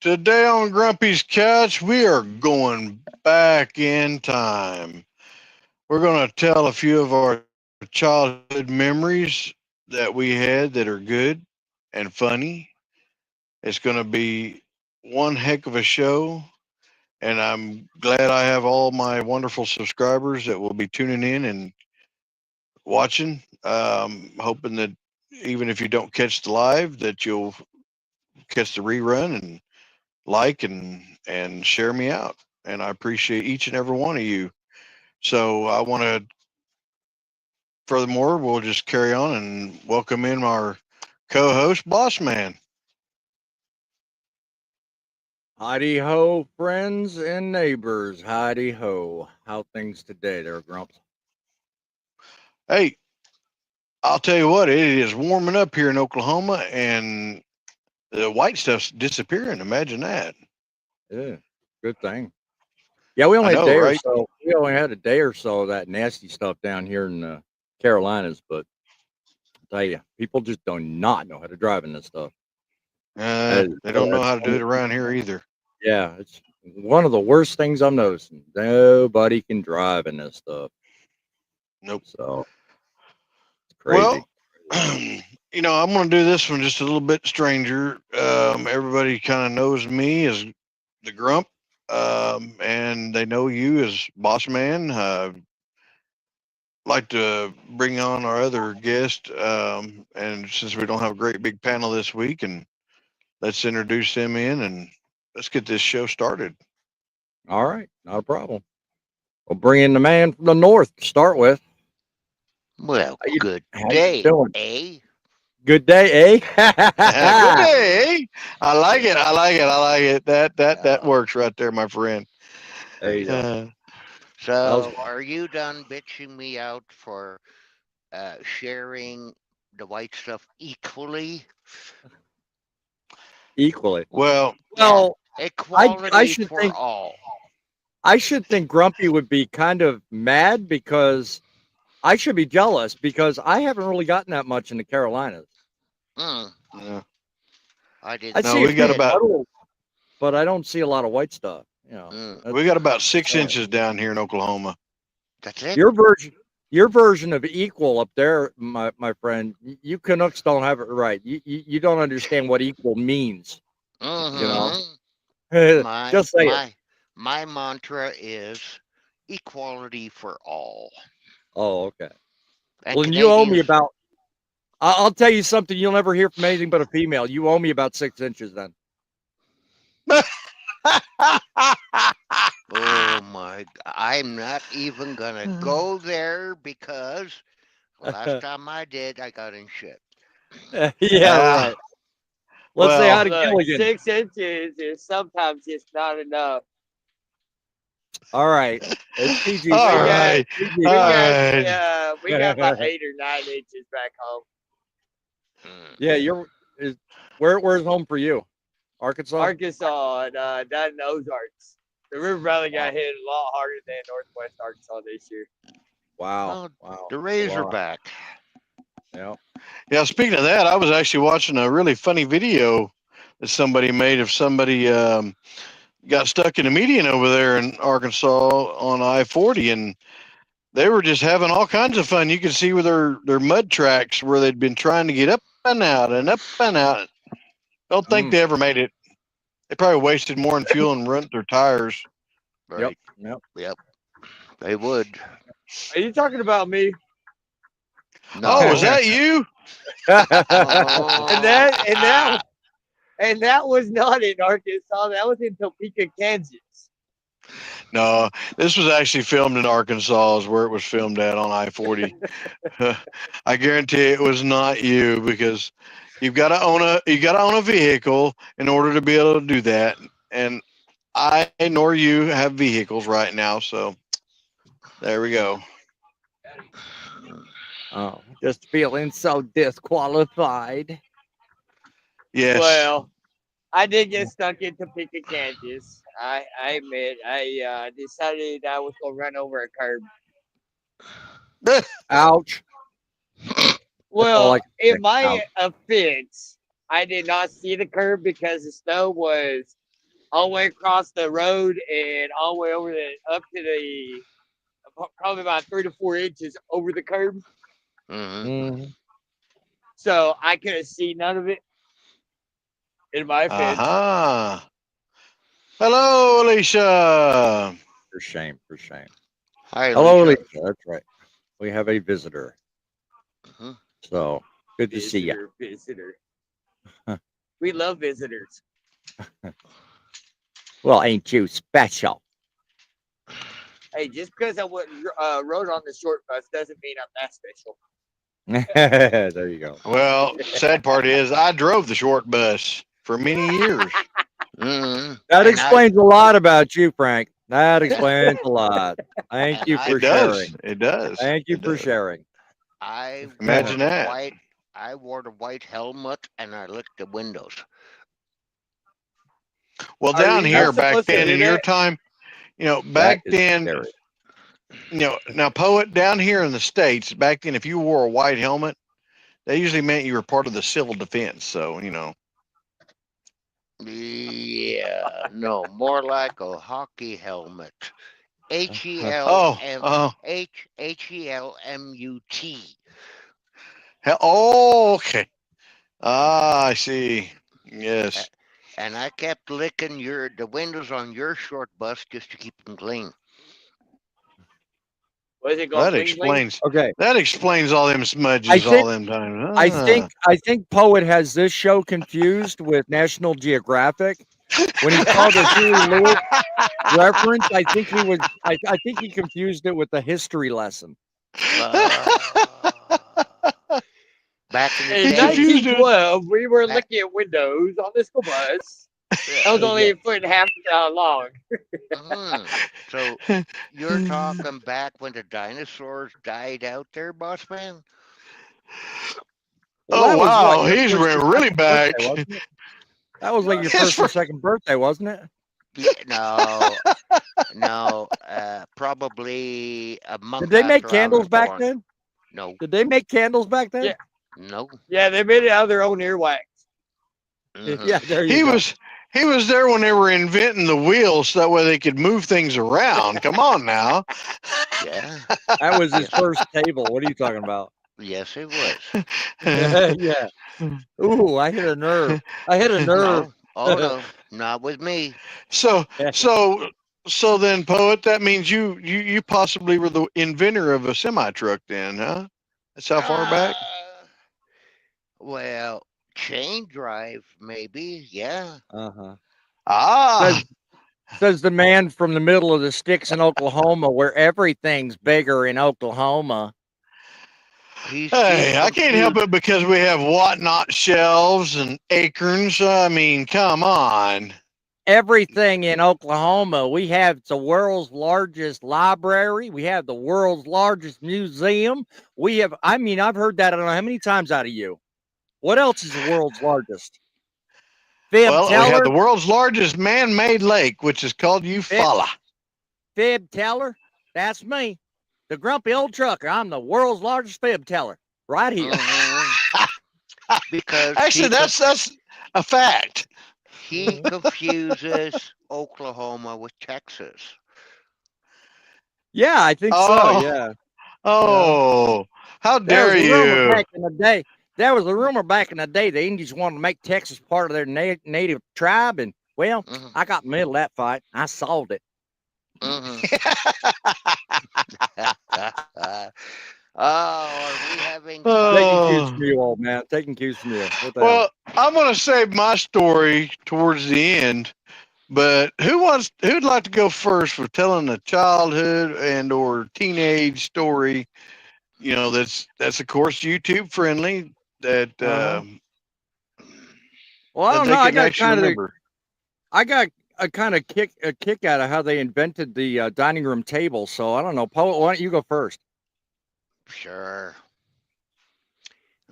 Today on Grumpy's Couch, we are going back in time. We're going to tell a few of our childhood memories that we had that are good and funny. It's going to be one heck of a show, and I'm glad I have all my wonderful subscribers that will be tuning in and watching. Hoping that even if you don't catch the live, that you'll catch the rerun and like and share me out. And I appreciate each and every one of you. So I want to, furthermore, we'll just carry on and welcome in our co-host, Boss Man. Heidi ho, friends and neighbors. Heidi ho. How things today there, Grumps? Hey, I'll tell you what, it is warming up here in Oklahoma, and the white stuff's disappearing. Imagine that. Yeah, good thing. Yeah, we I only had a know, day or right? so. We only had a day or so of that nasty stuff down here in the Carolinas, but I tell you, people just do not know how to drive in this stuff. They don't know That's how to do it around here either. yeah, it's one of the worst things I'm noticing. Nobody can drive in this stuff, Nope. so it's Well, crazy. I'm going to do this one just a little bit stranger. Everybody kind of knows me as the Grump, and they know you as Boss Man. Like to bring on our other guest, and since we don't have a great big panel this week, and let's introduce them in and let's get this show started. All right, not a problem. We'll bring in the man from the north to start with. Well, How you good how you day, doing? eh? Good day, Good eh? day. I like it. Yeah. I like it. I like it. That Uh, works right there, my friend. There you go. Uh, How's so, are you done bitching me out for sharing the white stuff equally? equally? well, Yeah, Well, I equality should for think all. Grumpy would be kind of mad because I should be jealous because I haven't really gotten that much in the Carolinas. Mm, uh, I I didn't no, see a we got few get. about puddles, but I don't see a lot of white stuff. Mm, we That's got about six sad. inches down here in Oklahoma. that's it. Your version, your version of equal up there, my friend. You Canucks don't have it right. You don't understand what equal means. You know, Mm-hmm. My just say it. my my mantra is equality for all. Oh, okay. And Well, then you owe me Canadians. about. I'll tell you something you'll never hear from anything but a female. You owe me about 6 inches then. Oh my! I'm not even gonna go there because last time I did, I got in shit. Yeah, Ah, right. Let's say hi well, to Look, Gilligan. 6 inches is sometimes just not enough. All right. It's PG, all We sir. got right, PG, we all sir. got right. we got about 8 or 9 inches back home. Mm. Yeah, you're. Is, where's home for you? Arkansas? Arkansas and down in the Ozarks. The River Valley got Wow. hit a lot harder than Northwest Arkansas this year. Wow. Oh, Wow. the A lot. Razorback. Yeah. Yeah, speaking of that, I was actually watching a really funny video that somebody made of somebody got stuck in a median over there in Arkansas on I-40, and they were just having all kinds of fun. You could see with their mud tracks where they'd been trying to get up and out and up and out. Don't think Mm. they ever made it. They probably wasted more in fuel and ruined their tires. Yep. Right. Yep. Yep. They would. Are you talking about me? Oh, was No. that you? And Oh. that and that and that was not in Arkansas. That was in Topeka, Kansas. No, this was actually filmed in Arkansas, is where it was filmed at on I-40. I guarantee it was not you because you got to own a vehicle in order to be able to do that. And I nor you have vehicles right now, so there we go. Oh, just feeling so disqualified. Yes. Well, I did get stuck in Topeka, Kansas. I admit I decided I was gonna run over a curb. Ouch. That's all Well, I can say. in my Ouch. offense, I did not see the curb because the snow was all the way across the road and all the way over up to the probably about 3 to 4 inches over the curb. Mm-hmm. Mhm. So I couldn't see none of it in my fence. Uh-huh. Hello, Alicia. For shame, for shame. Hi, Hello, Alicia. Lisa. That's right. We have a visitor. Mhm. So good to see you. Visitor. We love visitors. Well, ain't you special? Hey, just because I rode on the short bus doesn't mean I'm that special. There you go. Well, sad part is I drove the short bus for many years. Mm-hmm. That And explains a lot about you, Frank. That explains a lot. Thank and you I for It does. sharing. It does. Thank you It for does. sharing. I Imagine wore the that. white. I wore the white helmet and I licked the windows. Well, Are down you here not back supposed to then do in your that? time, That back is then, scary. now poet down here in the States, back then, if you wore a white helmet, that usually meant you were part of the civil defense. So, Yeah, no, more like a hockey helmet. H E L oh, M oh, H-E-L-M-U-T. oh, okay. Ah, I see. A- Yes. And I kept licking the windows on your short bus just to keep them clean. Was it Well, called Bling Bling? Okay. that explains all them I smudges think all them times. I think Poet has this show confused with National Geographic. When he saw the Huey Lewis reference, I think he confused it with the history lesson. Uh, back in the In He day, confused it. 1912, we were back, looking at windows on the school bus. yeah. That was There you only go. a foot and a half long. Mhm. So you're talking back when the dinosaurs died out there, boss man? Well, Oh that was what, wow, your he's first went or really second birthday, back. wasn't it? That was like your His first or first, second birthday, wasn't it? Yeah, no, no. Probably a Did month they make after I was candles back born. then? No, Did they make candles back Yeah, then? no. yeah, they made it out of their own earwax. Hmm. Yeah, there you he go. was he was there when they were inventing the wheels so that way they could move things around. Come on now. Yeah. That was his Yes. first table. What are you talking about? Yes, it was. Yeah. Ooh, I hit a nerve. I hit a nerve. No. Oh no. Not with me. so so so then, poet, that means you possibly were the inventor of a semi truck then, huh? That's how far back? Uh, well, chain drive, maybe. Yeah. Uh-huh. Ah, Says the man from the middle of the sticks in Oklahoma, where everything's bigger in Oklahoma. He's hey, I can't help confused. it because we have whatnot shelves and acorns. I mean, come on. Everything in Oklahoma. We have the world's largest library. We have the world's largest museum. We have, I mean, I've heard that I don't know how many times out of you. What else is the world's largest? Fib Well, we have Teller? the world's largest man-made lake, which is called Fib, Eufaula. Fib Teller? That's me. The grumpy old trucker. I'm the world's largest fib teller right here. Hmm. Because Actually, that's a fact. he confuses Oklahoma with Texas. Yeah, I think so. Oh, Yeah. oh, how There was dare a rumor you? back in the day. There was a rumor back in the day the Indians wanted to make Texas part of their native tribe, and well, Hmm. I got in the middle of that fight. I solved it. Hmm. Oh, are we having Taking fun? cues Oh, from you, old man. Taking cues from you. What the hell? well, I'm going to save my story towards the end. But who'd like to go first for telling a childhood and or teenage story? That's of course YouTube friendly. That Uh-huh. Well, I that don't know. they can actually remember. I got a kind of a kick out of how they invented the dining room table. So I don't know, Poet. Why don't you go first? Sure.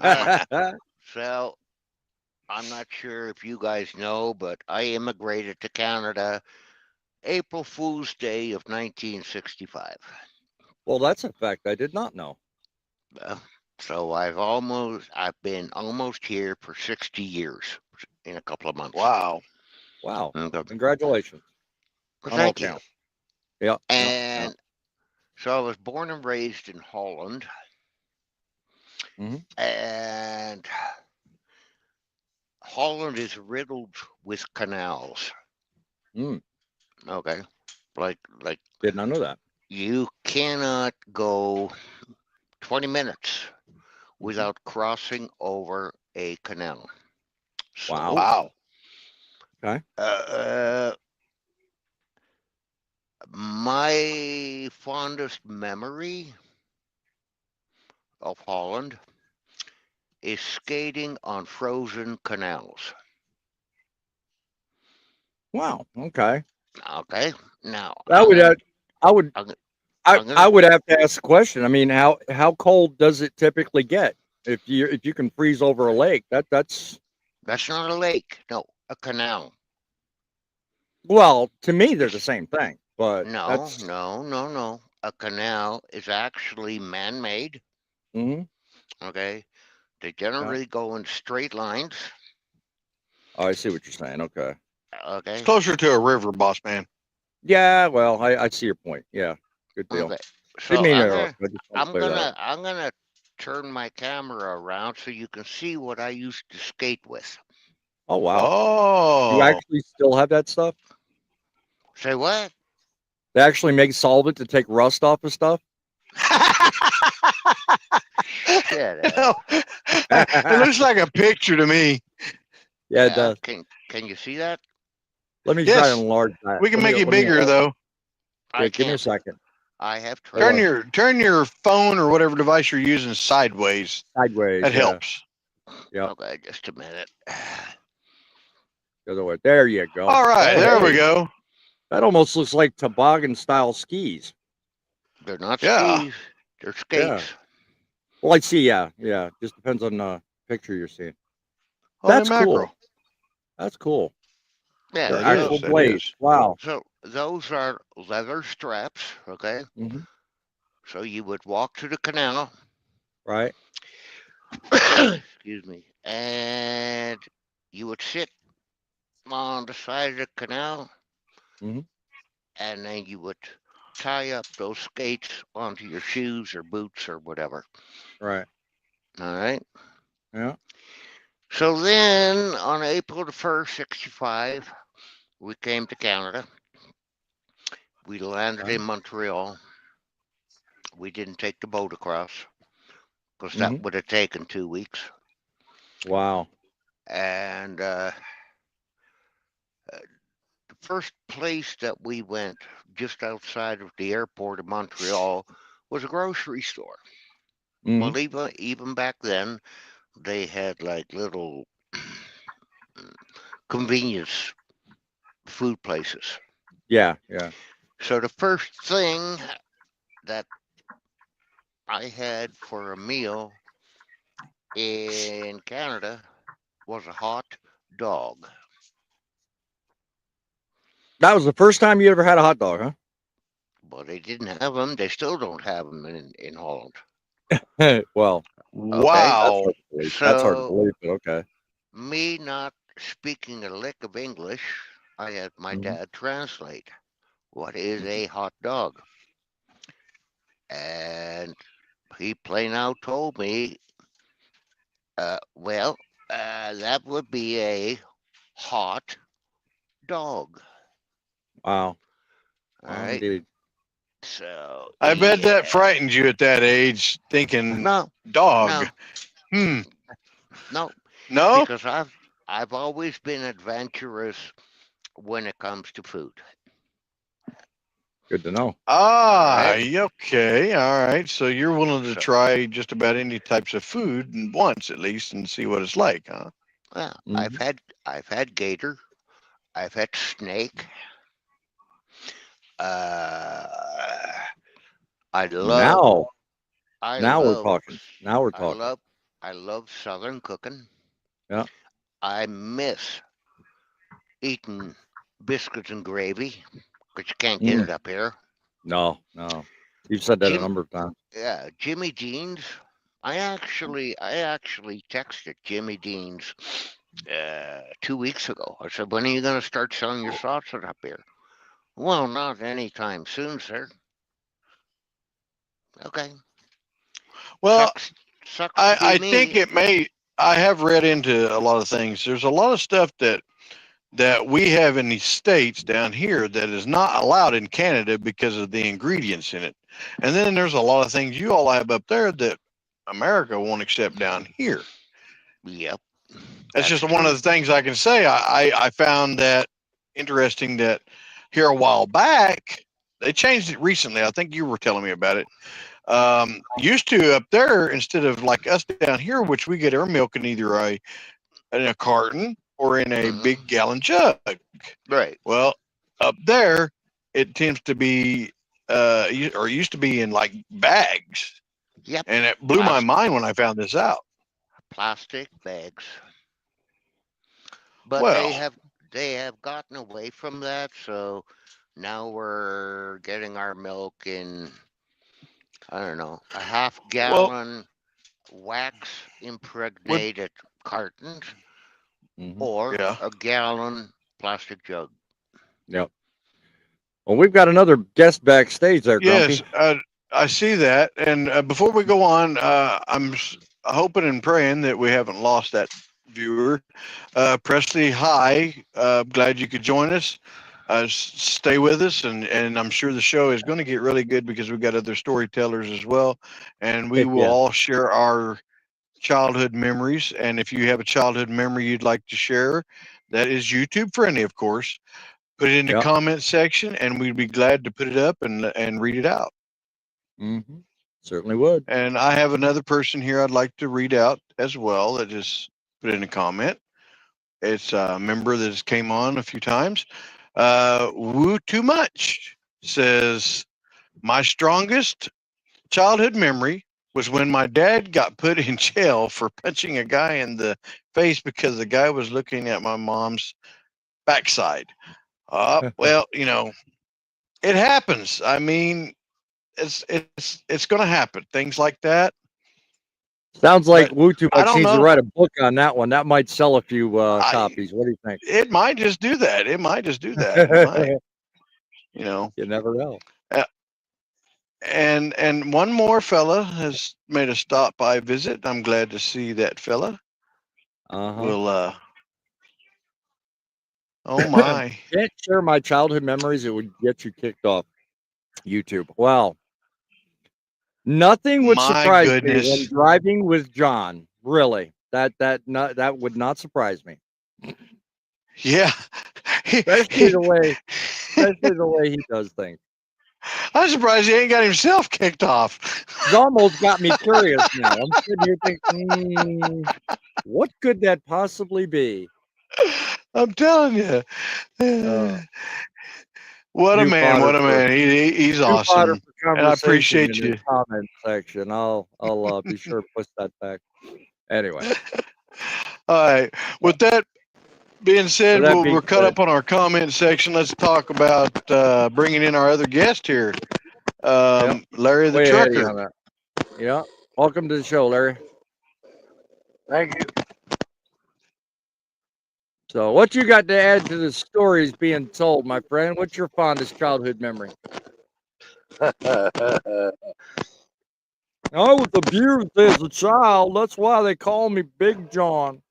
All right. uh-huh. So I'm not sure if you guys know, but I immigrated to Canada April Fool's Day of 1965. Well, that's a fact I did not know. Uh, so I've been almost here for 60 years in a couple of months. Wow. Wow. Okay. Congratulations Well, on all thank you. counts. Yeah. And so I was born and raised in Holland, Mhm. and Holland is riddled with canals. Mm. Okay, like Did not know that. you cannot go 20 minutes without crossing over a canal. Wow. So, Wow. Okay. my fondest memory of Holland is skating on frozen canals. Wow. Okay. Okay, now That would I would I'm, I I'm I gonna would have to ask the question. I mean, how cold does it typically get if you can freeze over a lake? That's that's not a lake, no, a canal. well, to me they're the It's same thing, but no, that's no, no, no. A canal is actually man-made. mhm. Okay, they Okay. generally go in straight lines. Oh, I see what you're saying. Okay. It's Okay, closer to a river, boss man. Yeah, well, I see your point. Yeah. Good deal. okay. Didn't So mean to interrupt. I just want to I'm clear that up. gonna, I'm gonna turn my camera around so you can see what I used to skate with. Oh wow. You Oh. actually still have that stuff? Say what? They actually make solvent to take rust off of stuff? Shut up. No. It looks like a picture to me. Yeah, it Yeah, does. can you see that? Let me try to Yes, enlarge that. we can make it Let me bigger enlarge. though. Yeah, I give me a can't. second. I have Hold tried. on. Turn your phone or whatever device you're using sideways. Sideways, That yeah. helps. Yep. Okay, just a minute. The other way. There you go. All right, Hey, there we hey. go. That almost looks like toboggan style skis. They're not Yeah. skis. They're Yeah. skates. Well, I see, yeah. Yeah. Just depends on the picture you're seeing. Holy That's cool. mackerel. That's cool. Yeah. They're That So actual is. That blades. is. Wow. so those are leather straps. Okay. Hmm. So you would walk to the canal. Right. Excuse me. And you would sit on the side of the canal, Hmm. and then you would tie up those skates onto your shoes or boots or whatever. Right. All right. Yeah. So then on April the 1st, 65, we came to Canada. We landed Right. in Montreal. We didn't take the boat across because that Hmm. would have taken 2 weeks. Wow. And the first place that we went just outside of the airport of Montreal was a grocery store. Hmm. Well, even back then, they had like little convenience food places. Yeah. Yeah. So the first thing that I had for a meal in Canada was a hot dog. That was the first time you ever had a hot dog, But they didn't have them. They still don't have them in Holland. huh? Well, Okay. that's Wow. hard to believe. That's hard to So, believe, but okay. me not speaking a lick of English, I had my Hmm. dad translate what is a hot dog. And he plain out told me, well, that would be a hot dog. Wow. All Wow, right. indeed. So, I bet that yeah. frightened you at that age, thinking No, dog. no, Hmm. no, No? because I've always been adventurous when it comes to food. Good to know. All Ah, right. okay. All right. So you're willing to So, try just about any types of food once at least and see what it's like, huh? well, Hmm. I've had gator, I've had snake. Uh, I love Now, I now we're love talking. Now we're I talking. love I love southern cooking. Yeah. I miss eating biscuits and gravy, but you can't get Mm. it up here. No, no. You've said that a Jim, number of times. yeah, Jimmy Dean's. I actually texted Jimmy Dean's 2 weeks ago. I said, when are you going to start selling your sausage up here? Well, not anytime soon, sir. Okay. Well, Sucks to be I think me. it may. I have read into a lot of things. There's a lot of stuff that we have in the states down here that is not allowed in Canada because of the ingredients in it. And then there's a lot of things you all have up there that America won't accept down here. Yep. That's That's just one of true. the things I can say. I found that interesting that here a while back, they changed it recently. I think you were telling me about it. Used to up there, instead of like us down here, which we get our milk in either in a carton or in a Hmm. big gallon jug. Right. Well, up there, it tends to be, or used to be in like bags. Yep. And it blew my mind when I found this out. Plastic bags. But Well, they have gotten away from that, so now we're getting our milk in, I don't know, a half well, gallon wax with, impregnated cartons Mm-hmm. or yeah, a gallon plastic jug. Yep. Well, we've got another guest backstage there, yes, Grumpy. I see that. And before we go on, hoping and praying that we haven't lost that viewer. Presley, hi. Glad you could join us. Stay with us, and I'm sure the show is going to get really good because we've got other storytellers as well, and we will Yeah. all share our childhood memories. And if you have a childhood memory you'd like to share, that is YouTube friendly, of course. Put it in the Yep. comment section, and we'd be glad to put it up and read it out. Mm-hmm. Certainly would. And I have another person here I'd like to read out as well that just put in a comment. It's a member that has came on a few times. Woo Too Much says, my strongest childhood memory was when my dad got put in jail for punching a guy in the face because the guy was looking at my mom's backside. Well, it happens. I mean, it's going to happen. Things like that. Sounds like But Woo Too I Much don't needs to know. write a book on that one. That might sell a few I copies. What do you think? It might just do that. It might just do that. It might. You know. You never know. Uh, and one more fella has made a stop by visit. I'm glad to see that fella. Uh-huh. Will oh my. Can't share my childhood memories. It would get you kicked off YouTube. Well, nothing would My surprise me when goodness. driving with John. Really, that would not surprise me. Yeah. Especially the way he does things. I'm surprised he ain't got himself kicked off. It's almost got me curious now. I'm sitting here thinking, what could that possibly be? I'm telling you. Uh, What a new man. fodder What a for man. He's new fodder awesome. for And I conversation appreciate in the you. comment section. I'll be sure to push that back. Anyway, All right. With that being with said, that being we're caught said, up on our comment section. Let's talk about bringing in our other guest here, yep, Larry the way ahead of you Trucker. on that. Yeah, welcome to the show, Larry. Thank you. So, what you got to add to the stories being told, my friend? What's your fondest childhood memory? I was abused as a child. That's why they call me Big John.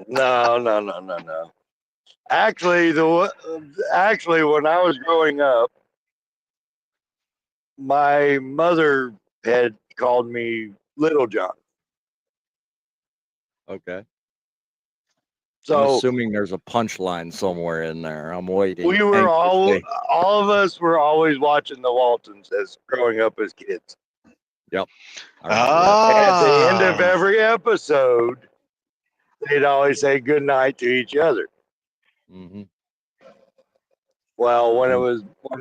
No. Actually, when I was growing up, my mother had called me Little John. Okay. I'm So assuming there's a punchline somewhere in there. I'm waiting. we were anxiously. all of us were always watching the Waltons as growing up as kids. Yep. I remember that. At the end of Ah. every episode, they'd always say good night to each other. Mm-hmm. Well, when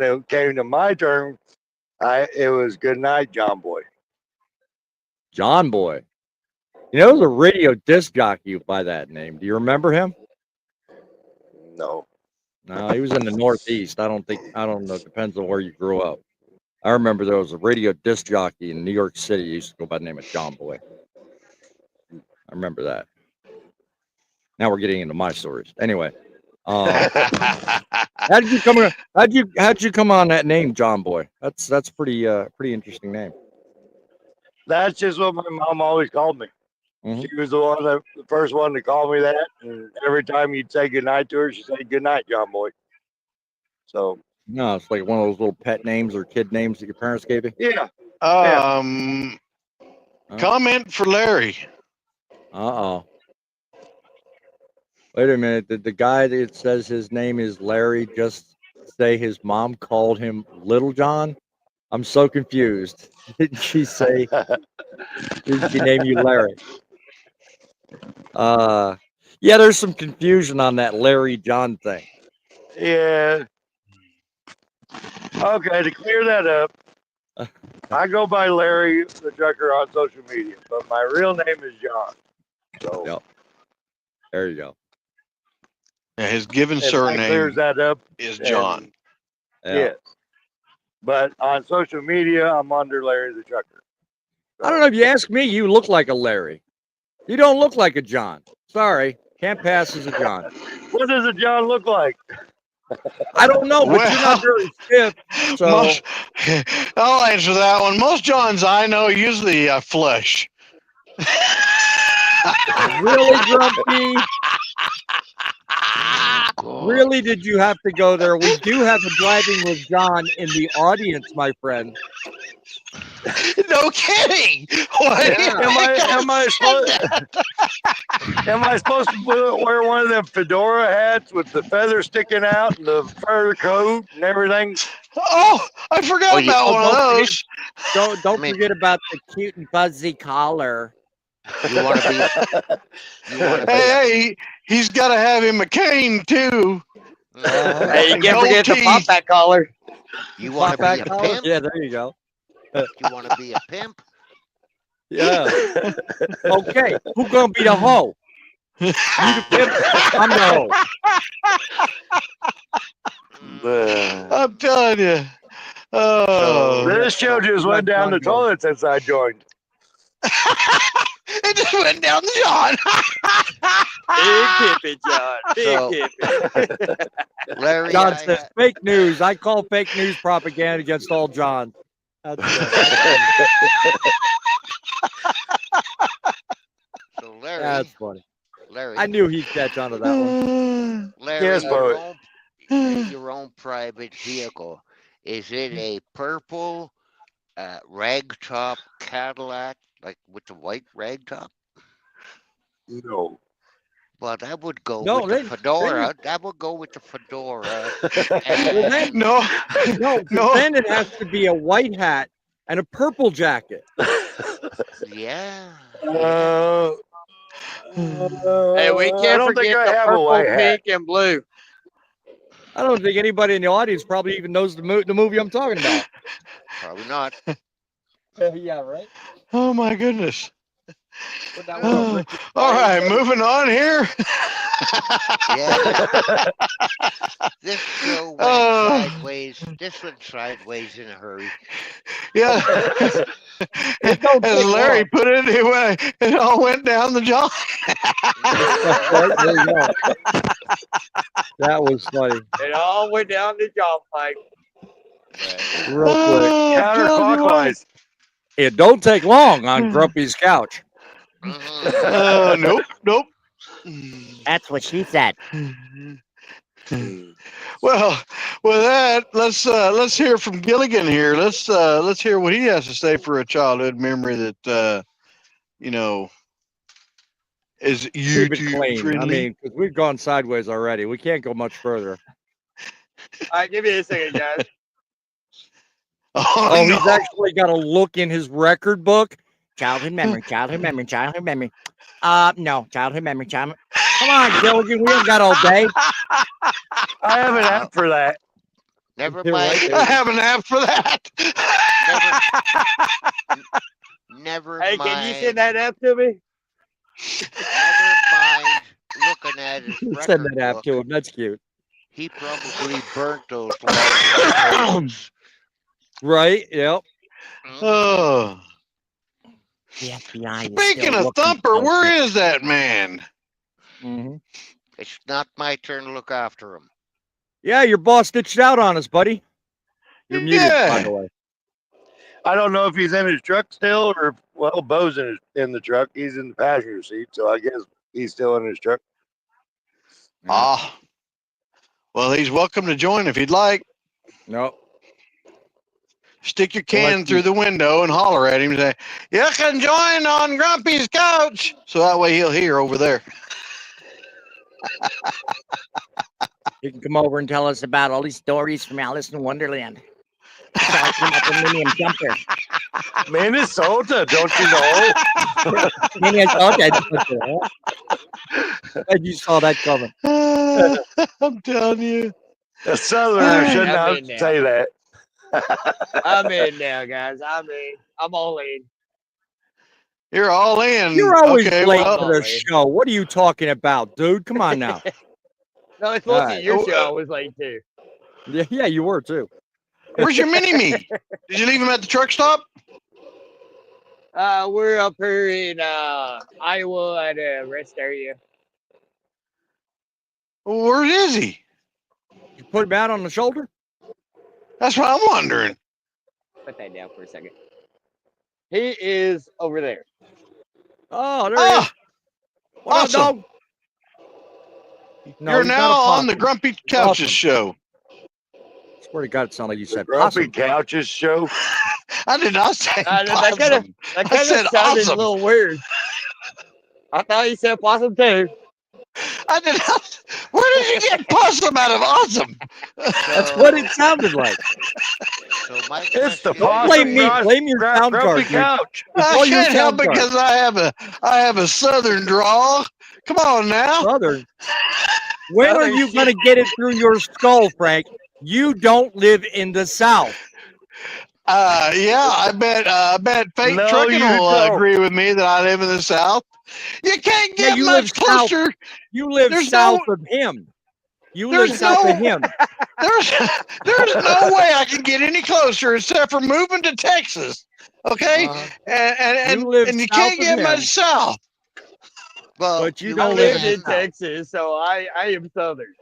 it came to my turn, it was good night, John Boy. John Boy. You know, there's a radio disc jockey by that name. Do you remember him? No. No, he was in the Northeast. I don't know. Depends on where you grew up. I remember there was a radio disc jockey in New York City. He used to go by the name of John Boy. I remember that. Now we're getting into my stories. Anyway, how did you come? How'd you come on that name, John Boy? That's pretty interesting name. That's just what my mom always called me. Mhm. She was the first one to call me that. And every time you'd say goodnight to her, she'd say, "Good night, John Boy." So, No, it's like one of those little pet names or kid names that your parents gave you. yeah. Comment for Larry. Uh-oh. Wait a minute. Did the guy that says his name is Larry just say his mom called him Little John? I'm so confused. Didn't she say, did she name you Larry? Yeah, there's some confusion on that Larry John thing. Yeah. Okay, to clear that up, I go by Larry the Trucker on social media, but my real name is John. So, Yep. There you go. Yeah, his given if that clears surname that up, is John. Yeah. yes. But on social media, I'm under Larry the Trucker. I don't know if you ask me, you look like a Larry. You don't look like a John. Sorry. Can't pass as a John. What does a John look like? I don't know, but you're not Well, very stiff. So I'll answer that one. Most Johns I know usually flush. really, Grumpy? Really, did you have to go there? We do have a driving with John in the audience, my friend. No kidding. What? Yeah. Am I supposed to wear one of them fedora hats with the feathers sticking out and the fur coat and everything? Oh, I forgot about one of those. Don't forget about the cute and fuzzy collar. You want to be? You want to be? Hey, he's got to have him a cane too. Hey, you And can't forget the goatee. pop back collar. You want to be Pop a back collar? pimp? Yeah, there you go. You want to be a pimp? Yeah. Okay, who gonna be the hoe? You the pimp? I'm the hoe. I'm telling you. Oh, This show just went down the toilet since I joined. it just went down the John. Big pimpin', John. Big So- pimpin'. Larry, John says fake news. I call fake news propaganda against all John. That's so Larry, that's funny. Larry, I knew he'd catch on to that one. Larry, Yes, your own private vehicle. Is it a purple ragtop Cadillac, like with the white ragtop? No. Well, that would go No, with the fedora. That would go with the fedora. Well, then, No, no, then it has to be a white hat and a purple jacket. Yeah. Hey, we I can't don't think forget I the have a purple, white hat. pink, and blue. I don't think anybody in the audience probably even knows the movie I'm talking about. Probably not. Yeah, right. Oh my goodness. Put that one up, Oh, Richard. all right, moving on here. Yeah. This show went sideways. This went sideways in a hurry. Yeah. It don't As take Larry long. put it, it all went down the John. Right, there you go. That was funny. It all went down the jaw pipe. Real quick. Counterclockwise. It don't take long on Grumpy's couch. Nope. That's what she said. Well, with that, let's hear from Gilligan here. Let's hear what he has to say for a childhood memory that is Keep it YouTube clean. friendly. I mean, because we've gone sideways already. We can't go much further. All right, give me a second, guys. Oh, he's actually got a look in his record book. Childhood memory. No, childhood memory. Come on, Gilligan. We ain't got all day. I have an app for that. Never You're mind. right. I have an app for that. Never Hey, mind. can you send that up to me? Never mind looking at his Send record that app book. to him. That's cute. He probably burnt those long. Right? Yep. Oh. The FBI is Speaking still of looking Thumper, for where him. is that man? Mhm. It's not my turn to look after him. Yeah, your boss ditched out on us, buddy. You're muted, by Yeah. the way. I don't know if he's in his truck still or if, well, Bo's in the truck. He's in the passenger seat, so I guess he's still in his truck. Ah. Well, he's welcome to join if he'd like. No. Stick your Well, let's can through the window and holler at him and say, "You can join on Grumpy's couch." So that way he'll hear over there. You can come over and tell us about all these stories from Alice in Wonderland. It's all came up in Minium Jumper. Minnesota, don't you know? Minnesota. And you saw that coming. I'm telling you. A southerner All right, shouldn't I'm have in to now. say that. I'm in now, guys. I'm in. I'm all in. You're all in. You're always Okay, late well, for the show. What are you talking about, dude? Come on now. No, it's All mostly right. your show. I was late too. Yeah, you were too. where's your mini-me? Did you leave him at the truck stop? We're up here in Iowa at a rest area. Where is he? You put him out on the shoulder? That's what I'm wondering. Put that down for a second. He is over there. Oh, there he is. What awesome. up, dog? No, You're he's not now a on the possum. Grumpy Couches Awesome. show. Swear to God, it sounded like you said Grumpy possum. Couches show. I did not say That possum. kind I of said sounded awesome. a little weird. I thought you said possum too. I did not. Where did you get possum out of awesome? That's what it sounded like. So my It's the question Don't possum blame me. Grumpy Blame your sound Grumpy card, dude. Couch. I all your can't help it sound cards. because I have a southern drawl. Come on now. Southern. When are Southern you shit. going to get it through your skull, Frank? You don't live in the South. Yeah, I bet Fate No, Trucking you will don't. agree with me that I live in the South. You can't Yeah, get you live much closer. You live There's south no- of him. You there's live south no- of him. There's no way I can get any closer except for moving to Texas. Okay, and You live you south can't of get him. much south. well, But you you don't I live lived in in the South. Texas, so I am Southern.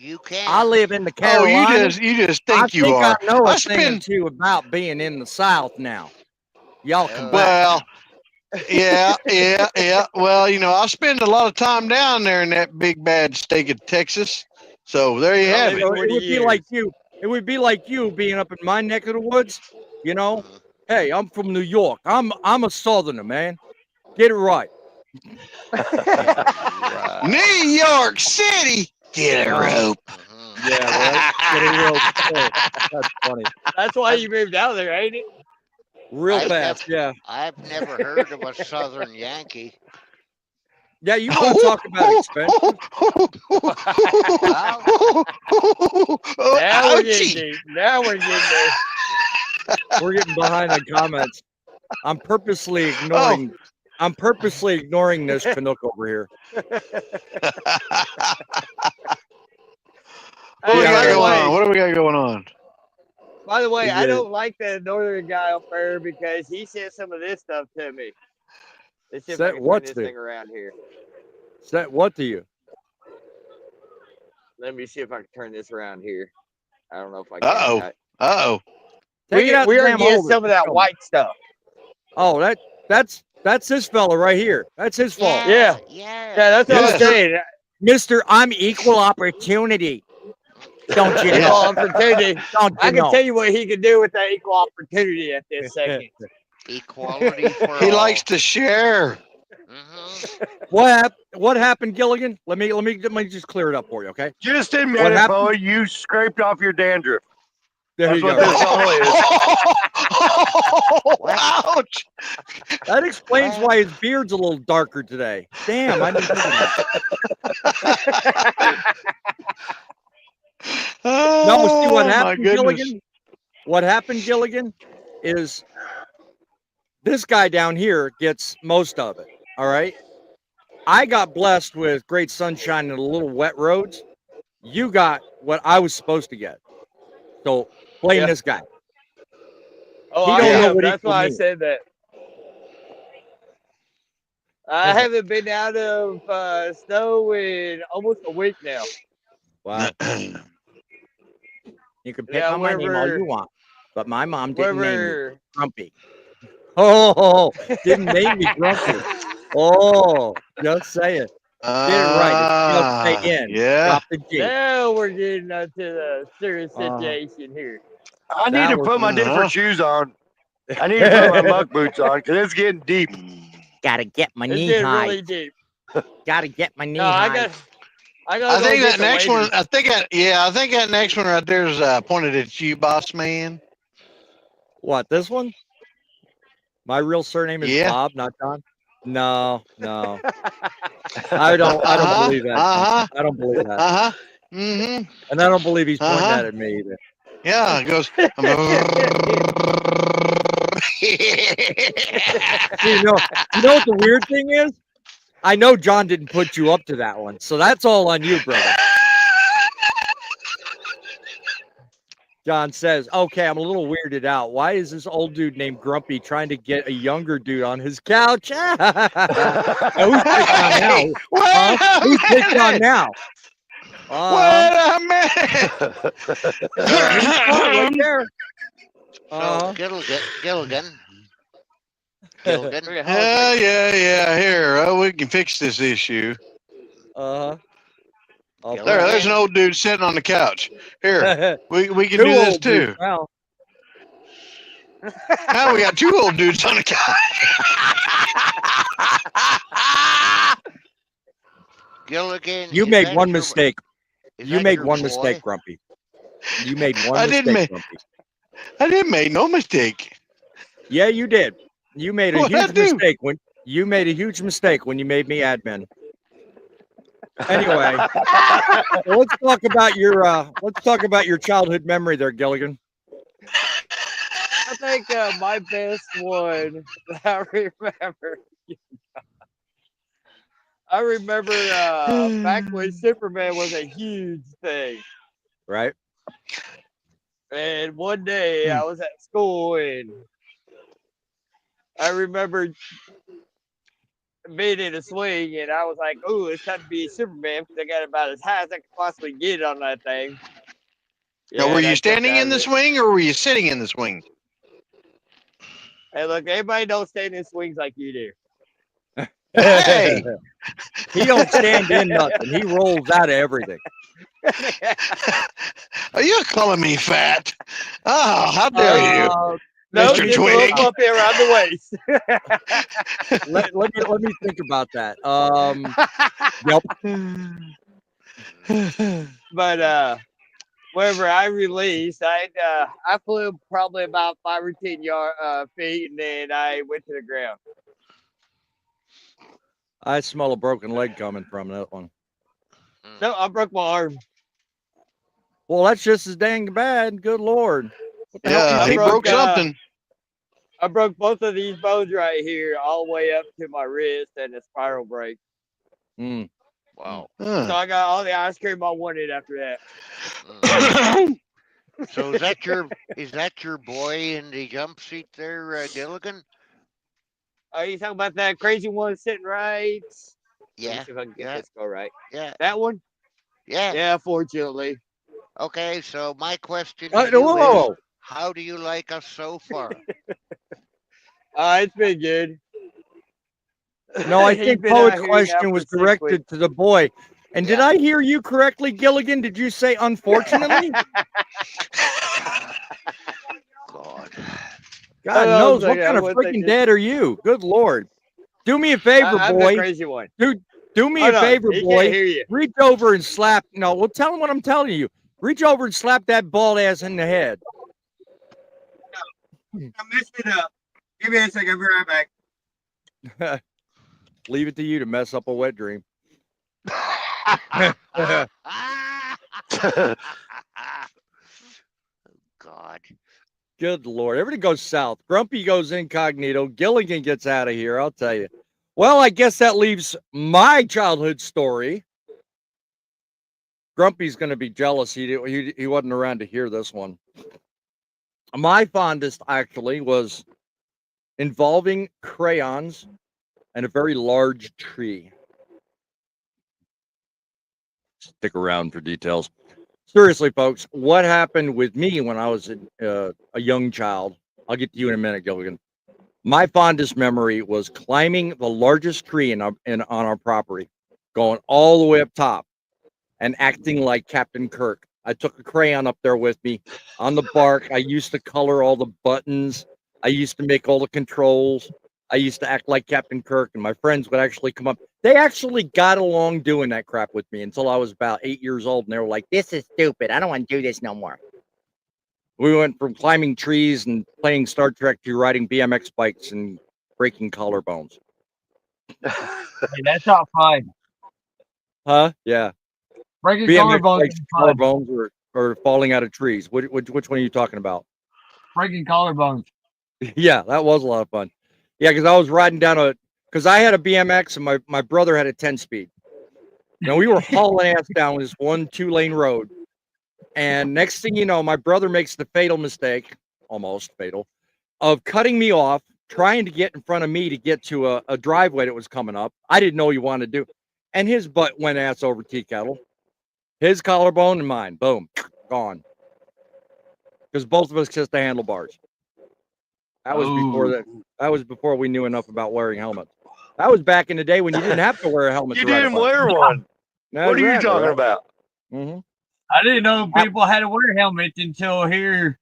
You can. I live in the Oh, Carolinas. you just I think you think are. I know a I thing or spend two about being in the South now. Y'all come back. well. Yeah. Well, I spend a lot of time down there in that big bad state of Texas. So there you I have live it. in So it 20 would be years. like you. It would be like you being up in my neck of the woods. You know, hey, I'm from New York. I'm a Southerner, man. Get it right. Right. New York City. Get a rope. Mhm. Yeah, right. Get a rope. That's funny. That's why you moved out there, ain't it? Real I've fast. Yeah. I've never heard of a Southern Yankee. Yeah. You want to talk about expensive? Now we're getting Ouchie. deep. Now we're getting there. We're getting behind the comments. I'm purposely ignoring. I'm purposely ignoring this Canuck over here. What do we Hey, got Yeah, going right. on? What do we got going on? by the way, Is I it- don't like the northern guy up there because he said some of this stuff to me. Let's see if I Said can what turn this to? thing around here. Said what to you? Let me see if I can turn this around here. I don't know if I can. Uh-oh. or not. Uh-oh. Take it out We the are damn getting holder. some of that Show me. white stuff. Oh, that's this fella right here. That's his fault. Yeah. Yeah. Yeah, that's what Yes. I'm saying. Mister, I'm equal opportunity. Don't you Yeah. Equal know? opportunity. Don't I you can know? tell you what he can do with that equal opportunity at this second. Equality for He all. likes to share. Mhm. What happened, Gilligan? Let me just clear it up for you, okay? Just admit What it, happened? Boa. You scraped off your dandruff. There That's you what go. this all is. Ouch. That explains What? why his beard's a little darker today. Damn, I didn't think of that. No, see what Oh, my happened, goodness. Gilligan? What happened, Gilligan, is this guy down here gets most of it. All right. I got blessed with great sunshine and a little wet roads. You got what I was supposed to get. So blame Yeah. this guy. Oh, He I don't know am. what That's equal why I means. said that. I haven't been out of snow in almost a week now. Wow. You can pick Yeah, on my name all you wherever, want, but my mom didn't name me wherever. Grumpy. Oh, didn't name me Grumpy. Oh, just say it. Get it right. It's G-L-K-N. Yeah. Drop the G. Now we're getting into the serious Uh-huh. situation here. I need That to was put my Uh-huh. different shoes on. I need to put my muck boots on because it's getting deep. Gotta get my It's knee getting high. really deep. Gotta get my knee No, I high. got. I I gotta go think get that the next one. waders. I think that next one right there is pointed at you, boss man. What, this one? My real surname is Yeah. Bob, not John. No. I don't believe that. John. I don't believe that. Mm-hmm. And I don't believe he's pointing Uh-huh. that at me either. Yeah. It goes. You know what the weird thing is? I know John didn't put you up to that one, so that's all on you, brother. John says, okay, I'm a little weirded out. Why is this old dude named Grumpy trying to get a younger dude on his couch? Who's picked on now? Who's picked on now? Wait a minute. He's right there. So Gilligan. Yeah. Here, we can fix this issue. There's an old dude sitting on the couch. Here, we can do this too. Now. Now we got two old dudes on the couch. Gilligan, You is made that one your- mistake. is You that made your one boy? mistake, Grumpy. You made one I mistake, didn't Grumpy. I didn't make no mistake. Yeah, you did. You made a What'd I huge do? mistake when you made me admin. Anyway, so let's talk about your childhood memory there, Gilligan. I think my best one that I remember. I remember back when Superman was a huge thing. Right? And one day I was at school and I remember being in a swing and I was like, "Oh, it's time to be Superman because I got about as high as I could possibly get on that thing." Now, were and I you jumped standing out in of the it. swing or were you sitting in the swing? Hey, look, everybody don't stand in swings like you do. Hey, He don't stand in nothing. He rolls out of everything. are you calling me fat? Oh, how dare you, No, Mr. just a little Twig? bumpy around the waist. Let me think about that. Yep. But whenever I released, I flew probably about 5 or 10 feet, and then I went to the ground. I smell a broken leg coming from that one. No, I broke my arm. Well, that's just as dang bad. Good Lord. What the hell Yeah, you he think? broke something. I broke both of these bones right here, all the way up to my wrist, and a spiral break. Mm. Wow. Huh. So I got all the ice cream I wanted after that. So is that your boy in the jump seat there, Gilligan? Are you talking about that crazy one sitting right? Let me Yeah. see if I can get Yeah. this go right. Yeah. That one? Yeah. Yeah, fortunately. Okay. So my question to Whoa, you whoa, is, whoa. how do you like us so far? It's been good. No, I He's think been out Poet's here now question for was 6 weeks. directed to the boy. And did Yeah. I hear you correctly, Gilligan? Did you say unfortunately? God. God I knows was what like, kind I of wasn't freaking thinking. dad are you? Good Lord. Do me a favor, I'm the boy. crazy one. Dude, do me Hold a on, favor, he boy. can't hear you. Reach over and slap. No, well, tell him what I'm telling you. Reach over and slap that bald ass in the head. I messed it up. Give me a second. I'll be right back. Leave it to you to mess up a wet dream. God. Good Lord. Everything goes south. Grumpy goes incognito. Gilligan gets out of here. I'll tell you. Well, I guess that leaves my childhood story. Grumpy's going to be jealous. He wasn't around to hear this one. My fondest, actually, was involving crayons and a very large tree. Stick around for details. Seriously, folks, what happened with me when I was a young child? I'll get to you in a minute, Gilligan. My fondest memory was climbing the largest tree on our property, going all the way up top, and acting like Captain Kirk. I took a crayon up there with me on the bark. I used to color all the buttons. I used to make all the controls. I used to act like Captain Kirk, and my friends would actually come up. They actually got along doing that crap with me until I was about 8 years old, and they were like, "This is stupid. I don't want to do this no more." We went from climbing trees and playing Star Trek to riding BMX bikes and breaking collarbones. Hey, that's not fun. Huh? Yeah. Breaking BMX collarbones bikes, is fun. collarbones, or falling out of trees. Which one are you talking about? Breaking collarbones. Yeah, that was a lot of fun. Yeah, because I was riding down because I had a BMX and my brother had a 10-speed. Now we were hauling ass down this 2-lane road. And next thing you know, my brother makes the fatal mistake, almost fatal, of cutting me off, trying to get in front of me to get to a driveway that was coming up. I didn't know he wanted to do. And his butt went ass over tea kettle. His collarbone and mine, boom, gone. Because both of us kissed the handlebars. That was before that. That was before we knew enough about wearing helmets. That was back in the day when you didn't have to wear a helmet. You to ride a didn't bike. wear one. That's What are you exactly talking right. about? Mm-hmm. I didn't know people had to wear helmets until here.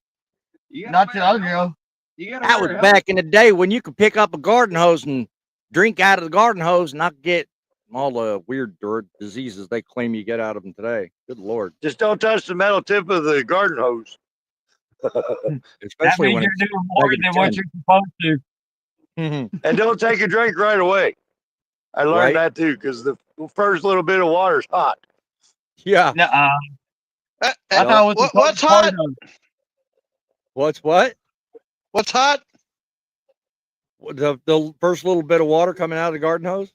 Not too long ago. That was back in the day when you could pick up a garden hose and drink out of the garden hose and not get all the weird diseases they claim you get out of them today. Good Lord. Just don't touch the metal tip of the garden hose. That Especially means when you're it's doing more than what you're supposed to. Mhm. And don't take a drink right away. I learned Right. that too, because the first little bit of water's hot. Yeah. Nuh-uh. Hey, I thought it was the what's part hot? of it. What's what? What's hot? The first little bit of water coming out of the garden hose?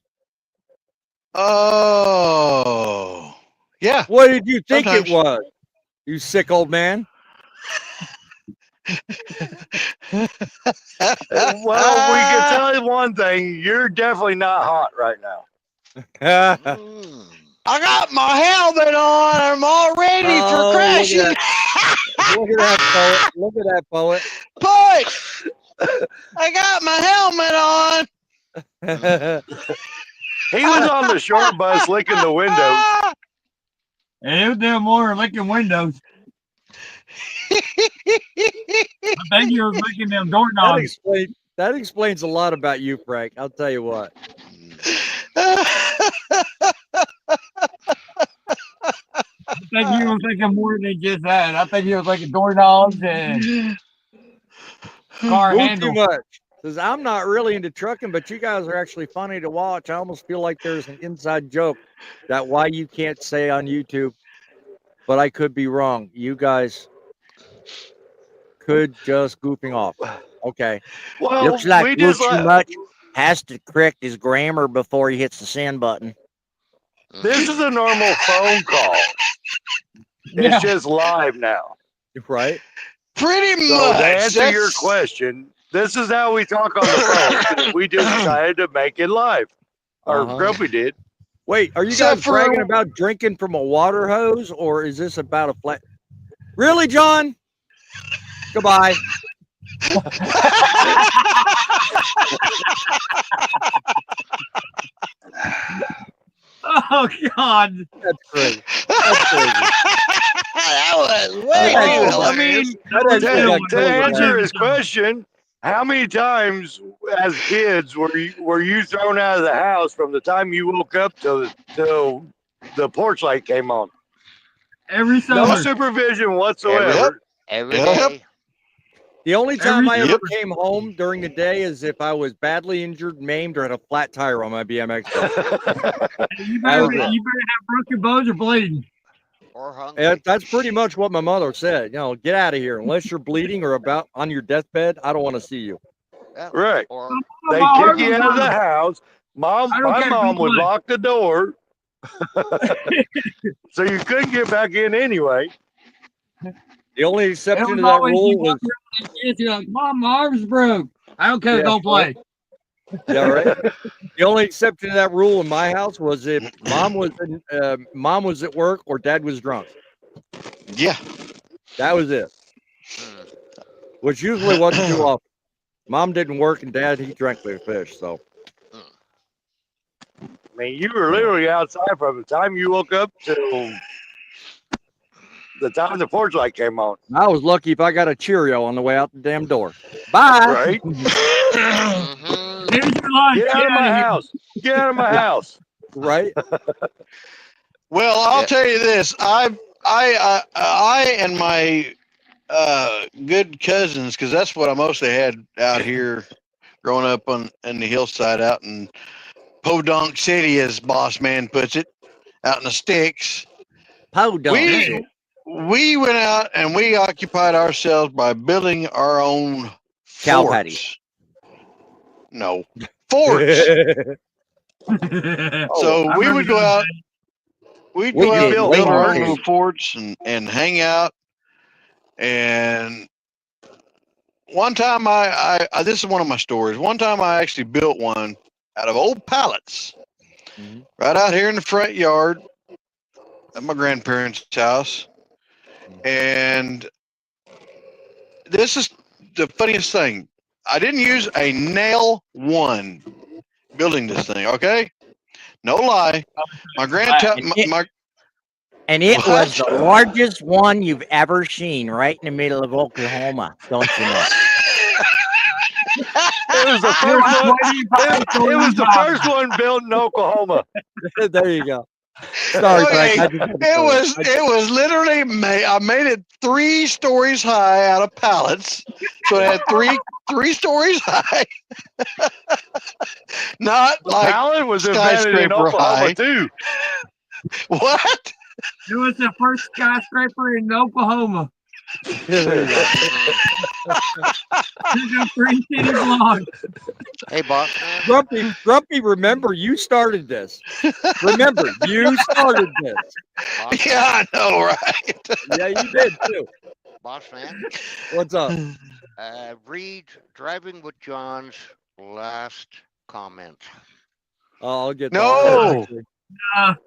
Oh, yeah. What did you think it Sometimes. was? You sick old man? Well, we can tell you one thing: you're definitely not hot right now. Mm. I got my helmet on. I'm all ready for Oh, crashing. look at that poet. Look at that poet. Push! I got my helmet on. He was on the short bus licking the windows. And it was doing more licking windows. I think he was licking them doorknobs. That explains a lot about you, Frank. I'll tell you what. I think he was licking more than just that. I think he was licking doorknobs and car Move too handles. much. Says I'm not really into trucking, but you guys are actually funny to watch. I almost feel like there's an inside joke that why you can't say on YouTube, but I could be wrong. You guys could just goofing off. Okay. Well, Looks like we Will just too much has to correct his grammar before he hits the send button. this is a normal phone call. Yeah. It's just live now. Right? Pretty So much. to answer your That's- question, this is how we talk on the phone. We just decided to make it live. Or Uh-huh. Grumpy did. Wait, are you Except guys for- bragging about drinking from a water hose, or is this about a flat? Really, John? Goodbye. Oh God. That's crazy. That's crazy. that was way Oh, too I hilarious. mean, That actually got to killed answer with his question, how many times as kids were you thrown out of the house from the time you woke up till the porch light came on? Every No summer. supervision whatsoever. Every Yep. day. The only time I ever Yep. came home during the day is if I was badly injured, maimed, or had a flat tire on my BMX bike. You That better, was it. you better have broken bones or bleeding. Or hungry. And that's pretty much what my mother said. You know, get out of here. Unless you're bleeding or about on your deathbed, I don't want to see you. Yeah. Right. Or They My heart kick you was out of the broken. house. I don't My care if mom you would bleed. lock the door. So you couldn't get back in anyway. The only It exception was to that always rule you was walk around like this, you're like, Mom, my arm's broke. I don't care, Yeah, don't play. Yeah, right. The only exception to that rule in my house was if mom was at work or dad was drunk. Yeah. That was it. Hmm. Which usually wasn't too often. Mom didn't work and dad he drank the fish. So I mean, you were literally outside from the time you woke up till the time the porch light came on. I was lucky if I got a Cheerio on the way out the damn door. Bye. Right? Mhm. Here's your lunch. Get out of my house. Get out of my house. Right. Well, I'll Yeah. tell you this. I and my good cousins, because that's what I mostly had out here growing up in the hillside out in Podunk City, as Boss Man puts it, out in the sticks. Podunk. We went out and we occupied ourselves by building our own Cow forts. patties. No, forts. So I we would remember go those out. We'd We go out did and way build our more own too. little forts and hang out. And one time I this is one of my stories. One time I actually built one out of old pallets Mhm. right out here in the front yard at my grandparents' house. And this is the funniest thing. I didn't use a nail one building this thing, okay? No lie. My And it What? was the largest one you've ever seen, right in the middle of Oklahoma. Don't you know? It was the first one. It was the first one built in Oklahoma. There you go. Sorry, Okay, Frank. it was literally I made it 3 stories high out of pallets, so it had three stories high. Not The like pallet was invented in skyscraper Oklahoma high. too. What? It was the first skyscraper in Oklahoma. There you go. Took up 3 city blocks. Hey, boss man. Grumpy, remember, you started this. Remember, you started this. Boss Yeah, I know, right? Yeah, you did too. Boss man. What's up? Read Driving with John's last comment. Oh, I'll get No. that.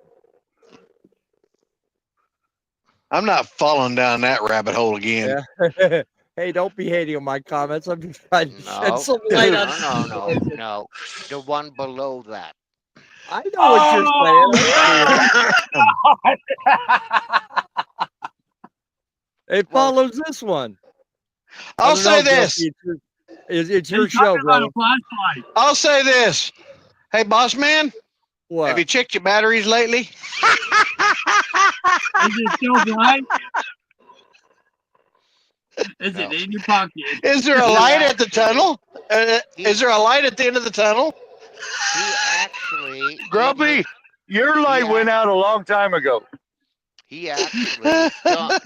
I'm not falling down that rabbit hole again. Yeah. Hey, don't be hating on my comments. I'm just trying to shed No, some light on no. The one below that. I know what you're saying. It follows this one. I'll say this. It's your He's show, talking about brother. a flashlight. I'll say this. Hey, boss man, What? have you checked your batteries lately? Is it still bright? Is it in your pocket? Is there a light at the tunnel? Is there a light at the end of the tunnel? He actually. Grumpy, your light went out a long time ago. He actually.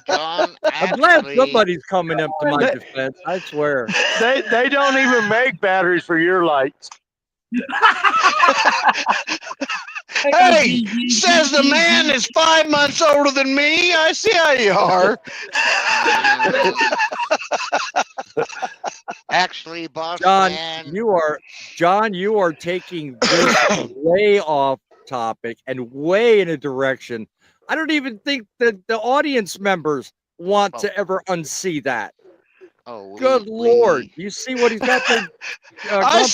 John I'm glad actually. somebody's coming up to my defense. I swear. They don't even make batteries for your lights. Hey, says the man is 5 months older than me. I see how you are. Actually, boss John, man. you are taking this way off topic and way in a direction. I don't even think that the audience members want to ever unsee that. Oh, Good Lord. You see what he's got there? I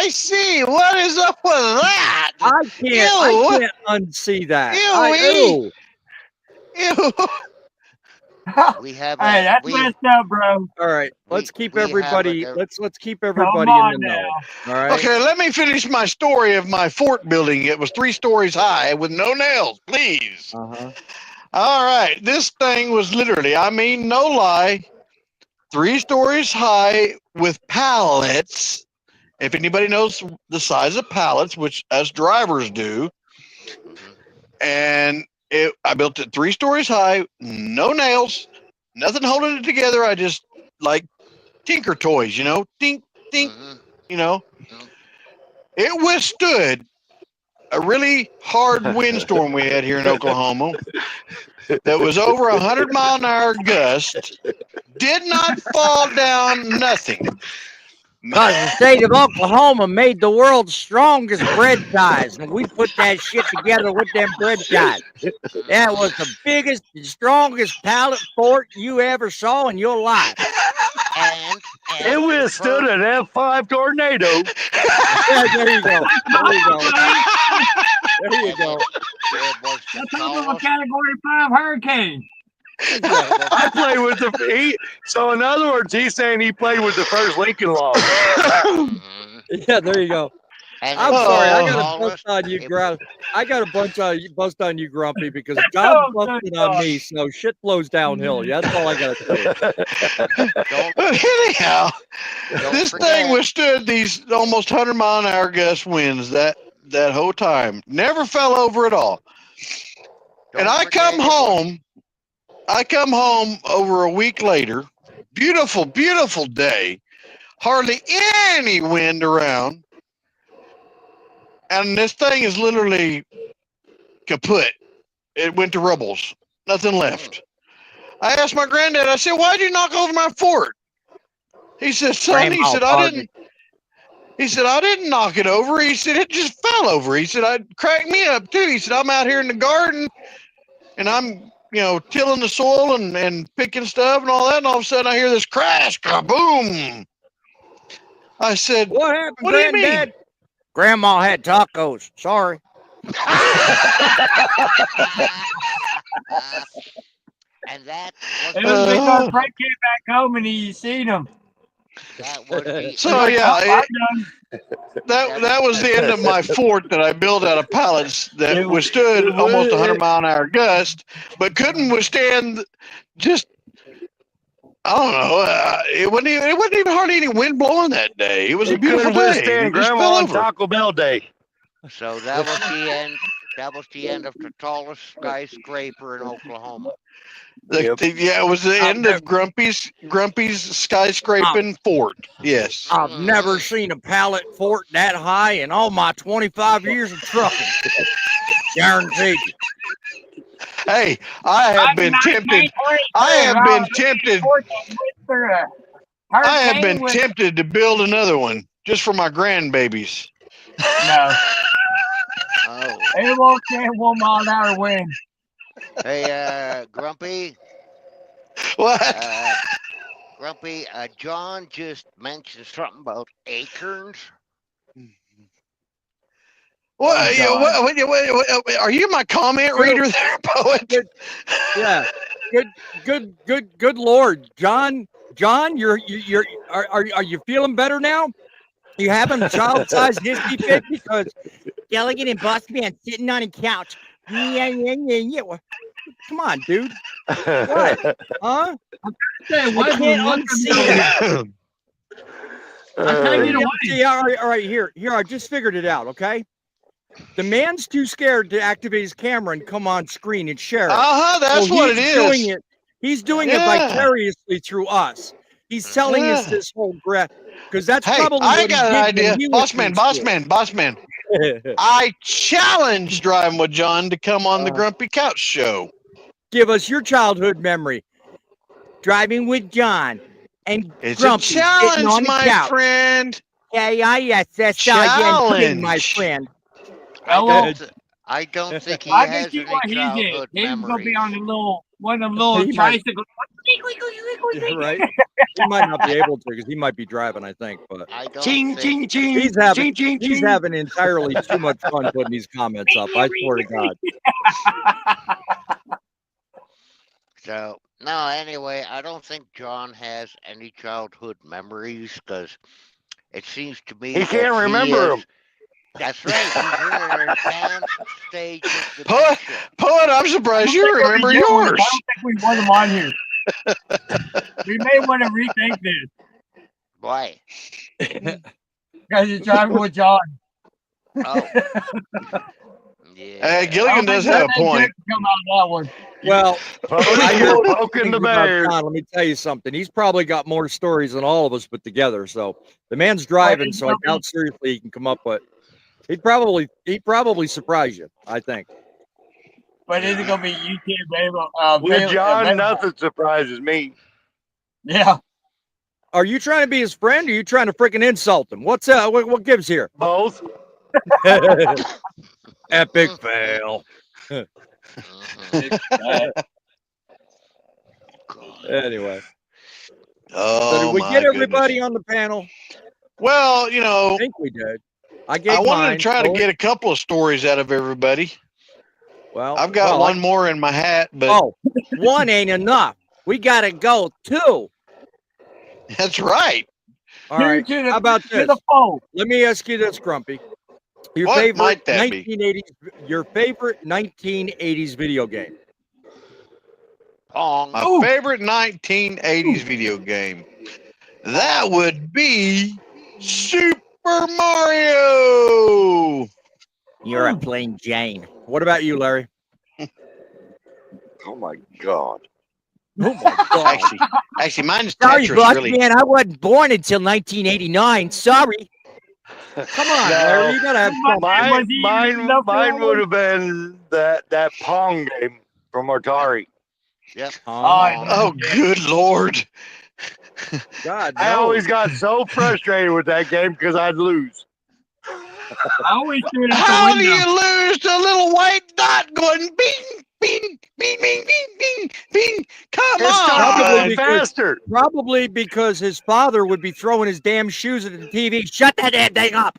see. What is up with that? I can't unsee that. Ew. We have. Hey, that's messed up, bro. All right, let's keep we have everybody. a- Let's keep Come everybody on in the know. now. All right. Okay, let me finish my story of my fort building. It was 3 stories high with no nails, please. Uh-huh. All right, this thing was literally, I mean, no lie, 3 stories high with pallets. If anybody knows the size of pallets, which us drivers do, and I built it 3 stories high, no nails, nothing holding it together. I just like tinker toys, tink, tink, It withstood a really hard windstorm we had here in Oklahoma that was over 100-mile-an-hour gust. Did not fall down, nothing. Because the state of Oklahoma made the world's strongest bread ties, and we put that shit together with them bread ties. That was the biggest and strongest pallet fort you ever saw in your life. And It withstood an F5 tornado. Yeah, there you go. There you go. There you go. it was the That's over a tallest. Category 5 hurricane. I played with so in other words, he's saying he played with the first Lincoln log. Mhm. Yeah, there you go. And I'm it was sorry, I the got to tallest- bust on you, it- Grumpy. I got to bust on you, Grumpy, because John Oh, good busted on me, so shit flows downhill. Yeah, that's all I got to say. Don't, But anyhow, don't this forget, thing withstood these almost 100-mile-an-hour gust winds that whole time. Never fell over at all. And don't I forget come it was- home. I come home over a week later. Beautiful, beautiful day. Hardly any wind around. And this thing is literally kaput. It went to rubbles. Nothing left. I asked my granddad, I said, why'd you knock over my fort? He said, son, he Grandma said, farted. I didn't knock it over. He said, it just fell over. He said, I cracked me up too. He said, I'm out here in the garden and I'm, tilling the soil and picking stuff and all that. And all of a sudden I hear this crash, kaboom. I said, What happened, what do you mean? Granddad? Grandma had tacos. Sorry. and that It was was Uh, because Frank came back home and he seen him. that was the So He's like, yeah, "Oh, I'm done." that was the end of my fort that I built out of pallets that It- withstood it almost was- 100-mile-an-hour gust, but couldn't withstand just I don't know. It wasn't even hardly any wind blowing that day. It was a It beautiful couldn't day. withstand It just fell Grandma and over. Taco Bell Day. so that was the end. That was the end of the tallest skyscraper in Oklahoma. Yep. Yeah, it was the end of Grumpy's skyscraping fort. Yes. I've never seen a pallet fort that high in all my 25 years of trucking. Guaranteed. Hey, I have been tempted. I have been tempted. I have been tempted to build another one just for my grandbabies. No, Oh, it won't stand 1 mile an hour wind. hey, Grumpy. What? Grumpy. John just mentioned something about acorns. What, God. what, are you my comment reader there, poet? Yeah. Good Lord, John, are you feeling better now? You having a child-sized hissy fit because Gilligan and Bossman sitting on a couch? Yeah. Come on, dude. What? Huh? Say, I what? can't Look unsee it. I can't get away. See, all right. Here. I just figured it out. Okay. The man's too scared to activate his camera and come on screen and share it. That's So what it he's is. doing it. He's doing it Yeah. vicariously through us. He's telling us Yeah. this whole breath because that's Hey, probably I what got an he did idea. when he was in school. Bossman. I challenge Driving with John to come on the Grumpy Couch Show. Give us your childhood memory. Driving with John and It's Grumpy a sitting challenge, on the my couch. friend. Yes, that's Challenge. my friend. I don't think he I can has see any what he did. childhood He was gonna be memories. on one of them little He might. tricycles. Yeah, right? He might not be able to because he might be driving, I think. But I don't Ching, think. ching, ching. he's having ching, ching, he's ching. having entirely too much fun putting these comments up. I swear to God. So no. Anyway, I don't think John has any childhood memories because it seems to me He that can't remember is- them. That's right. He's in an advanced stage of Poet, dementia. I'm surprised you remember yours. I don't think we want him on here. We may want to rethink this Why? because you're driving with John. Oh. Yeah. Gilligan does have a point. Come out of that one. Well, I hear Poking the things about bear. John. Let me tell you something. He's probably got more stories than all of us put together. So the man's driving, so I doubt seriously he can come up with. He'd probably surprise you, I think. But is it gonna be YouTube able? With John, nothing surprises me. Yeah. Are you trying to be his friend, or are you trying to freaking insult him? What's what gives here? Both. Epic fail. Anyway, so did Oh we get my everybody goodness. on the panel? Well, I think we did. I gave I wanted mine. to try to get a couple of stories out of everybody. Well, I've got one more in my hat, but one ain't enough. We gotta go 2. that's right. All right. How about this? Let me ask you this, Grumpy. Your What favorite might that be? 1980s, your favorite 1980s video game. Pong. My favorite 1980s video game. That would be Super Mario. You're a plain Jane. What about you, Larry? Oh my God. Oh my God. Actually, mine's Sorry, Tetris. boss Really. man. I wasn't born until 1989. Sorry. Come on, No, Larry. You gotta have something. Mine would have been that Pong game from Atari. Yep. Oh, good Lord. God, I always got so frustrated with that game because I'd lose. I always threw it out How the do window. you lose to a little white dot going bing, bing, bing, bing, bing, bing, bing? Come It started on. going faster. Probably because his father would be throwing his damn shoes at the TV. Shut that damn thing up.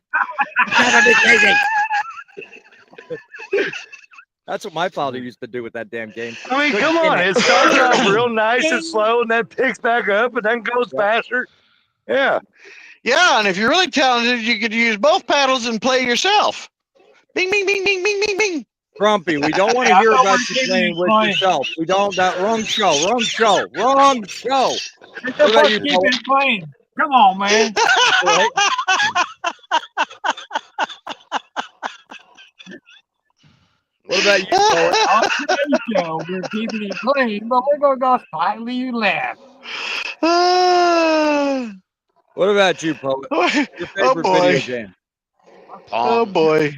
Never be crazy. That's what my father used to do with that damn game. I mean, come on. It starts off real nice and slow and then picks back up and then goes faster. Yeah. Yeah, and if you're really talented, you could use both paddles and play yourself. Bing, bing, bing, bing, bing, bing, bing. Grumpy, we don't want to hear about you playing with yourself. We don't. That wrong show. Wrong show. Wrong show. What about you? Keep it playing. Come on, man. Right? What about you, Poet? On today's show, we're keeping it clean, but we're going to go slightly left. What about you, Poet? Your favorite video game? Oh boy.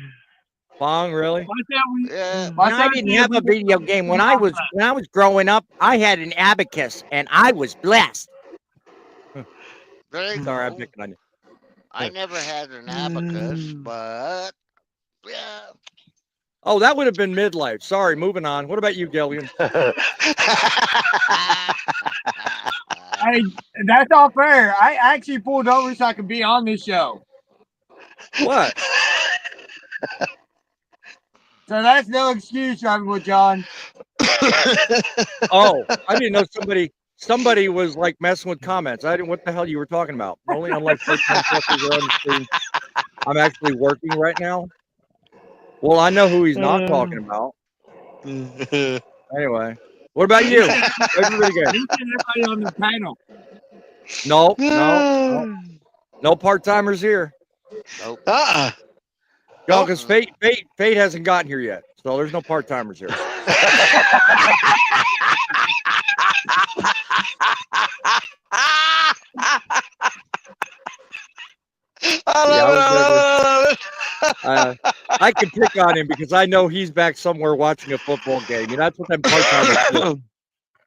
Pong, really? Yeah. I didn't have a video game when I was growing up. I had an abacus, and I was blessed. Very Sorry, I'm cool. picking on you. I never had an abacus, but yeah. Oh, that would have been midlife. Sorry, moving on. What about you, Gillian? Hey, that's not fair. I actually pulled over so I could be on this show. What? So that's no excuse, Uncle John. Oh, I didn't know somebody was like messing with comments. I didn't. What the hell you were talking about? Only on like 13 seconds are on the screen. I'm actually working right now. Well, I know who he's not talking about. Anyway, what about you? Everybody on the panel. No part-timers here. Nope. No, because Fate hasn't gotten here yet, so there's no part-timers here. I can pick on him because I know he's back somewhere watching a football game. You know, that's what them part-timers do.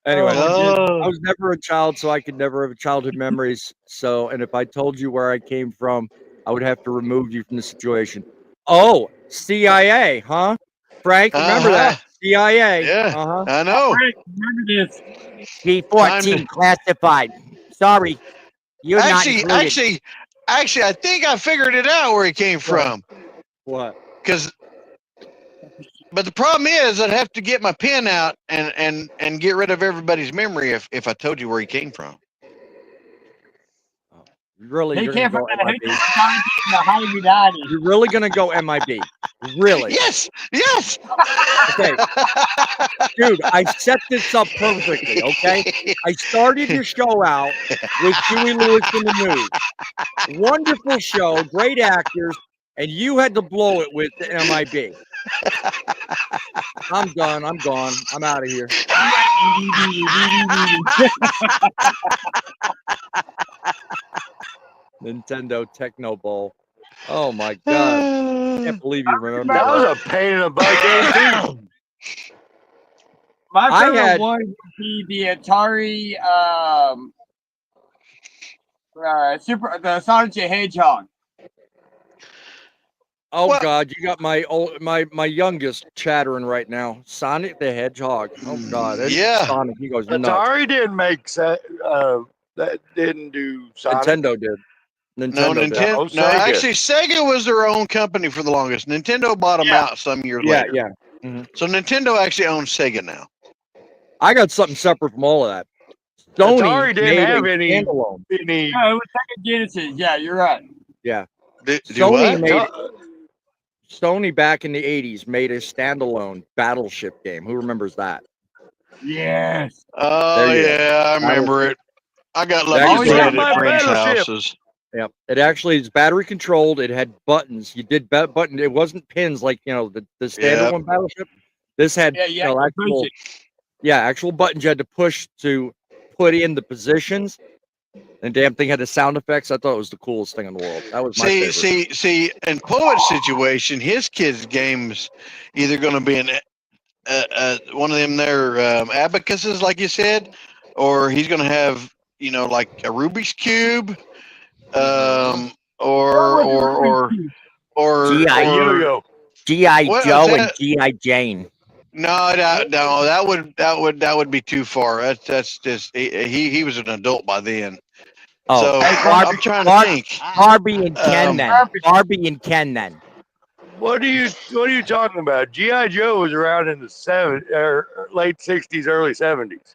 Anyway, I was never a child, so I could never have childhood memories. So, and if I told you where I came from, I would have to remove you from the situation. Oh, CIA, huh? Frank, remember that? CIA. Yeah, I know. Frank, remember this. C-14 classified. Sorry. You're not included. Actually, I think I figured it out where he came from. What? But the problem is I'd have to get my pen out and get rid of everybody's memory if I told you where he came from. Really? He You're came from gonna the Hollywood Daddy. You're really gonna go MIB? Really? Yes. Okay. Dude, I set this up perfectly, okay? I started your show out with Huey Lewis in the News. Wonderful show, great actors, and you had to blow it with the MIB. I'm done. I'm gone. I'm out of here. Nintendo Techno Bowl. Oh my God. I can't believe you remember That was a pain in the butt game, too. My favorite one would be the Atari The Sonic the Hedgehog. Oh Well- God, you got my youngest chattering right now. Sonic the Hedgehog. Oh God, it's Yeah. Sonic. He goes nuts. Atari didn't make that didn't do Sonic. Nintendo did. No, Nintendo did. Nintendo. Oh, No, Sega. actually, Sega was their own company for the longest. Nintendo bought them Yeah. out some years Yeah, later. yeah. Mhm. So Nintendo actually owns Sega now. I got something separate from all of that. Sony Atari didn't made have a any standalone. No, it was Sega Genesis. Yeah, you're right. Yeah, Do Sony what? made Sony back in the '80s made a standalone battleship game. Who remembers that? Yes. Oh There you go. yeah, I remember it. I got lucky Actually, to play got it my at friends' Battleship. houses. Yeah, it actually is battery controlled. It had buttons. You did button. It wasn't pins like the standard Yep. one battleship. This had Yeah, yeah. you push actual it. actual buttons you had to push to put in the positions. And damn thing had the sound effects. I thought it was the coolest thing in the world. That was my favorite. See. In Poet's situation, his kids' games either going to be one of them there abacuses, like you said, or he's going to have like a Rubik's cube, or G.I. yo-yo. G.I. What's Joe and that? G.I. Jane. No, that would be too far. That's just he was an adult by then. Oh, So I'm trying to think. Barbie and Ken then. Barbie. Barbie and Ken then. What are you talking about? G.I. Joe was around in the late '60s, early '70s.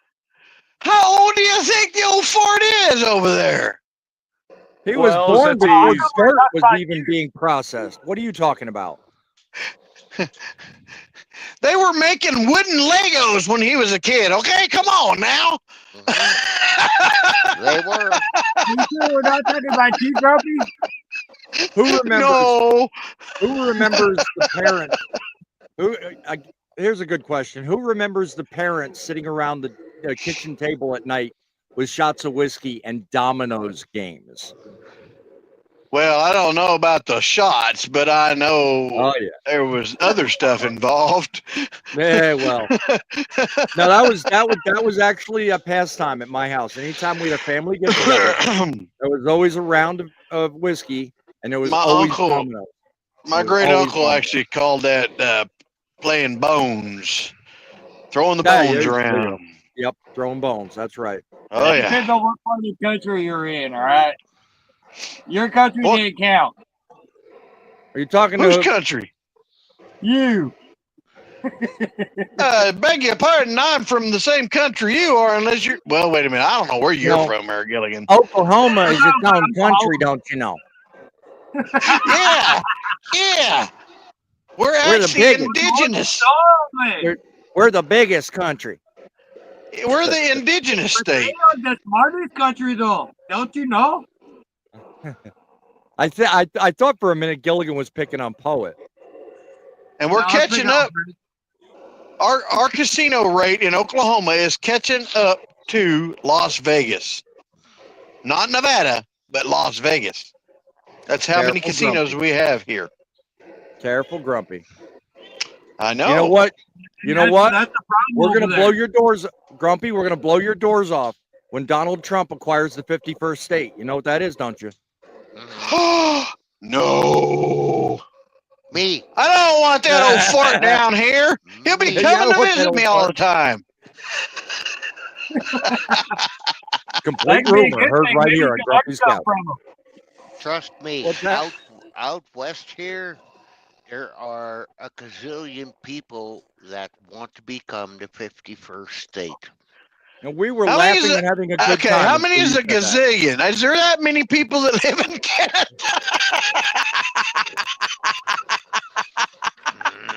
How old do you think the old fart is over there? He was Well, born since before he's- the dirt was even being processed. What are you talking about? They were making wooden Legos when he was a kid. Okay, come on now. They were. You sure we're not talking about you, Grumpy? Who remembers? No. Who remembers the parents? Here's a good question. Who remembers the parents sitting around the kitchen table at night with shots of whiskey and dominoes games? Well, I don't know about the shots, but I know Oh yeah. there was other stuff involved. Yeah, well. No, that was actually a pastime at my house. Anytime we had a family get together, there was always a round of whiskey, and there was My always uncle- dominoes. My It was great always uncle fun. actually called that playing bones, throwing the Yeah, bones yeah, around. Yep, throwing bones. That's right. Oh It yeah. depends on what part of the country you're in, all right? Your country What? didn't count. Are you talking Whose to? country? You. Beg your pardon, I'm from the same country you are, unless you're. Well, wait a minute. I don't know where you're No. from, Eric Gilligan. Oklahoma is its own country, don't you know? Yeah, yeah. We're We're the actually biggest. indigenous. We're the biggest country. We're the indigenous But they state. are the smartest country, though. Don't you know? I thought for a minute Gilligan was picking on Poet. And we're No, I was catching thinking up. of- Our casino rate in Oklahoma is catching up to Las Vegas. Not Nevada, but Las Vegas. That's how many Careful, casinos Grumpy. we have here. Careful, Grumpy. I know. You know what? You know what? That's the problem. We're over gonna there. blow your doors, Grumpy. We're gonna blow your doors off when Donald Trump acquires the 51st state. You know what that is, don't you? No. Me. I don't want that old fart down here. He'll be Me. Yeah, coming to what that visit old me all fart? the time. Complete That'd be a rumor good heard thing. right Maybe here you on can Grumpy's learn Couch. something from 'em. Trust me. What's that? Out west here, there are a gazillion people that want to become the 51st state. And we were How many is laughing it? and having a good Okay, time. how many until is you a said that. gazillion? Is there that many people that live in Canada?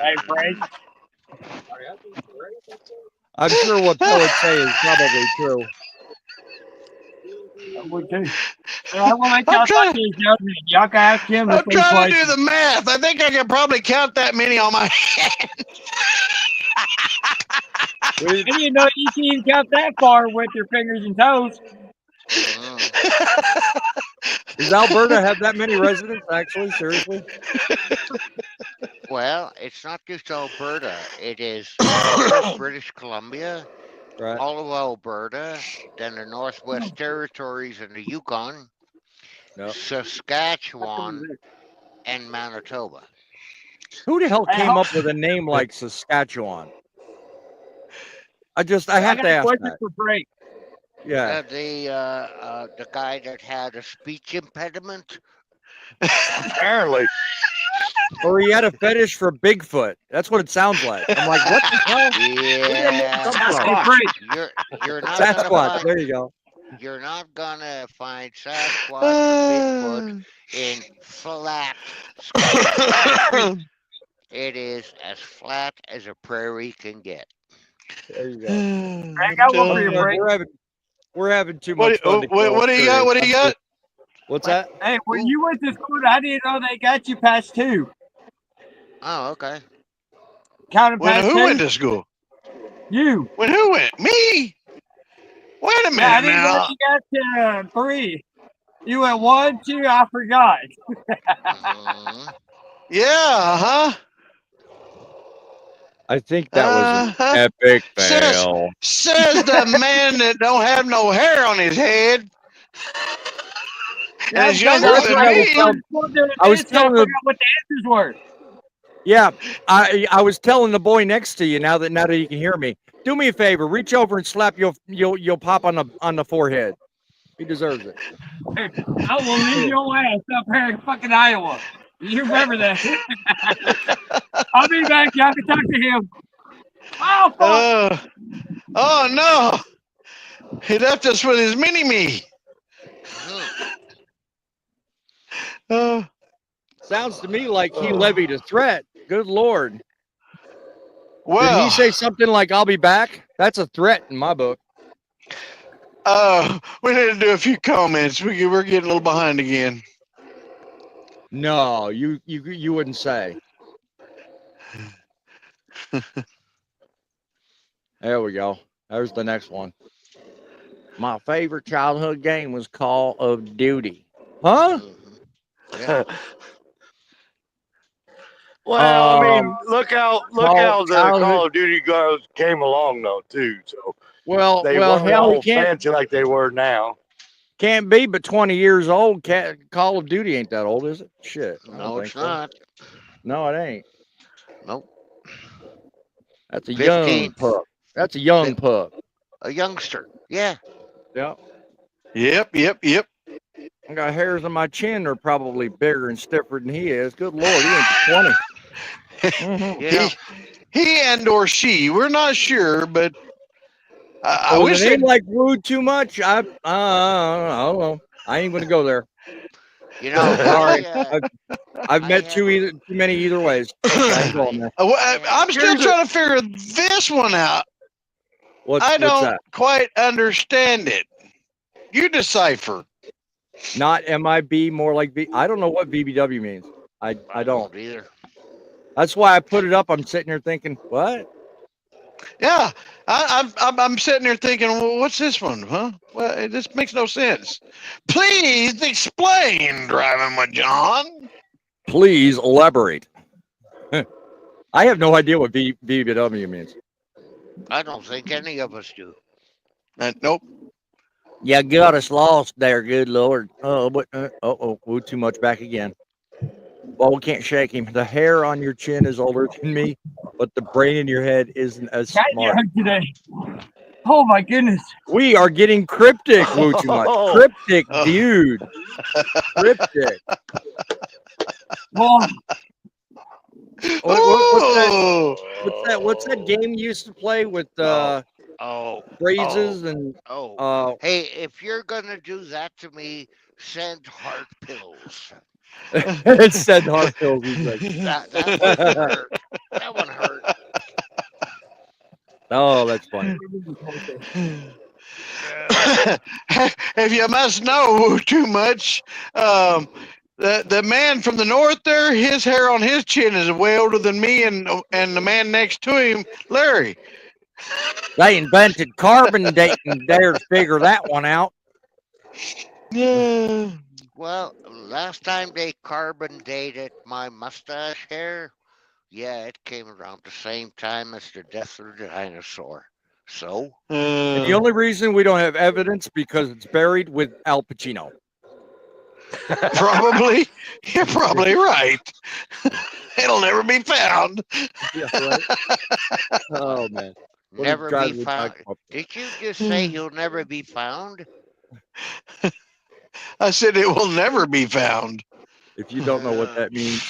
Hey, Frank. I'm sure what Poet say is probably true. I will let I'm y'all trying- talk to each other. Y'all can ask him the I'm same trying to question. do the math. I think I can probably count that many on my hand. We- And you know you can't even count that far with your fingers and toes. Does Alberta have that many residents? Actually, seriously? Well, it's not just Alberta. It is all of British Columbia, Right. all of Alberta, then the Northwest Territories and the Yukon. Yep. Saskatchewan, and Manitoba. Who the hell Hey, came hold- up with a name like Saskatchewan? I have I to got a ask question that. for Frank. Yeah. The guy that had a speech impediment. Apparently. Or he had a fetish for Bigfoot. That's what it sounds like. I'm like, what the hell? Where did that name Yeah, come Hey, from? Frank. you're not gonna Sasquatch. find There you go. you're not gonna find Sasquatch or Bigfoot in flat Saskatchewan. It is as flat as a prairie can get. There you go. I got one for you, Look, Frank. we're having too much fun. What do you got? What do you got? What's that? Hey, when you went to school, I didn't know they got you past 2. Oh, okay. Counting When past who 2? went to school? You. When who went? Me? Wait a Yeah, I minute didn't know now. you got to 3. You went 1, 2, I forgot. Mhm. Yeah, huh? I think that was an Uh-huh. epic Says fail. says the man that don't have no hair on his head. Yeah, And is because younger That's than what I was me. telling. I I was telling forgot the what the answers were. yeah, I was telling the boy next to you now that you can hear me. Do me a favor, reach over and slap you'll pop on the forehead. He deserves it. I will leave your ass up here in fucking Iowa. You remember that? I'll be back. Y'all can talk to him. Oh, fuck. Oh no. He left us with his mini me. Mhm. Uh, Sounds to me like he levied a threat. Good Lord. Did well, he say something like "I'll be back"? That's a threat in my book. we need to do a few comments. We're getting a little behind again. No, you wouldn't say. There we go. There's the next one. My favorite childhood game was Call of Duty. Huh? Mhm. Yeah. Well, I mean, look how the childhood. Call of Duty girls came along though too. So Well, they weren't hell, he all can't fancy like they were now. be but 20 years old. Call of Duty ain't that old, is it? Shit, I don't No, think it's so. not. No, it ain't. Nope. That's a 15. young pup. That's a young pup. A youngster. Yeah. Yep. Yep. I got hairs on my chin. They're probably bigger and stiffer than he is. Good Lord, he ain't 20. Mm-hmm. You know. He and or she, we're not sure, but I With wish a name they. like Rude too much, I don't know. I ain't gonna go there. You know. Sorry. I I've I met have too many either ways. I ain't going there. I'm still trying to figure this one out. I What's don't that? quite understand it. You decipher. Not MIB, more like V. I don't know what VBW means. I don't. either. That's why I put it up. I'm sitting here thinking, what? Yeah, I'm sitting there thinking, well, what's this one, huh? Well, this makes no sense. Please explain, Driving with John. Please elaborate. I have no idea what VBW means. I don't think any of us do. Nope. You got us lost there, good Lord. Oh, too much back again. Well, we can't shake him. The hair on your chin is older than me, but the brain in your head isn't as Got you smart. today. Oh, my goodness. We are getting cryptic, Woo too much. Cryptic, dude. Cryptic. Well, What's that game you used to play with phrases and Hey, if you're gonna do that to me, send heart pills. it said heart pills. That one hurt. That one hurt. Oh, that's funny. If you must know too much, the man from the north there, his hair on his chin is way older than me, and the man next to him, Larry. They invented carbon dating there to figure that one out. Yeah. Well, last time they carbon dated my mustache hair, yeah, it came around the same time as the death of the dinosaur. So? And the only reason we don't have evidence because it's buried with Al Pacino. Probably. You're probably right. It'll never be found. Yeah, right. Oh man. What is Never be driving me found. back up? Did you just say he'll never be found? I said it will never be found. If you don't know what that means,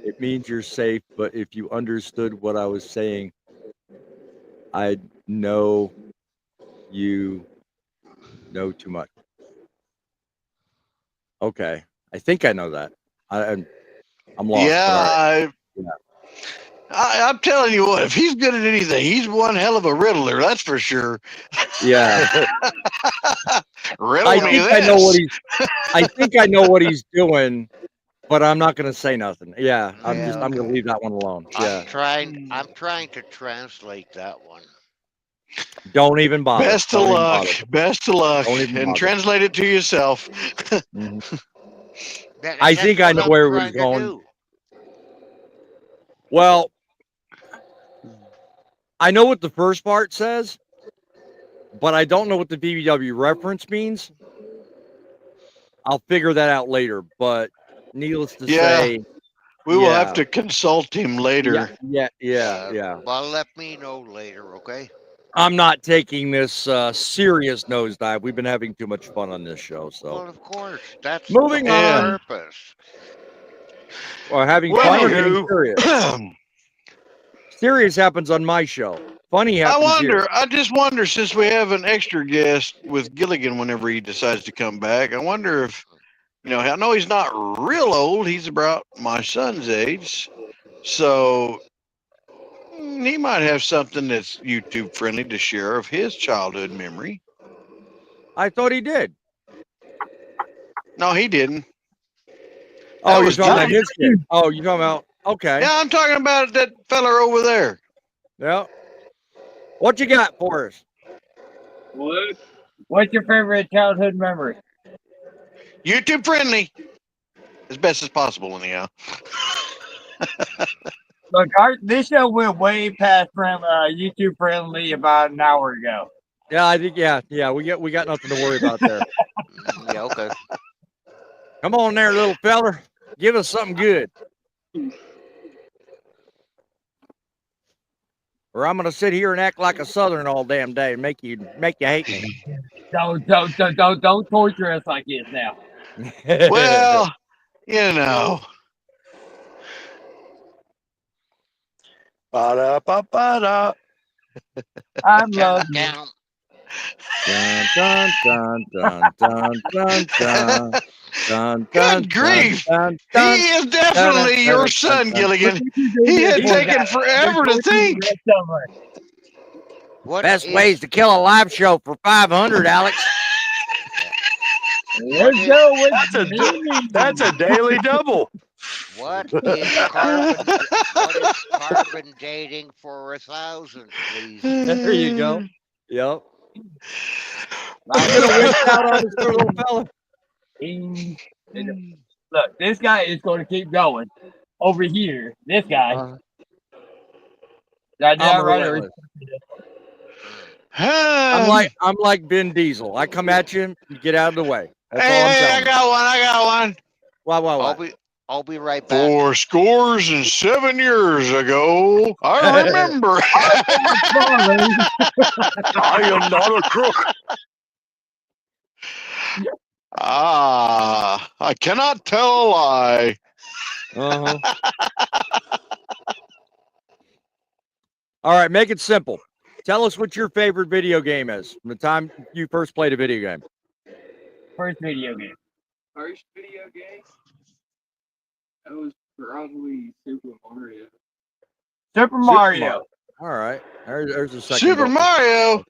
it means you're safe. But if you understood what I was saying, I know you know too much. Okay, I think I know that. I'm lost. Yeah, But all right. I'm telling you what, if he's good at anything, he's one hell of a riddler, that's for sure. Yeah. Riddle I me think this. I know what he's. I think I know what he's doing, but I'm not going to say nothing. Yeah, I'm Yeah. going to leave that one alone. Yeah, I'm trying to translate that one. don't even bother. Best of Don't even luck. bother. Best of luck. Don't even And bother. translate it to yourself. Mhm. That's I think I what know I'm where he was trying to going. do. Well, I know what the first part says, but I don't know what the BBW reference means. I'll figure that out later. But needless to Yeah. say, We will have yeah. to consult him later. Yeah. Well, let me know later, okay? I'm not taking this serious nosedive. We've been having too much fun on this show. So Well, of course. That's moving the whole on. purpose. Or having Well, fun or getting anywho. serious. Serious happens on my show. Funny happens here. I just wonder, since we have an extra guest with Gilligan whenever he decides to come back, I wonder if, I know he's not real old. He's about my son's age. So he might have something that's YouTube friendly to share of his childhood memory. I thought he did. No, he didn't. Oh, you're was talking about Gilligan. his kid. Oh, you're talking about, okay. Yeah, I'm talking about that feller over there. Yeah. What you got for us? What's your favorite childhood memory? YouTube friendly. As best as possible, anyhow. Look, this show went way past YouTube friendly about an hour ago. Yeah, I think we got nothing to worry about there. Yeah, okay. Come on there, little feller. Give us something good. Or I'm gonna sit here and act like a Southern all damn day and make you hate me. Don't torture us like this now. Well, Ba-da-ba-ba-da. I'm loving you. Count. Dun, dun, dun, dun, dun, dun, dun. Dun, dun, good grief. dun, He dun, is definitely your son, Gilligan. He had taken forever to think. What Best is- ways to kill a live show for 500, Alex. Let's go with That's a daily double. What is carbon dating for 1,000, please? There you go. Yep. I'm gonna wish out on this poor little fella. Look, this guy is going to keep going. Over here, this guy. I'm relentless. I'm like Vin Diesel. I come at you, you get out of the way. That's all I'm Hey, telling I got one. What? I'll be right back. 407 years ago, I remember. I am not a crook. I cannot tell a lie. Uh-huh. All right, make it simple. Tell us what your favorite video game is from the time you first played a video game. First video game. That was probably Super Mario. Super Mario. All right. There's a second. Super Mario?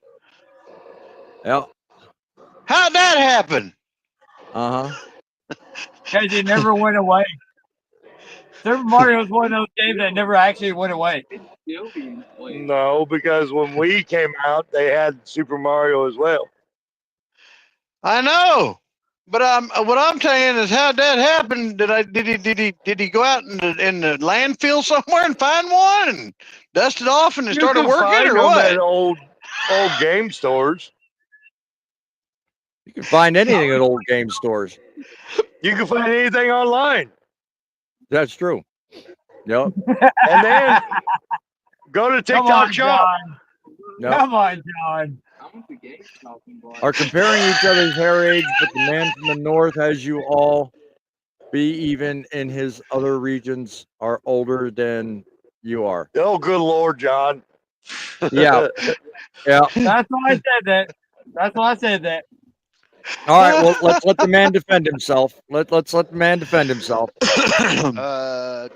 Yep. How'd that happen? Uh-huh. Because it never went away. Super Mario is one of those games that never actually went away. No, because when we came out, they had Super Mario as well. I know, but what I'm saying is, how'd that happen? Did he go out in the landfill somewhere and find one and dust it off and it started can working, find or them what? at old game stores. You can find anything at old game stores. You can find anything online. That's true. Yep. And then go to Come TikTok on, Shop. John. Yep. Come on, John. I went to game shopping, but Are comparing each other's hair age, but the man from the north has you all be even in his other regions are older than you are. Oh, good Lord, John. Yeah. Yeah. That's why I said that. That's why I said that. All right. Well, let's let the man defend himself. Let's let the man defend himself.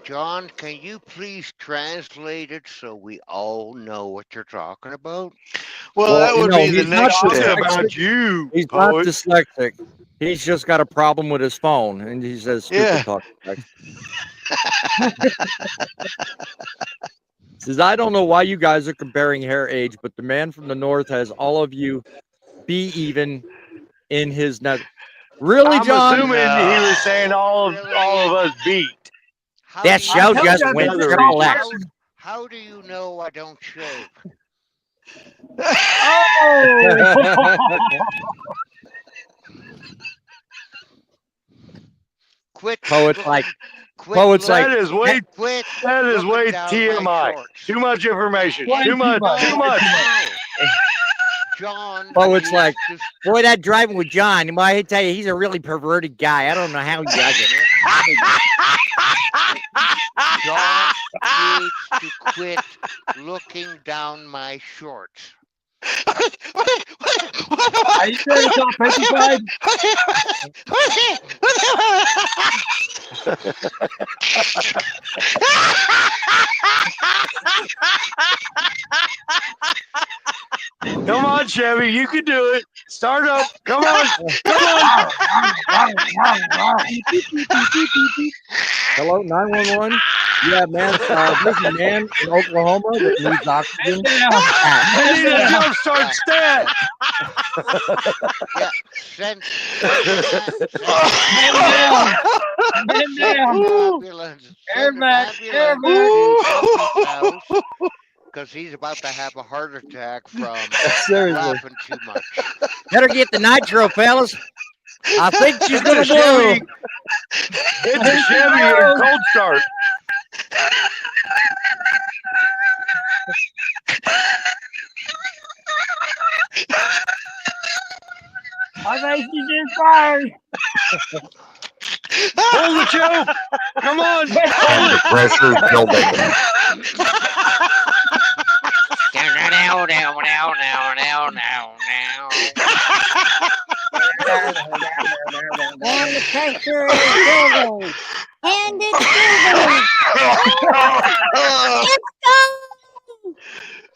John, can you please translate it so we all know what you're talking about? Well, that would be the he's not next Talking step. about you, He's not poet. dyslexic. He's just got a problem with his phone, and he says stupid Yeah. talk. Says, I don't know why you guys are comparing hair age, but the man from the north has all of you be even in his net. Really, I'm John? assuming he was saying all of us beat. How That do you show know- just you went that's triple how- X. How do you know I don't shave? Oh. Quit. Poet's looking- like, quit poet's looking- like, That is way quit. that is looking way down my TMI. shorts. Too much information. Way Too too much. much. Too much. John. Poet's used like, to- boy, that driving with John. Well, I tell you, he's a really perverted guy. I don't know how he does it. John needs to quit looking down my shorts. Are you sure it's all petrified? Come on, Chevy. You can do it. Start up. Come on. Come on. Hello, 911. Yeah, man. There's a man in Oklahoma that needs oxygen. I need a jump start stat. Yeah, send Man down. ambulance. Send an Airbag, ambulance to Sophie's house because he's about to have a heart attack from Seriously. laughing too much. Better get the nitro, fellas. I think she's It's gonna a blow. Chevy. It's a Chevy in cold start. I think she just fired. Pull the choke. Come on. And the pressure is building. And the pressure is building. And it's building. Let's go.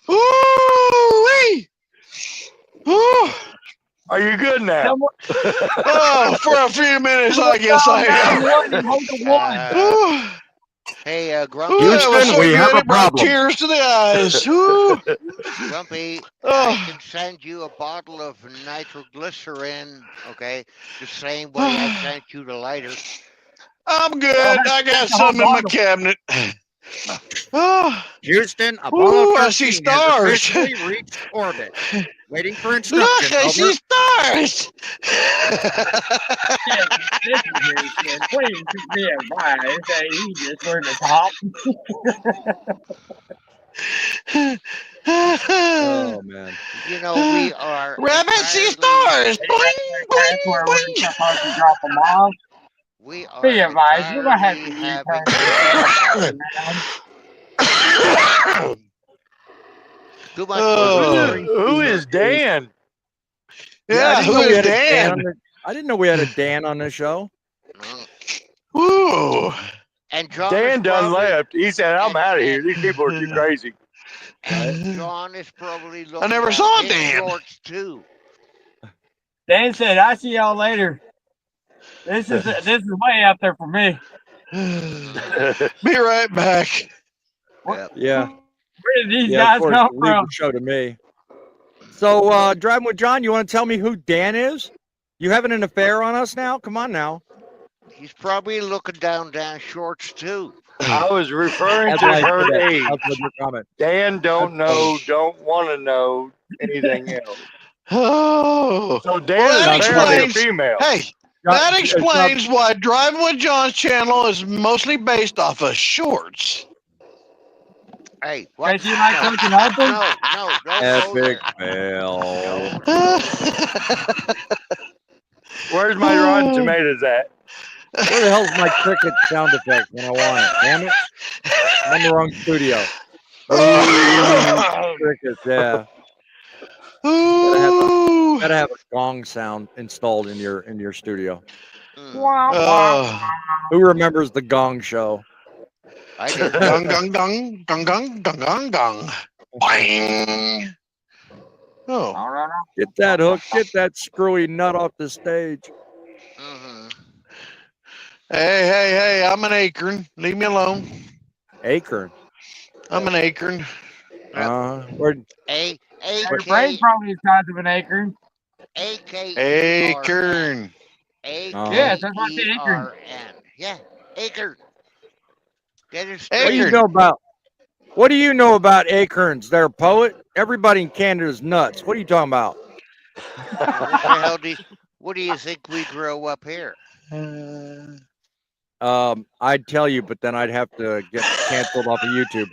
Woo-wee! Woo! Are you good now? Someone, Oh, for a few minutes, I guess I am. one and hold the one. Ooh. Hey, Grumpy. Ooh, that was Houston, so we good, have a it brought problem. tears to the eyes. Ooh. Grumpy, I Oh. can send you a bottle of nitroglycerin, okay? The same way I sent you the lighter. I'm good. I got some in my cabinet. Oh, Houston, Ooh, Apollo I see 13 has stars. officially reached orbit. Waiting for look, instructions. I Over. see stars. This is Houston. Please be advised that he just learned the top. Oh man. You know, we are. Rabbit see entirely- stars. Boing, That's where we're boing, supposed to drop them off. We are Be advised, we're gonna have to entirely return. having too much Oh. Who is Dan? Yeah, who we is had a Dan on Dan? the- I didn't know we had a Dan on the show. Ooh. And John Dan is done probably, left. He said, I'm out of here. These people are too crazy. and John is probably looking never down saw his Dan. shorts too. Dan said, "I see y'all later." This is way out there for me. Be right back. Yeah. Where did these Yeah, guys of course. come Leave from? the show to me. So, driving with John, you want to tell me who Dan is? You having an affair on us now? Come on now. He's probably looking down Dan's shorts too. I was referring That's to why I her said that. age. That's what your comment. Dan don't know, don't want to know anything else. Oh. So Dan Well, that is apparently a explains- female. Hey, That explains why Driving with John's channel is mostly based off of shorts. Hey, what? Guys, you like something open? No, don't go Epic there. fail. Don't go there. Where's my Rotten Tomatoes at? Where the hell's my cricket sound effect when I want it? Damn it! I'm in the wrong studio. Crickets, yeah. Gotta have a gong sound installed in your studio. Who remembers the Gong Show? I do. Gong, gong, gong, gong, gong, gong, gong, gong. Boing. Oh. Get that hook, get that screwy nut off the stage. Mm-hmm. Hey, I'm an acorn. Leave me alone. Acorn. I'm an acorn. Where? Your brain's probably the size of an acorn. Acorn. Yes, that's what the acorn. Yeah, acorn. What do you know about? What do you know about acorns? They're a poet. Everybody in Canada's nuts. What are you talking about? What do you think we grow up here? I'd tell you, but then I'd have to get canceled off of YouTube.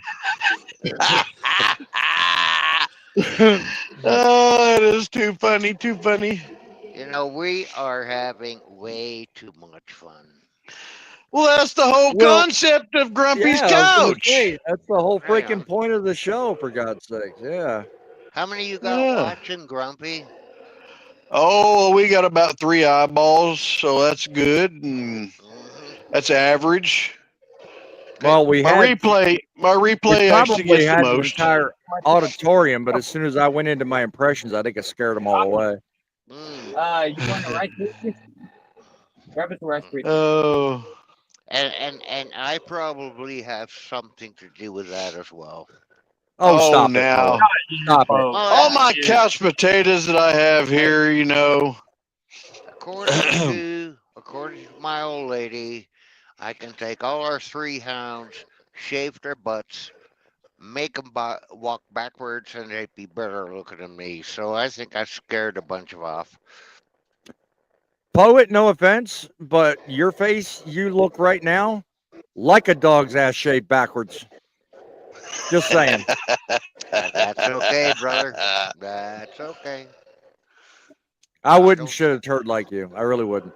Oh, it is too funny, too funny. You know, we are having way too much fun. Well, that's the whole concept of Grumpy's Couch. That's the whole freaking point of the show, for God's sake. Yeah. How many you got watching, Grumpy? Oh, we got about 3 eyeballs, so that's good, and that's average. Well, my replay actually gets the most. An entire auditorium, but as soon as I went into my impressions, I think I scared them all away. You want the right quick? Grab it the right quick. Oh. And I probably have something to do with that as well. Oh, stop now. It. Stop it. All my couch potatoes that I have here, you know. According to my old lady, I can take all our 3 hounds, shave their butts, make them walk backwards, and they'd be better looking than me. So I think I scared a bunch of off. Poet, no offense, but your face, you look right now like a dog's ass shaved backwards. Just saying. That's okay, brother. That's okay. I wouldn't shit a turd like you. I really wouldn't.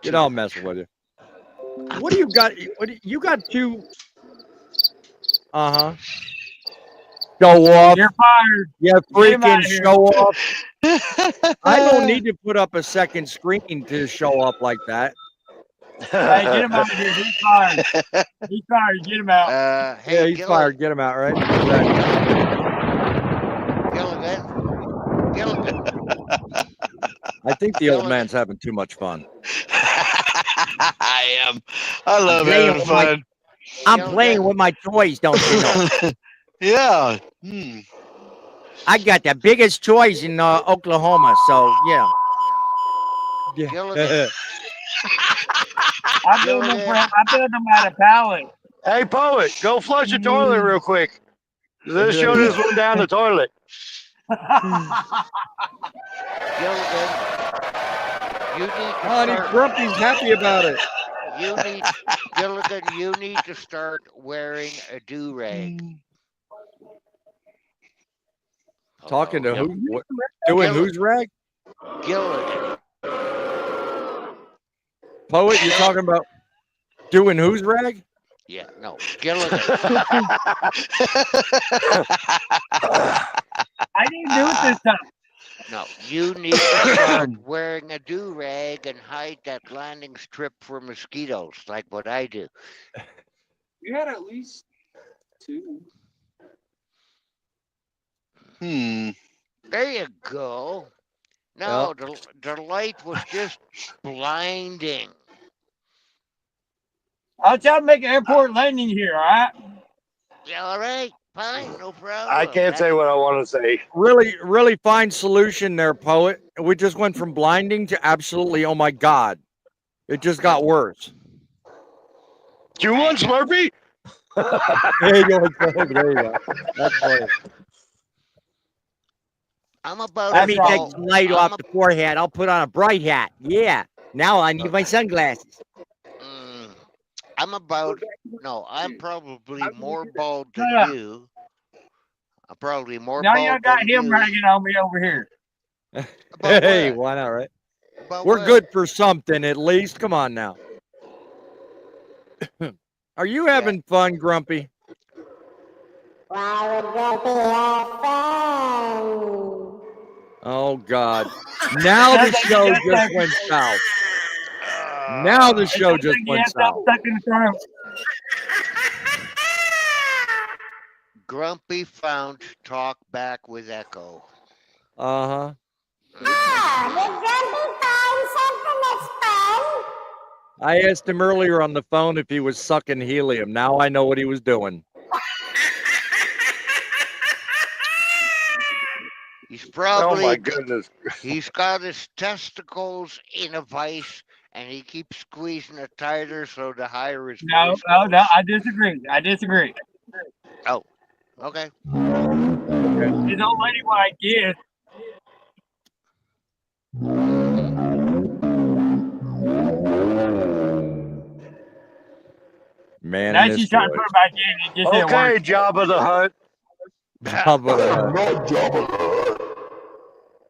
You know, I'm messing with you. What do you got? You got 2? Show off. You're fired. Yeah, freaking show off. I don't need to put up a second screen to show up like that. Hey, get him out of here. He's fired. He's fired. Get him out. Yeah, he's fired. Get him out, right? Gilligan. I think the old man's having too much fun. I am. I love having fun. I'm playing with my toys, don't you know? Yeah. I got the biggest toys in Oklahoma, so yeah. I'm building them out of pallet. Hey, Poet, go flush the toilet real quick. Let's show this one down the toilet. Honey, Grumpy's happy about it. Gilligan, you need to start wearing a do-rag. Talking to who? What, doing whose rag? Gilligan. Poet, you're talking about doing whose rag? Yeah, no, Gilligan. I didn't do it this time. No, you need to start wearing a do-rag and hide that landing strip for mosquitoes, like what I do. You had at least 2. There you go. No, the light was just blinding. I'll try to make an airport landing here, all right? Yeah, all right. Fine, no problem. I can't say what I want to say. Really fine solution there, Poet. We just went from blinding to absolutely, oh my God. It just got worse. Do you want Slurpee? There you go. That's funny. I'm about Let as me take bald. some light I'm off a, the forehead. I'll put on a bright hat. Yeah. Now I need my sunglasses. mm, I'm about. No, I'm probably more bald than Shut up. you. I'm probably more Now you bald got than him you. ragging on me over here. About Hey, what? why not, right? About We're what? good for something at least. Come on now. Are you Yeah. having fun, Grumpy? Why would Grumpy have fun? Oh, God. Now the Sounds like show you got just stuck. went south. Now the Uh, It show sounds just like you went have something south. stuck in the throat. Grumpy found talk back with Echo. Uh-huh. Ah, did Grumpy find something that's fun? I asked him earlier on the phone if he was sucking helium. Now I know what he was doing. He's Oh probably my goodness. he's got his testicles in a vice and he keeps squeezing it tighter so the higher his No, voice no, goes. no. I disagree. I disagree. Oh, okay. His old lady wife is. Man Now and his she's trying to put toys. it back in. It just didn't work. Okay, Jabba the Hutt. How about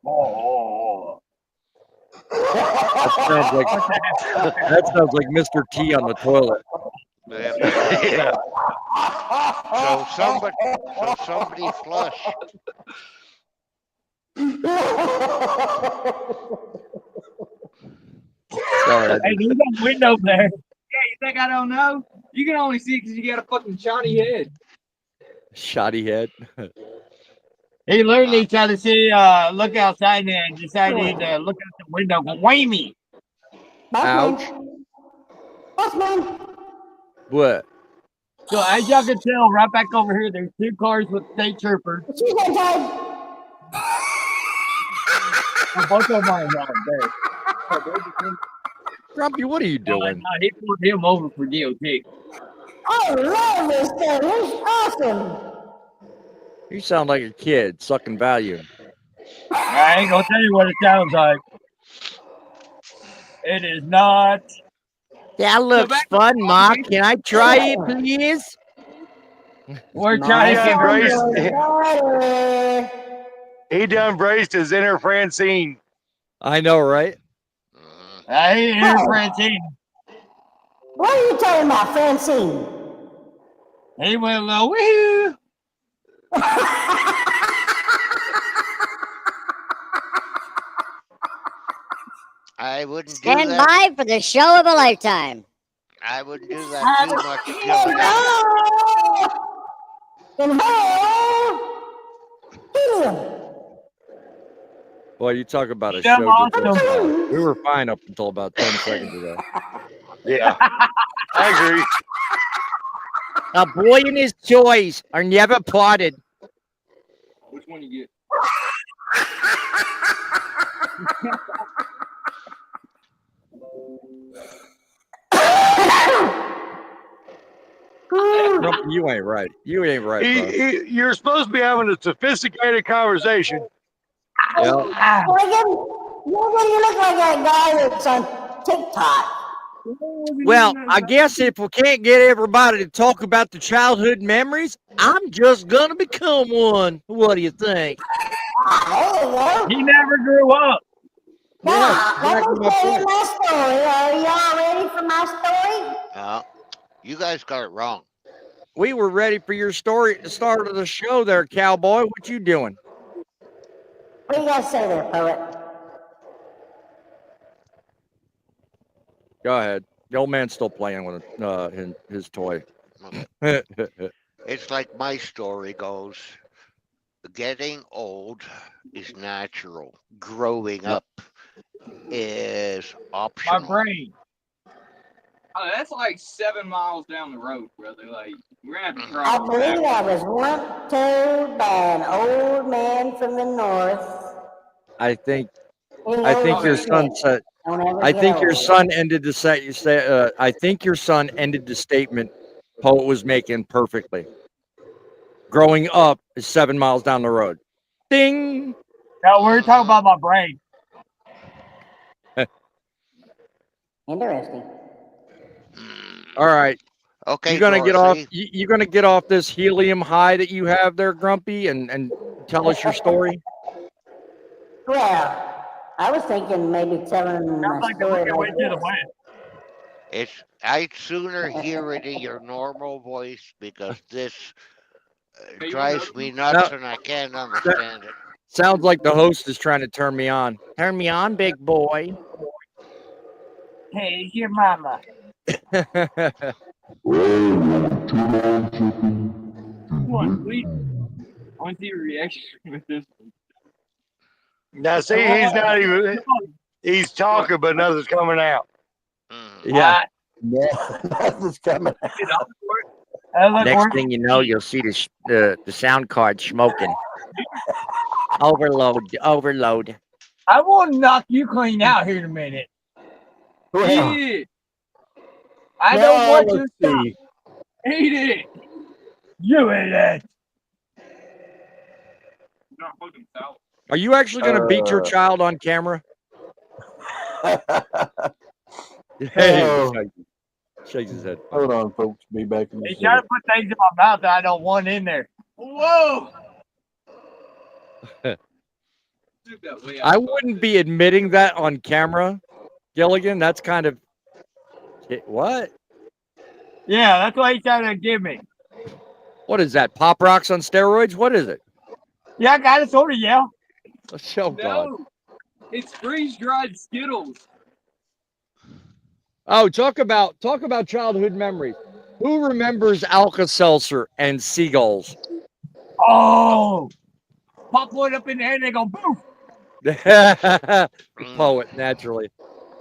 Oh. that sounds like Mr. T on the toilet. Yep. Yeah. So somebody flush. Sorry. Hey, there's a window there. Yeah, you think I don't know? You can only see because you got a fucking shoddy head. Shoddy head. He literally tried to see, look outside and decided to look out the window. Go, wait me. Ouch. Batman. What? So as y'all can tell, right back over here, there's two cars with state troopers. What you say, Todd? Both of them are involved there. Grumpy, what are you doing? No, he pulled him over for DOT. I love this thing. It's awesome. You sound like a kid sucking value. I ain't gonna tell you what it sounds like. It is not. That looks fun, Ma. Can I try it, please? We're He trying to done give her. braced, Daughter. he done braced his inner Francine. I know, right? Hey, here's Francine. What are you talking about, Francine? He went low. Woohoo! I wouldn't do Stand that. by for the show of a lifetime. I wouldn't do that too much, Joe. Boy, you talk about a Yeah, show just awesome. went south. We were fine up until about 10 seconds ago. Yeah, I agree. A boy and his toys are never parted. Which one you get? Grumpy, you ain't right. You ain't right, bro. You're supposed to be having a sophisticated conversation. Yeah. Look at you look like that guy that's on TikTok. Well, I guess if we can't get everybody to talk about the childhood memories, I'm just gonna become one. What do you think? There you go. He never grew up. Now, let exactly me my tell you point. my story. Are y'all ready for my story? You guys got it wrong. We were ready for your story at the start of the show there, cowboy. What you doing? What do you got to say there, poet? Go ahead. The old man's still playing with his toy. Okay. It's like my story goes. Getting old is natural. Growing up is My optional. brain. Oh, that's like 7 miles down the road, brother. Like, we're gonna have to I travel believe back. I was once told by an old man from the north. I think He I knows think your his son limits. said. Don't ever I get think your old. son ended the set. You say. I think your son ended the statement Poet was making perfectly. Growing up is 7 miles down the road. Ding. No, we're talking about my brain. Interesting. All right. Okay, You're gonna get off. Dorothy. You're gonna get off this helium high that you have there, Grumpy, and tell us your story. Well, I was thinking maybe telling Sounds my like the story wicked like witch of the this. It's I'd sooner hear it in your normal voice because this drives me nuts and I can't understand it. Sounds like the host is trying to turn me on. Turn me on, big boy. Hey, it's your mama. What, please? I want to see your reaction with this. Now, see, he's not even. He's talking, but nothing's coming out. Yeah. Nothing's coming. Next thing you know, you'll see the sound card smoking. Overload. I want to knock you clean out here in a minute. Well, Eat it. I don't now want you to let's stop. see. Eat it. You eat it. Are you actually going to beat your child on camera? Hey, Oh. shakes his head. Hold on, folks. Be back in a He's trying to second. put things in my mouth that I don't want in there. Whoa. I wouldn't be admitting that on camera, Gilligan. That's kind of what? Yeah, that's what he's trying to give me. What is that? Pop rocks on steroids? What is it? Yeah, I got it sort of, yeah. Oh God. No, it's freeze-dried Skittles. Oh, talk about childhood memories. Who remembers Alka-Seltzer and seagulls? Oh. Pop one up in there and they go boom. Poet, naturally.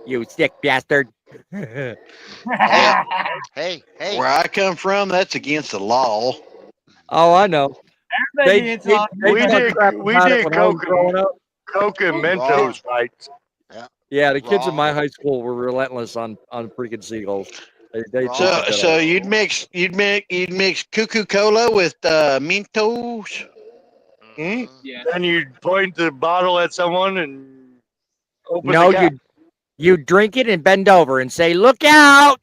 You sick bastard. Hey, hey, hey. Where I come from, that's against the law. Oh, I know. Everybody gets on. We did Coke growing up. and Mentos fights. Yeah, the kids in my Wrong. high school were relentless on freaking seagulls. They Wrong. took the good So off. you'd mix Cuckoo Cola with Mentos. Mhm. Yeah. Then you point the bottle at someone and open No, the cap. you drink it and bend over and say, "Look out!"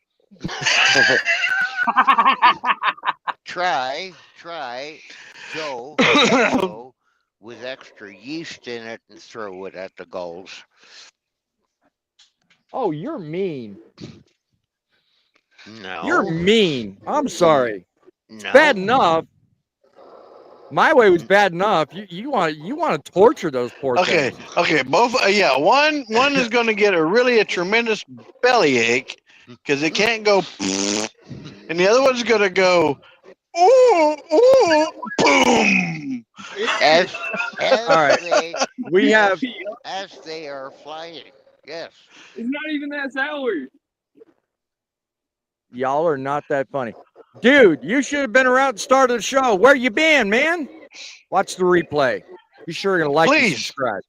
Try Joe with extra yeast in it and throw it at the gulls. Oh, you're mean. No. You're mean. I'm sorry. No. Bad enough. My way was bad enough. You want to torture those poor Okay, things. okay, both. One is going to get a tremendous bellyache because it can't go, and the other one's going to go, ooh, boom. As All right. as they are flying. Yes. It's not even that sour. Y'all are not that funny. Dude, you should have been around at the start of the show. Where you been, man? Watch the replay. Be sure you're going to like and Please. subscribe.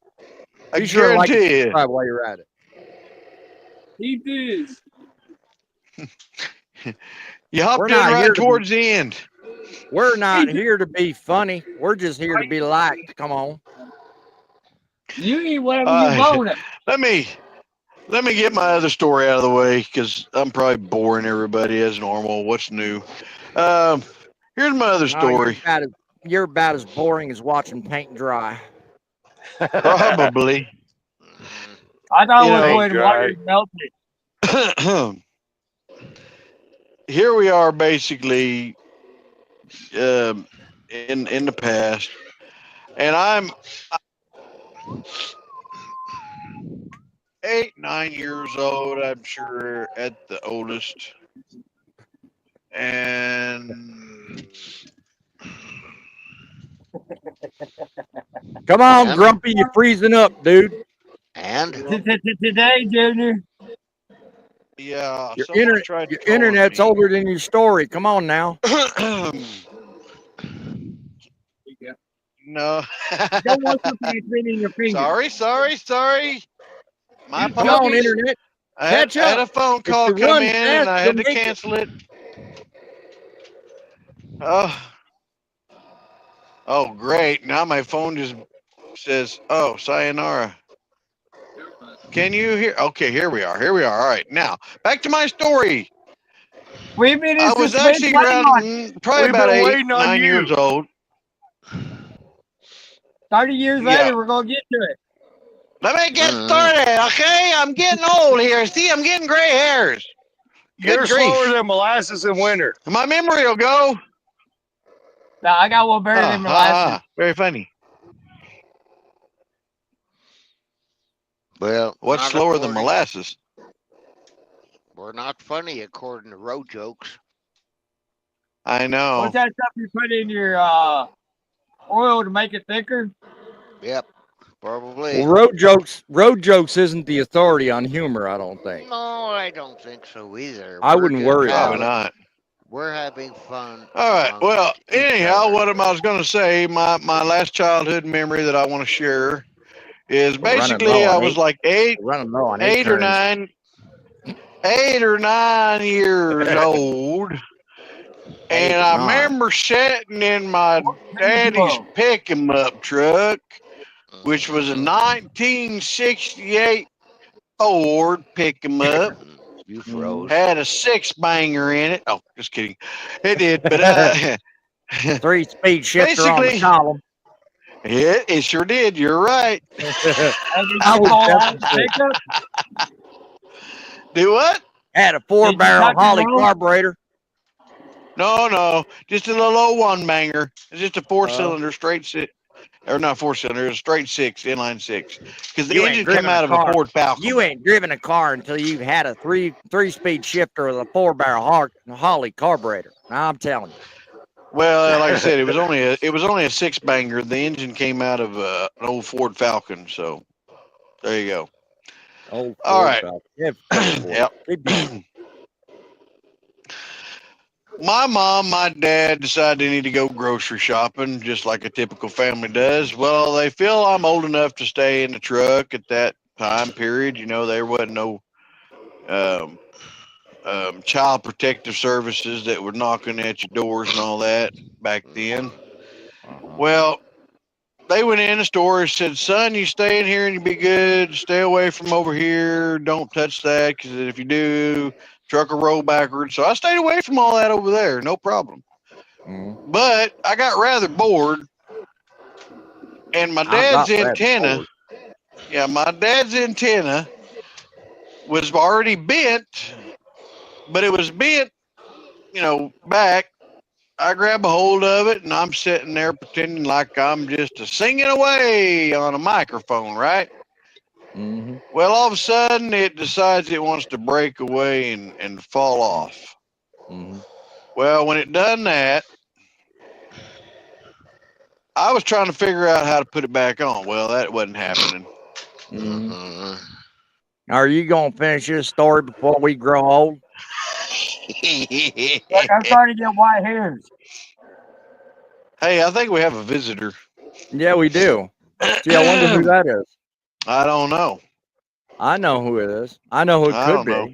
I Be sure to like and guarantee you. subscribe while you're at it. Eat this. You hopped We're in not here right to towards the end. We're not here to be funny. We're just here to be liked. Come on. You eat whatever you want. Let me get my other story out of the way because I'm probably boring everybody as normal. What's new? Here's my other story. You're about as boring as watching paint dry. Probably. I thought You it was know, when water melted. Here we are, basically, in the past, and I'm 8, 9 years old. I'm sure at the oldest, and Come on, Grumpy, you're freezing up, dude. And Today, Junior. yeah, Your someone tried to call internet's me. older than your story. Come on now. No. Don't want something in your finger. Sorry. My Come on, apologies. internet. I had a phone call you come run in fast, and I had you'll to make it. cancel it. Oh, great. Now my phone just says, "Oh, sayonara." Can you hear? Okay, here we are. Here we are. All right, now back to my story. We've been I in was suspense actually waiting around on probably We've about been 8, waiting on 9 years you. old. 30 years Yeah. later, we're gonna get to it. Let me get started, okay? I'm getting old here. See, I'm getting gray hairs. Good You're grief. slower than molasses in winter. My memory will go. Now I got one better than molasses. Very funny. Well, What's not slower than according. molasses? We're not funny according to road jokes. I know. What's that stuff you put in your oil to make it thicker? Yep, probably. Well, road jokes isn't the authority on humor, I don't think. No, I don't think so either. I We're wouldn't just worry Probably about it. not. We're having fun. All right. Well, amongst each anyhow, other. what I was going to say, my last childhood memory that I want to share is We're running basically low I on was eight. like We're running low on 8 or turns. 9 years old, and I 8 or 9. remember sitting in my daddy's pick 'em up truck, which was a 1968 Ford pick 'em up. You froze. Had a 6-banger in it. Oh, just kidding. It did, but 3-speed shifter on the basically, column. it sure did. You're right. I was definitely Do what? had a 4-barrel Holly carburetor. No, just a little old 1-banger. It's just a 4-cylinder straight six, or not 4-cylinder, a straight 6, inline 6. Because the engine came out of a Ford Falcon. You ain't driven a car until you've had a 3-speed shifter with a 4-barrel Holly carburetor. Now I'm telling you. Well, like I said, it was only a 6-banger. The engine came out of an old Ford Falcon. So there you go. Old All Ford right. Falcon. Yep. My mom, my dad decided they need to go grocery shopping, just like a typical family does. Well, they feel I'm old enough to stay in the truck at that time period. You know, there wasn't no child protective services that were knocking at your doors and all that back then. Well, they went in the store and said, "Son, you stay in here and you be good. Stay away from over here. Don't touch that, because if you do, truck will roll backwards." So I stayed away from all that over there. No problem. But I got rather bored. And my dad's antenna, my dad's antenna was already bent, but it was bent, back. I grab a hold of it, and I'm sitting there pretending like I'm just singing away on a microphone, right? Well, all of a sudden, it decides it wants to break away and fall off. Well, when it done that, I was trying to figure out how to put it back on. Well, that wasn't happening. Are you going to finish this story before we grow old? Look, I'm starting to get white hairs. Hey, I think we have a visitor. Yeah, we do. Gee, I wonder who that is. I don't know. I know who it is. I know who it I could don't be. know.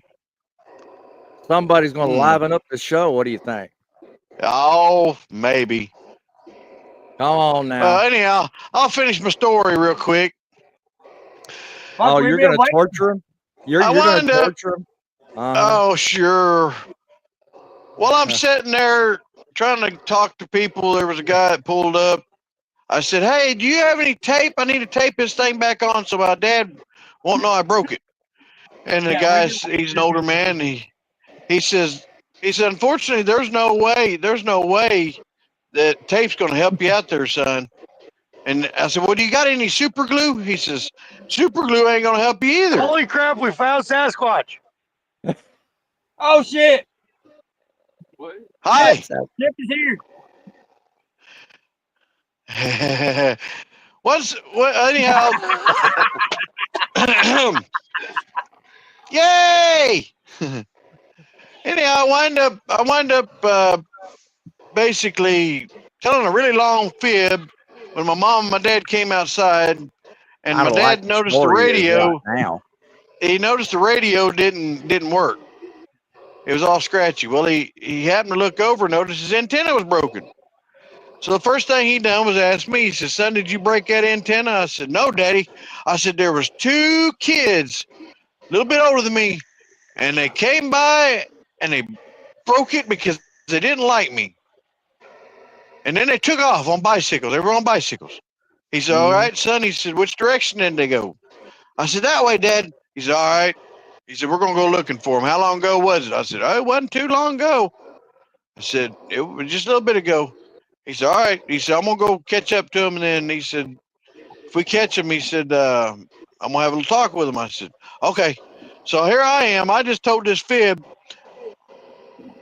Somebody's going to liven up the show. What do you think? Oh, maybe. Come on now. Anyhow, I'll finish my story real quick. Oh, you're going to torture him? You're going to torture him? Oh, sure. Well, I'm sitting there trying to talk to people. There was a guy that pulled up. I said, "Hey, do you have any tape? I need to tape this thing back on so my dad won't know I broke it." And the guy, he's an older man. He says, "Unfortunately, there's no way that tape's going to help you out there, son." And I said, "Well, do you got any super glue?" He says, "Super glue ain't going to help you either." Holy crap, we found Sasquatch. Oh, shit. Hi. Chip is here. Anyhow. Yay! Anyhow, I wind up basically telling a really long fib when my mom and my dad came outside, and my dad noticed the radio. He noticed the radio didn't work. It was all scratchy. Well, he happened to look over and noticed his antenna was broken. So the first thing he done was ask me. He said, "Son, did you break that antenna?" I said, "No, Daddy." I said, "There was two kids, a little bit older than me, and they came by and they broke it because they didn't like me. And then they took off on bicycles. They were on bicycles." He said, "All right, son." He said, "Which direction did they go?" I said, "That way, Dad." He said, "All right." He said, "We're going to go looking for them. How long ago was it?" I said, "Oh, it wasn't too long ago." I said, "It was just a little bit ago." He said, "All right." He said, "I'm going to go catch up to them." And then he said, "If we catch them," he said, "I'm going to have a little talk with them." I said, "Okay." So here I am. I just told this fib.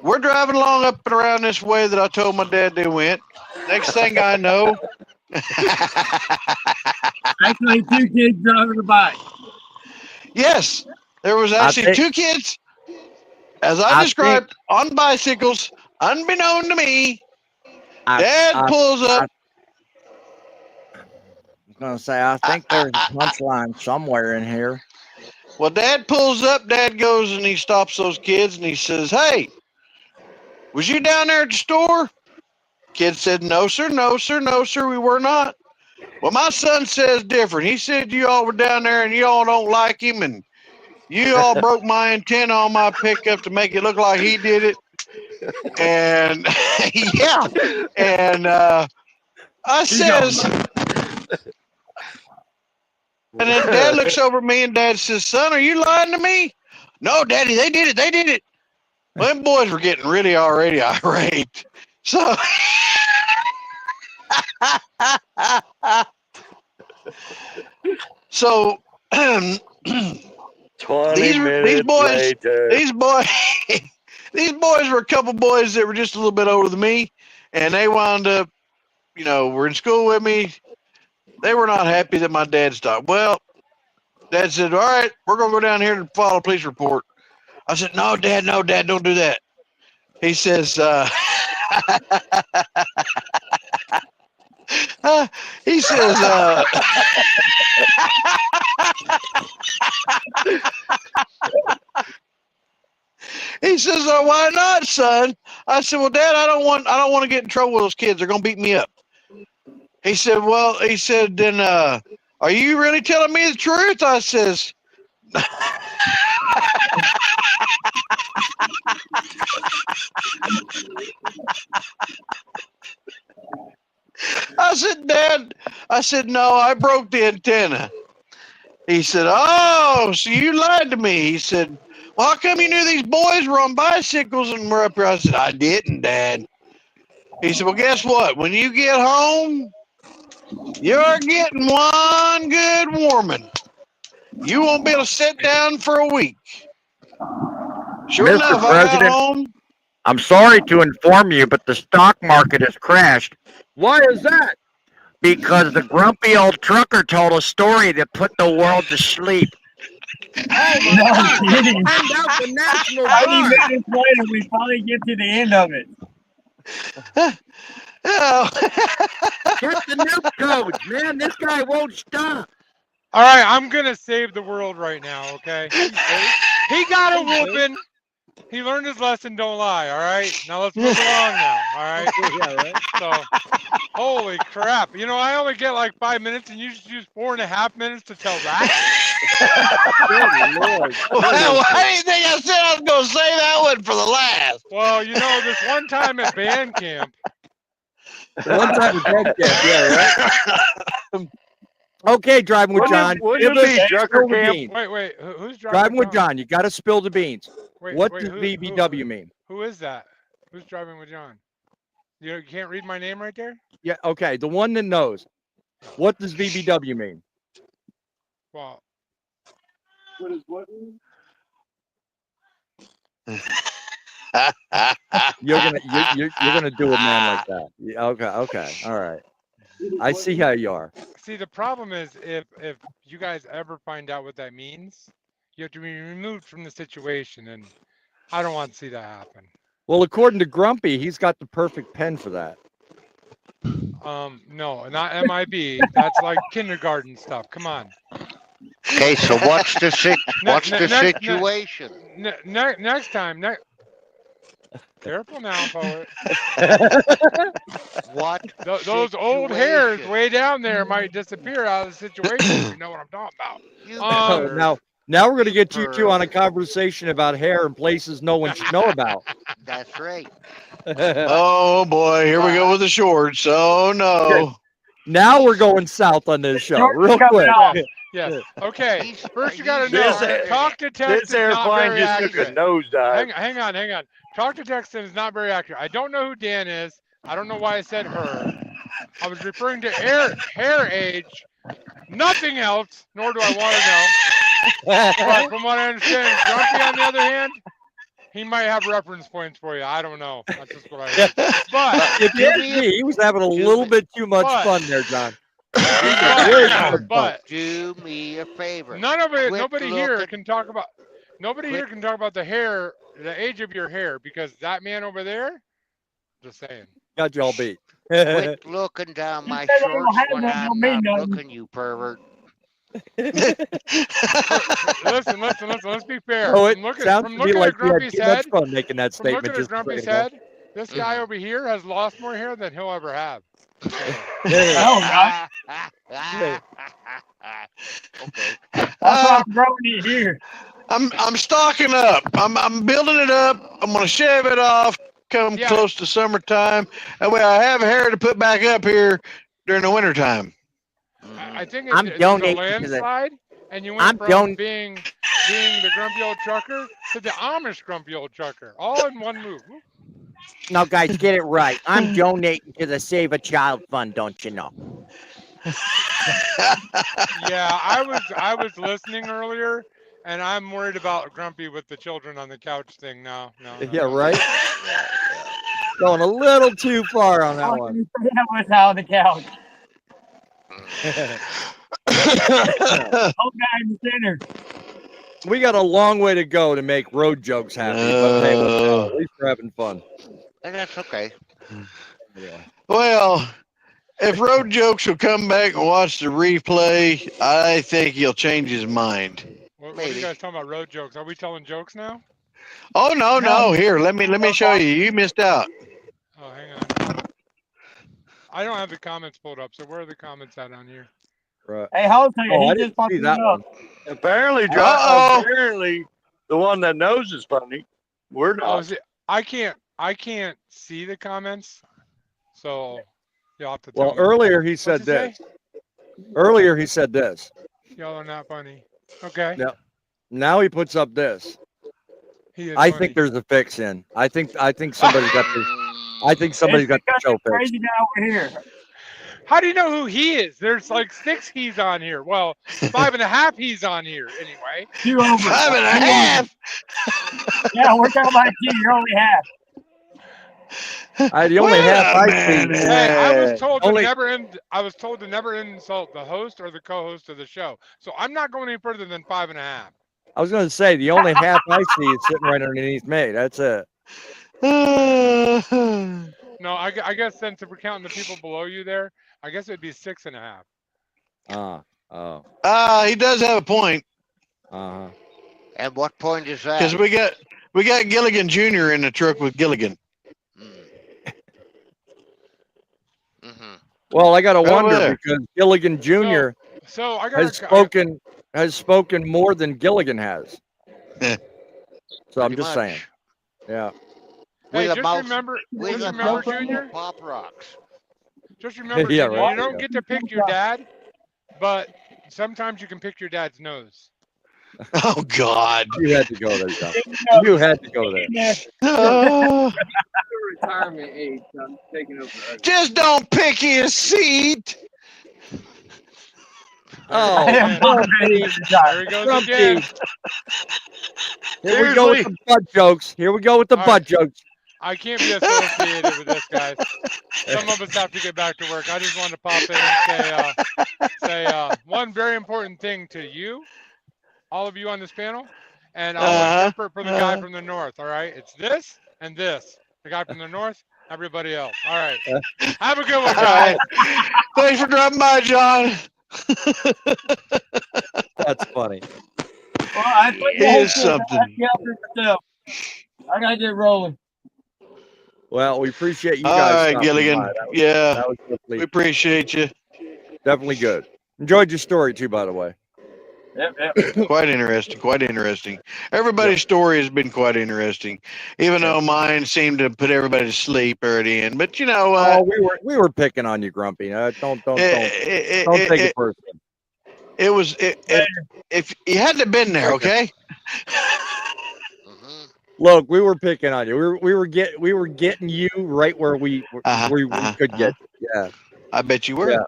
We're driving along up and around this way that I told my dad they went. Next thing I know, Actually, two kids driving a bike. yes, there was actually two kids, as I described, on bicycles, unbeknown to me. Dad pulls up. I was gonna say, I think there's a punchline somewhere in here. Well, Dad pulls up. Dad goes and he stops those kids and he says, "Hey, was you down there at the store?" Kids said, "No, sir, no, sir, no, sir, we were not." "Well, my son says different. He said you all were down there and you all don't like him and you all broke my antenna on my pickup to make it look like he did it." And yeah, and I says, and then Dad looks over at me and Dad says, "Son, are you lying to me?" "No, Daddy, they did it. They did it." Well, them boys were getting really already irate. So so these boys these boys were a couple boys that were just a little bit older than me, and they wound up, were in school with me. They were not happy that my dad stopped. Well, Dad said, "All right, we're gonna go down here and file a police report." I said, no, Dad, don't do that." He says, he says, he says, "Oh, why not, son?" I said, "Well, Dad, I don't want to get in trouble with those kids. They're gonna beat me up." He said, "Then are you really telling me the truth?" I says, I said, "Dad," I said, "no, I broke the antenna." He said, "Oh, so you lied to me." He said, "Well, how come you knew these boys were on bicycles and were up here?" I said, "I didn't, Dad." He said, "Well, guess what? When you get home, you're getting one good warming. You won't be able to sit down for a week." Sure enough, I got home. I'm sorry to inform you, but the stock market has crashed. Why is that? Because the grumpy old trucker told a story that put the world to sleep. Oh my God! Kidding. Find out the National 90 Guard. minutes later, we finally get to the end of it. Get the nuke codes, man. This guy won't stop. All right, I'm gonna save the world right now, okay? He got a whooping. He learned his lesson. Don't lie. All right. Now let's move along. Now. All right. Yeah, right. So, holy crap! I only get like 5 minutes, and you just use 4.5 minutes to tell that. Good Lord. Well, I didn't think I said I was going to say that one for the last. Well, this one time at band camp. One time at band camp, yeah, right? Okay, driving with John. Wouldn't it be trucker camp? Wait. Who's driving? Driving with John. You got to spill the beans. What does who, VBW mean? Who is that? Who's driving with John? You can't read my name right there? Yeah, okay. The one that knows. What does VBW mean? Well, What is what mean? You're gonna do a man like that. Yeah, okay, all right. I see how you are. See, the problem is if you guys ever find out what that means, you have to be removed from the situation, and I don't want to see that happen. Well, according to Grumpy, he's got the perfect pen for that. No, not MIB. That's like kindergarten stuff. Come on. Okay, so what's the situation? Next time. Careful now, poet. What? Those old hairs situation? way down there might disappear out of the situation. If you know what I'm talking about. You Oh, perv. now we're gonna get you two perv. on a conversation about hair and places no one should know about. That's right. Oh boy, here we go with the shorts. Oh no. Now we're going south on this show, Shorts real coming quick. off. Yes. Okay. These- First, you got to these know. are- Talk to text This is not airplane very just took a accurate. nosedive. Hang on. Talk to Texan is not very accurate. I don't know who Dan is. I don't know why I said her. I was referring to hair age. Nothing else, nor do I want to know. But from what I understand, Grumpy, on the other hand, he might have reference points for you. I don't know. That's just what I heard. But If you ask me, he was having a little bit too much fun there, John. but do me a favor. nobody here looking- can talk about the hair, the age of your hair, because that man over there, just saying. Got you all beat. Quit looking down my said I don't shorts have when that, I'm don't mean not nothing. looking, you pervert. Listen. Let's be fair. Oh, it From looking sounds to me at like you had Grumpy's too head, much fun making that from looking statement. at Just a Grumpy's second ago. head, this guy over here has lost more hair than he'll ever have. Oh, God. Okay. That's why I'm growing it here. I'm stocking up. I'm building it up. I'm gonna shave it off. Come Yeah. close to summertime. That way I have hair to put back up here during the wintertime. I think I'm there's a donating to the- landslide, and you I'm went from being the grumpy old trucker to the Amish grumpy old trucker, all in one move. No, guys, get it right. I'm donating to the Save a Child Fund, don't you know? Yeah, I was listening earlier, and I'm worried about Grumpy with the children on the couch thing now. No, Yeah, right? Going a little too far on that That one. was on the couch. Old guy in the center. We got a long way to go to make road jokes happy, but hey, what the hell, at least we're having fun. And that's okay. Anyway. Well, if Road Jokes will come back and watch the replay, I think he'll change his mind. What are you guys talking about? Road jokes? Are we telling jokes now? Oh no! Here, let me show you. You missed out. Oh, hang on. I don't have the comments pulled up. So where are the comments at on here? Right. Hey, hold on. Oh, I He didn't just popped see it that up. one. Apparently, Uh-oh. apparently, the one that knows is funny. We're Oh, not. is it, I can't see the comments. So you'll have to tell Well, me. earlier he said What's he this. Earlier he said this. Y'all are not funny. Okay. Yeah. Now he puts up this. He is I funny. think there's a fix in. I think somebody's got the. I think somebody's got the Because show the fixed. crazy guy over here. How do you know who he is? There's like 6 he's on here. Well, 5.5 he's on here anyway. 2 over. 5.5. Yeah, we're talking about you. You're only half. The only half I see. Hey, I was told Only- to never I was told to never insult the host or the co-host of the show. So I'm not going any further than 5.5. I was going to say the only half I see is sitting right underneath me. That's it. No, I guess since if we're counting the people below you there, I guess it'd be 6.5. Oh. He does have a point Uh-huh. And what point is that? because we got Gilligan Jr. in the truck with Gilligan. Mm-hmm. Well, I got to Right over wonder there. because Gilligan Jr. So I got has spoken more than Gilligan has. So I'm Pretty just much. saying. Yeah. Hey, With a just mouth- remember, with just a remember, mouth Junior. of Pop rocks. Just remember, Yeah, Junior, right. you don't get to pick your dad, but sometimes you can pick your dad's nose. Oh God! You had to go there, John. You had to go there. Oh, Retirement age. I'm taking over. just don't pick his seat. Oh, man. Grumpy. There he goes Grumpy. again. Here we go with the butt jokes. Here we go with the All butt right. jokes. I can't be associated with this, guys. Some of us have to get back to work. I just wanted to pop in and say one very important thing to you, all of you on this panel, and I'll interpret for the guy from the north. All right, it's this and this. The guy from the north, everybody else. All right. Have a good one, All guys. right. Thanks for dropping by, John. That's funny. Well, I put It is something. I gotta get rolling. Well, we appreciate you All guys. right, stopping Gilligan. by. That Yeah, was we definitely, appreciate you. definitely good. Enjoyed your story too, by the way. Yep. Quite interesting. Quite interesting. Everybody's story has been quite interesting, even though mine seemed to put everybody to sleep early in. But you know Oh, what? we were picking on you, Grumpy. Don't It, take it personally. it was if you hadn't have been there, okay? Mhm. Look, we were picking on you. We were getting you right where we could get. Yeah, I bet you were. yeah.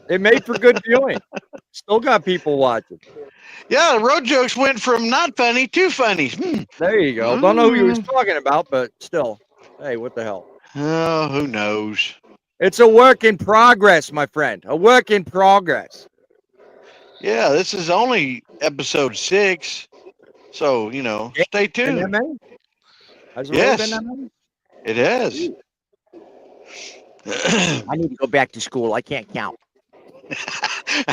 It made for good viewing. Still got people watching. Yeah, the road jokes went from not funny to funny. There you go. Don't know who he was talking about, but still. Hey, what the hell? Oh, who knows? It's a work in progress, my friend. A work in progress. Yeah, this is only episode 6, so you know, stay Been that tuned. many? Has it really been Yes, that many? it has. I need to go back to school. I can't count.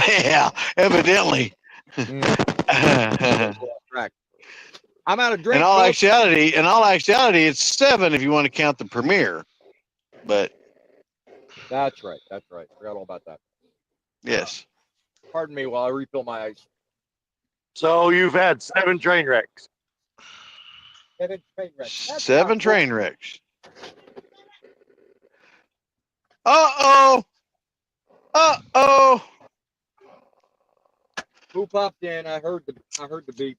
Yeah, evidently. Correct. I'm out of In drink. all Folks. actuality, it's 7 if you want to count the premiere. But That's right. That's right. Forgot all about that. yes, Pardon me while I refill my ice. So you've had 7 train wrecks. 7 train wrecks. 7 train wrecks. Uh oh. Who popped in? I heard the beep.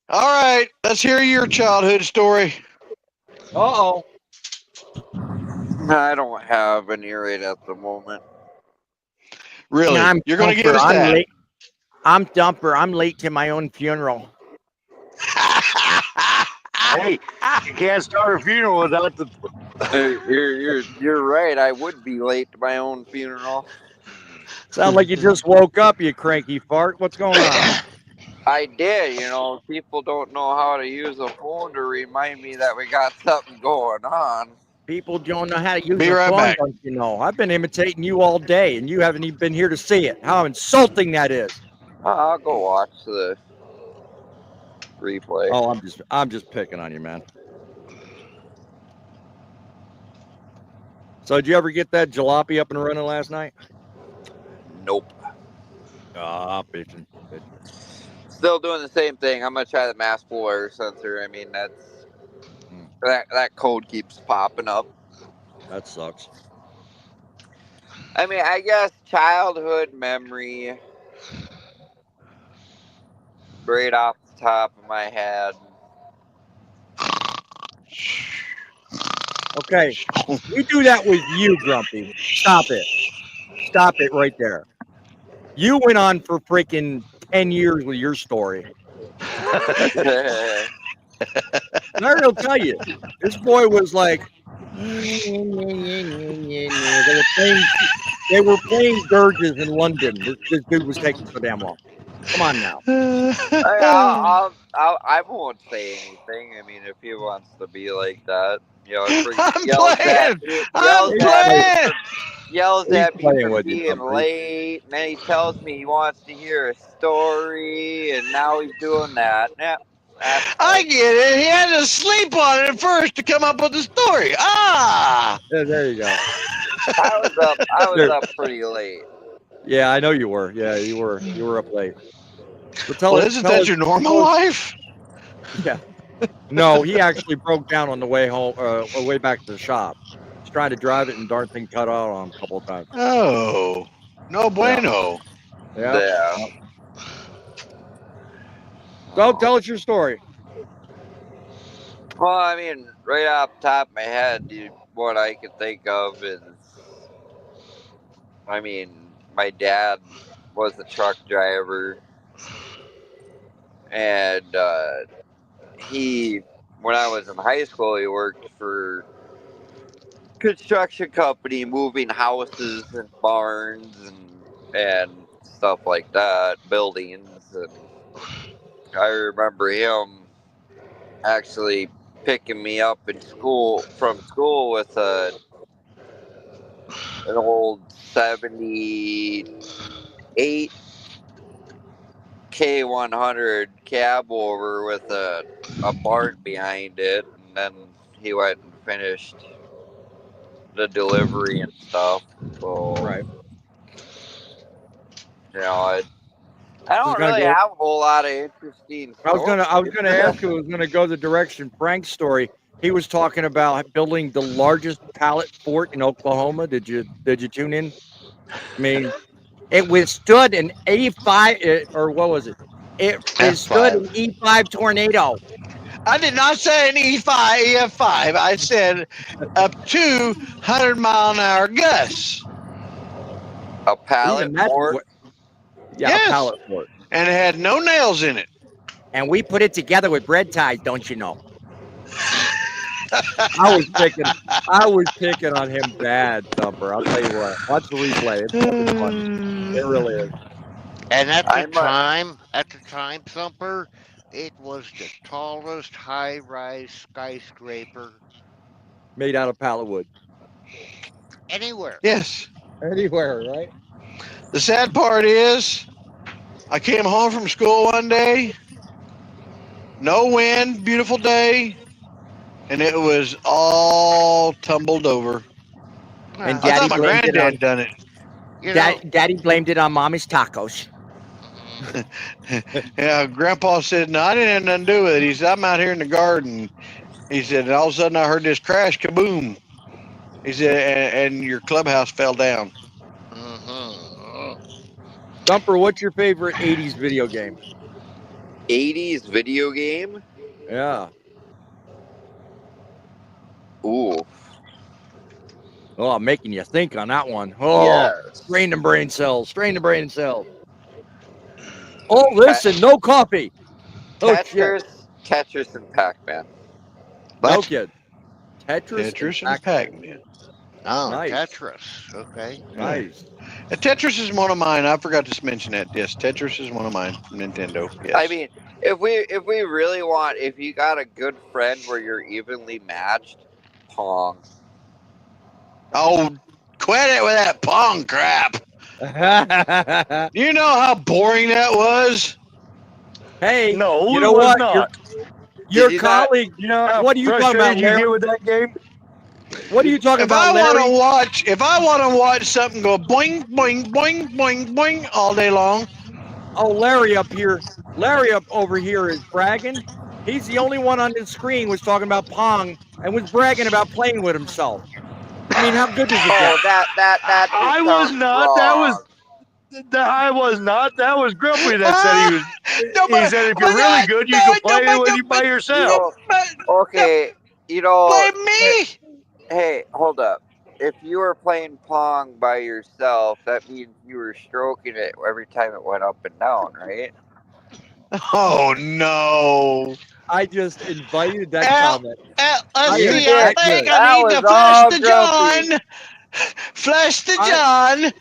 All right, let's hear your childhood story. Uh-oh. I don't have any right at the moment. Really? I'm You're going to give Dumper. us I'm that? late. I'm Dumper. I'm late to my own funeral. Hey, you can't start a funeral without the. You're right. I would be late to my own funeral. Sound like you just woke up, you cranky fart. What's going on? I did. You know, people don't know how to use a phone to remind me that we got something going on. People don't know how to use Be a right phone, back. don't you know? I've been imitating you all day, and you haven't even been here to see it. How insulting that is. I'll go watch the replay. Oh, I'm just picking on you, man. So did you ever get that jalopy up and running last night? Nope. Ah, bitching. Still doing the same thing. I'm gonna try the mass flow air sensor. I mean, that code keeps popping up. That sucks. I mean, I guess childhood memory, right off the top of my head. Okay, we do that with you, Grumpy. Stop it. Stop it right there. You went on for freaking 10 years with your story. And I will tell you, this boy was like, they were playing dirges in London. This dude was taking so damn long. Come on now. I won't say anything. I mean, if he wants to be like that, you know, yells at me for being late, and then he tells me he wants to hear a story, and now he's doing that. Yeah, I get it. He had to sleep on it first to come up with the story. Ah, yeah, there you go. I was up pretty late. Yeah, I know you were. Yeah, you were up late. Well, isn't that your normal life? Yeah. No, he actually broke down on the way home, way back to the shop. He's trying to drive it, and darn thing cut out on him a couple of times. Oh, no bueno. Yeah. So tell us your story. Well, I mean, right off the top of my head, what I can think of is, I mean, my dad was a truck driver, and when I was in high school, he worked for a construction company, moving houses and barns and stuff like that, buildings. And I remember him actually picking me up from school with an old 78 K100 cab over with a barn behind it, and then he went and finished the delivery and stuff. So, Right. you know, I was don't gonna really go. have a whole lot of interesting I was stories. gonna ask you. I was gonna go the direction Frank's story. He was talking about building the largest pallet fort in Oklahoma. Did you tune in? I mean, it withstood an 85 or what was it? It withstood an F5. E5 tornado. I did not say an E5, EF5. I said up to 100-mile-an-hour gusts. A pallet Even that's fort. yeah, Yes. a pallet fort. And it had no nails in it. And we put it together with bread ties, don't you know? I was picking on him bad, Thumper. I'll tell you what. Watch the replay. It's fucking funny. It really is. And I'm at the time, Thumper, it was the tallest high-rise skyscraper Made out of pallet wood. anywhere. Yes. Anywhere, right? The sad part is, I came home from school one day, no wind, beautiful day, and it was all tumbled over. And I Daddy thought my blamed it on granddad done it. You know, Daddy blamed it on Mommy's tacos. Yeah, Grandpa said, no, I didn't have nothing to do with it. He said, I'm out here in the garden. He said, and all of a sudden I heard this crash, kaboom. He said, and your clubhouse fell down. Thumper, what's your favorite 80s video game? 80s video game. Yeah. Ooh. Oh, I'm making you think on that one. Oh, Yes. strain the brain cells. Strain the brain cells. Oh, listen, no coffee. Oh, shit. Tetris and Pac-Man. No What? kid. Tetris and Pac-Man. Pac-Man. oh, Nice. Tetris. Okay. Nice. And Tetris is one of mine. I forgot to mention that. Yes, Tetris is one of mine from Nintendo. Yes. I mean, if we really want, if you got a good friend where you're evenly matched, Pong. Oh, quit it with that Pong crap. You know how boring that was? Hey, No, you it know was what? not. Your colleague. You know how What are you talking about, frustrated you Larry? get with that game? What are you talking If about, I want Larry? to watch something go boing, boing, boing, boing, boing all day long. Oh, Larry up here. Larry up over here is bragging. He's the only one on the screen was talking about Pong and was bragging about playing with himself. I mean, how good does it Oh, get? that I just was sounds not. I was not. That was Grumpy that said he was. No, He said if you're really good, you can play it when you by yourself. Okay, you know. Blame me. Hey, hold up. If you were playing Pong by yourself, that means you were stroking it every time it went up and down, right? Oh no! I just invited that comment. Let's You see. did. I think That I need was to flush all the Grumpy. John. Flush the John.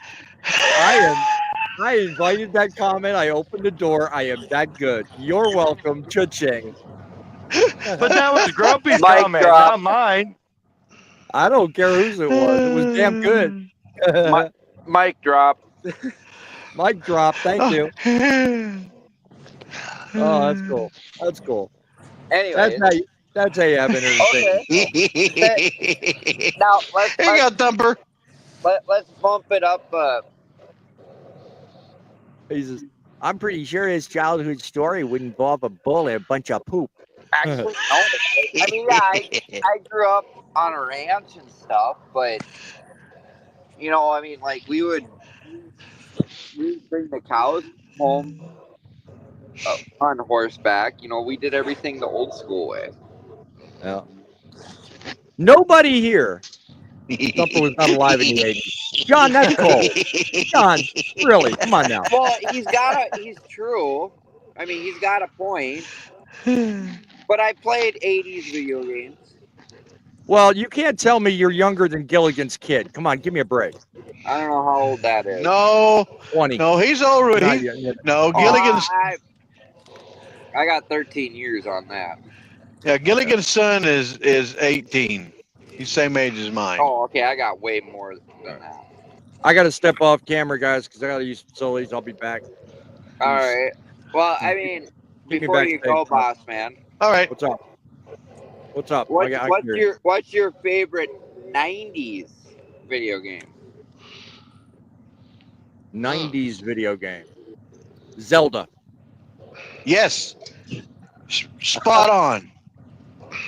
I invited that comment. I opened the door. I am that good. You're welcome. Cha-ching. But that was Grumpy's Mic comment, drop. not mine. I don't care whose it was. It was damn good. Mic drop. Mic drop. Thank you. Oh, that's cool. That's cool. Anyways. That's how you have entertainment. Okay. Now let's Here you go, Thumper. Let's bump it up. Jesus. I'm pretty sure his childhood story would involve a bull and a bunch of poop. Actually, no. I mean, yeah, I grew up on a ranch and stuff, but you know, I mean, like we would bring the cows home on horseback. You know, we did everything the old school way. Yeah. Nobody here. Thumper was not alive in the 80s. John, that's cold. John, really, come on now. Well, he's true. I mean, he's got a point. But I played 80s video games. Well, you can't tell me you're younger than Gilligan's kid. Come on, give me a break. I don't know how old that is. No, 20. no, he's older. No, Gilligan's. I got 13 years on that. Yeah, Gilligan's son is 18. He's same age as mine. Oh, okay. I got way more than that. I got to step off camera, guys, because I got to use facilities. I'll be back. All right. Well, I mean, Keep me before you backstage, go, boss man. All right. What's up? What's up? What's your favorite 90s video game? 90s video game. Zelda. Yes. Spot on.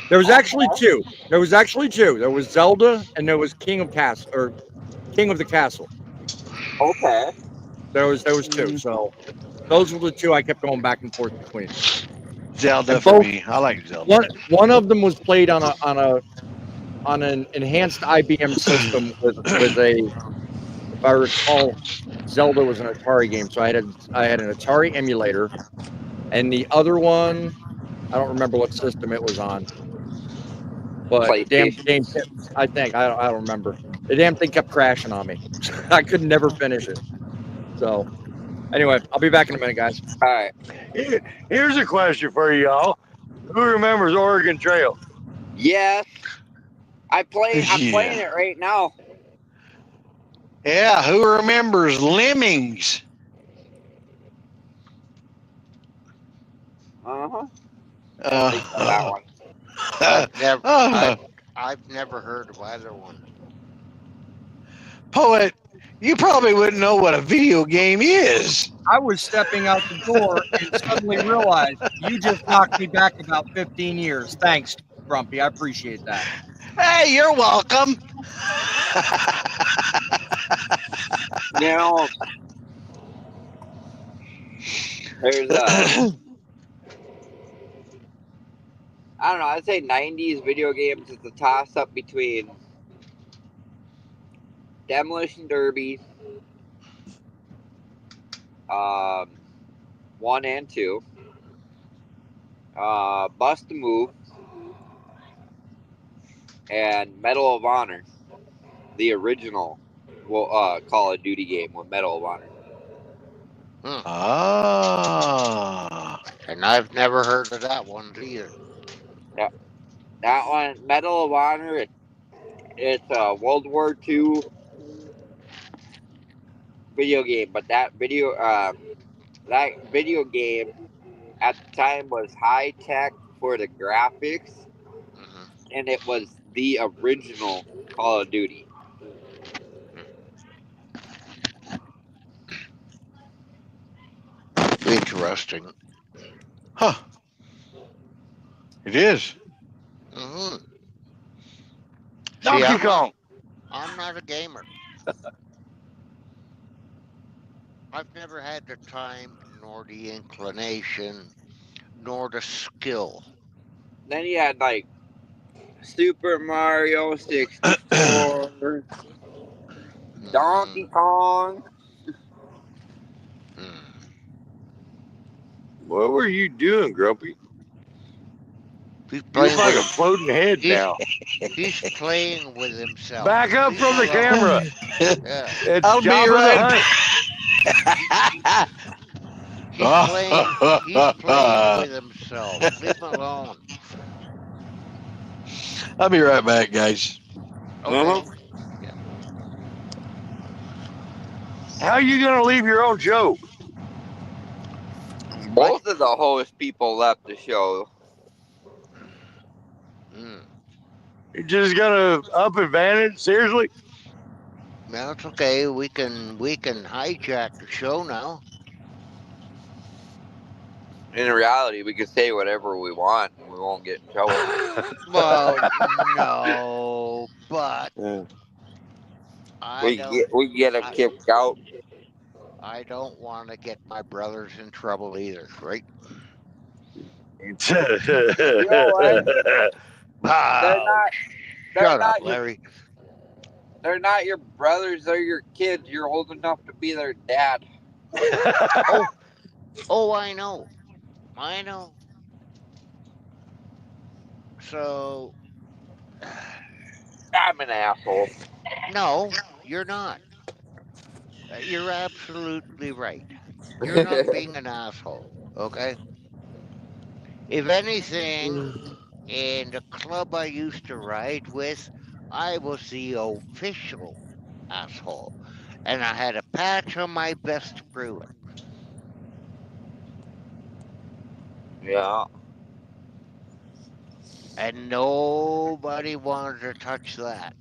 There was actually two. There was Zelda and there was King of the Castle. Okay. There was two. So those were the two I kept going back and forth between. Zelda And for both me. I like Zelda. one of them was played on an enhanced IBM system with a, if I recall, Zelda was an Atari game. So I had an Atari emulator, and the other one, I don't remember what system it was on. But damn PlayStation. game, I think I don't remember. The damn thing kept crashing on me. I could never finish it. So anyway, I'll be back in a minute, guys. All right. Here's a question for you all. Who remembers Oregon Trail? Yes. I'm playing Yeah. it right now. Yeah. Who remembers Lemmings? Uh-huh. That one. I've never heard of either one. Poet, you probably wouldn't know what a video game is. I was stepping out the door and suddenly realized you just knocked me back about 15 years. Thanks, Grumpy. I appreciate that. Hey, you're welcome. You know, there's I don't know, I'd say 90s video games is a toss up between Demolition Derby, 1 and 2, Bust a Move, and Medal of Honor, the original Call of Duty game with Medal of Honor. Ah. And I've never heard of that one either. Yeah. That one, Medal of Honor, it's a World War II video game, but that video game at the time was high tech for the graphics, and it was the original Call of Duty. Interesting. Huh. It is. Mm-hmm. Donkey Kong. I'm not a gamer. I've never had the time, nor the inclination, nor the skill. Then you had like Super Mario 64, Donkey Kong. What were you doing, Grumpy? He's playing like a floating head now. He's playing with himself. Back up from the camera. Yeah. It's I'll be Jabba right the Hutt. He's playing with himself. Leave him alone. I'll be right back, guys. Okay. How are you going to leave your own show? Both of the host people left the show. You're just going to up and vanish? Seriously? No, it's okay. We can hijack the show now. In reality, we can say whatever we want and we won't get in trouble. Well, no, but we get them kicked out. I don't want to get my brothers in trouble either, right? You know what? Shut up, Larry. They're not your brothers, they're your kids. You're old enough to be their dad. Oh, I know. So, I'm an asshole. No, you're not. You're absolutely right. You're not being an asshole, okay? If anything, in the club I used to ride with, I was the official asshole. And I had a patch on my vest to prove it. Yeah. And nobody wanted to touch that.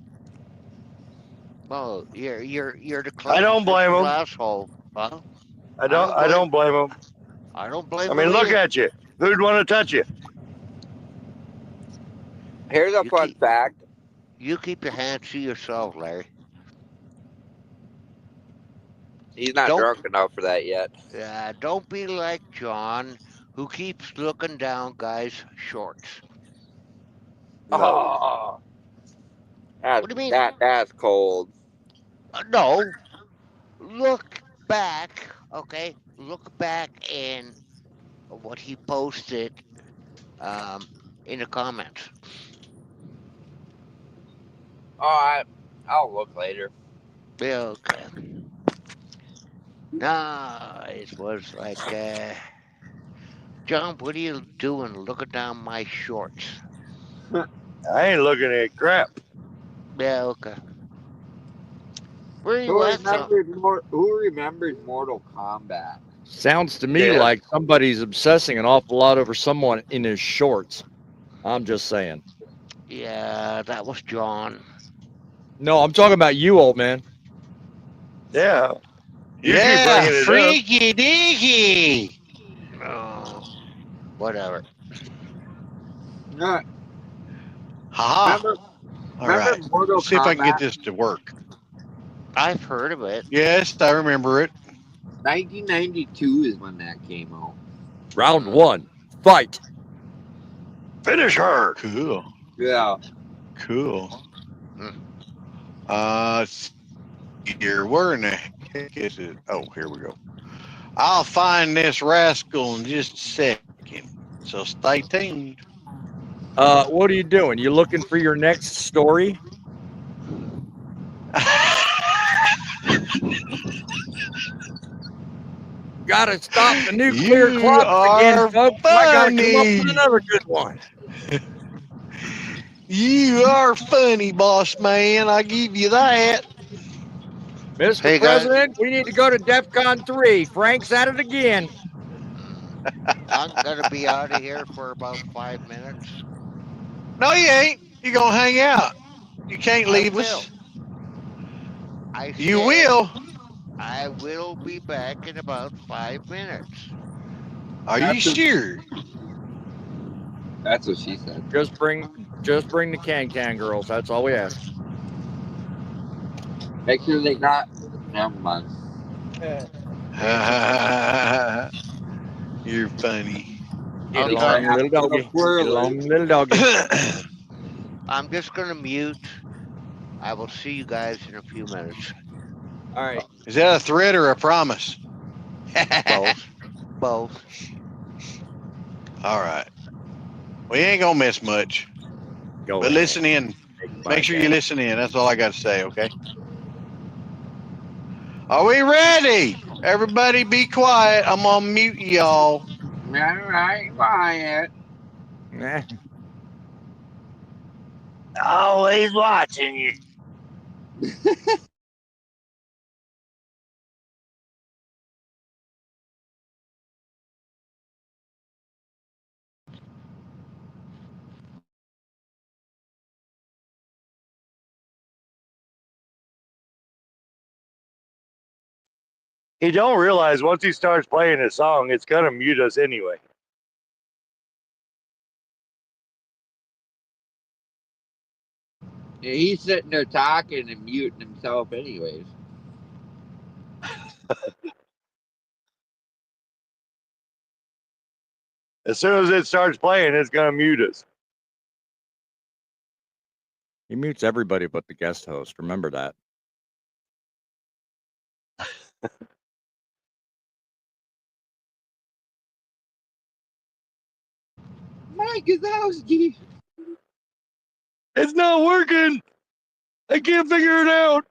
Well, you're the I don't blame quintessential him. asshole. Huh? I don't blame him. I don't blame I mean, him look either. at you. Who'd want to touch you? Here's a You fun keep fact. you keep your hands to yourself, Larry. He's not Don't drunk enough for that yet. don't be like John, who keeps looking down guys' shorts. No. Oh, What do you mean? that's cold. No. Look back, okay? Look back in what he posted in the comments. Oh, I'll look later. Yeah, okay. No, it was like, John, what are you doing looking down my shorts? I ain't looking at crap. Yeah, okay. Where are Who you at, John? remembers Mortal Kombat? Sounds to me Yeah. like somebody's obsessing an awful lot over someone in his shorts. I'm just saying. Yeah, that was John. No, I'm talking about you, old man. Yeah. You keep Yeah, bringing it up. freaky deaky. Oh, whatever. No, Ha. remember All right. Mortal Let's see if I can get Kombat? this to work. I've heard of it. Yes, I remember it. 1992 is when that came out. Round one, fight. Finish her. Cool. Yeah. Cool. Hmm. Let's see here. Where in the heck is it? Oh, here we go. I'll find this rascal in just a second. So stay tuned. What are you doing? You looking for your next story? Gotta stop the nuclear You clocks again, are folks. I gotta come up funny. with another good one. You are funny, boss man. I give you that. Mr. Hey, guys. President, we need to go to DEFCON 3. Frank's at it again. I'm gonna be out of here for about 5 minutes. No, you ain't. You're going to hang out. You can't leave us. You will. I will be back in about 5 minutes. Are you sure? That's what she said. Just bring the can girls. That's all we ask. Make sure they got. Never mind. You're funny. Get Okay. along, little doggy. Get along, little doggy. I'm just gonna mute. I will see you guys in a few minutes. All right. Is that a threat or a promise? Both. Both. All right. We ain't going to miss much. Go But ahead. listen in. Make sure you listen in. That's all I got to say, okay? Are we ready? Everybody be quiet. I'm going to mute y'all. All right, quiet. Nah. Always watching you. He don't realize once he starts playing a song, it's gonna mute us anyway. Yeah, he's sitting there talking and muting himself, anyways. As soon as it starts playing, it's gonna mute us. He mutes everybody but the guest host. Remember that. Mike Gazowski. It's not working. I can't figure it out.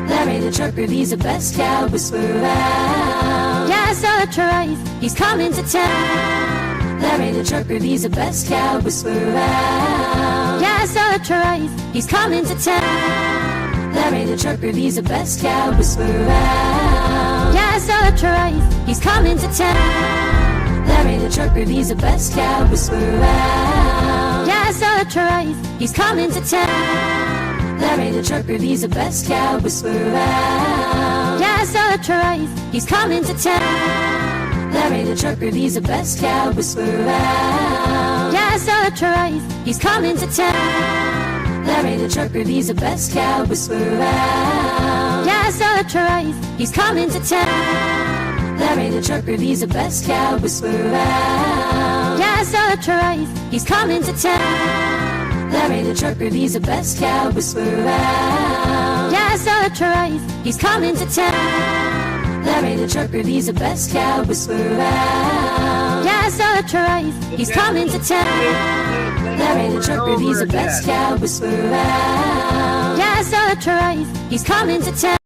Larry the trucker, he's the best cow whisperer around. Yes, that's right, he's coming to town. Larry the trucker, he's the best cow whisperer around. Yes, that's right, he's coming to town. Larry the trucker, he's the best cow whisperer around. Yes, that's right, he's coming to town. Larry the trucker, he's the best cow whisperer around. Yes, that's right, he's coming to town. Larry the trucker, he's the best cow whisperer around. Yes, that's right, he's coming to town. Larry the trucker, he's the best cow whisperer around. Yes, that's right, he's coming to town. Larry the trucker, he's the best cow whisperer around. Yes, that's right, he's coming to town. Larry the trucker, he's the best cow whisperer around. Yes, that's right, he's coming to town. Larry the trucker, he's the best cow whisperer around. Yes, that's right, he's coming to town. Larry the trucker, he's the best cow whisperer around. Yes, that's right, he's coming to town. Larry the trucker, he's the best cow whisperer around. Yes, that's right, he's coming to town.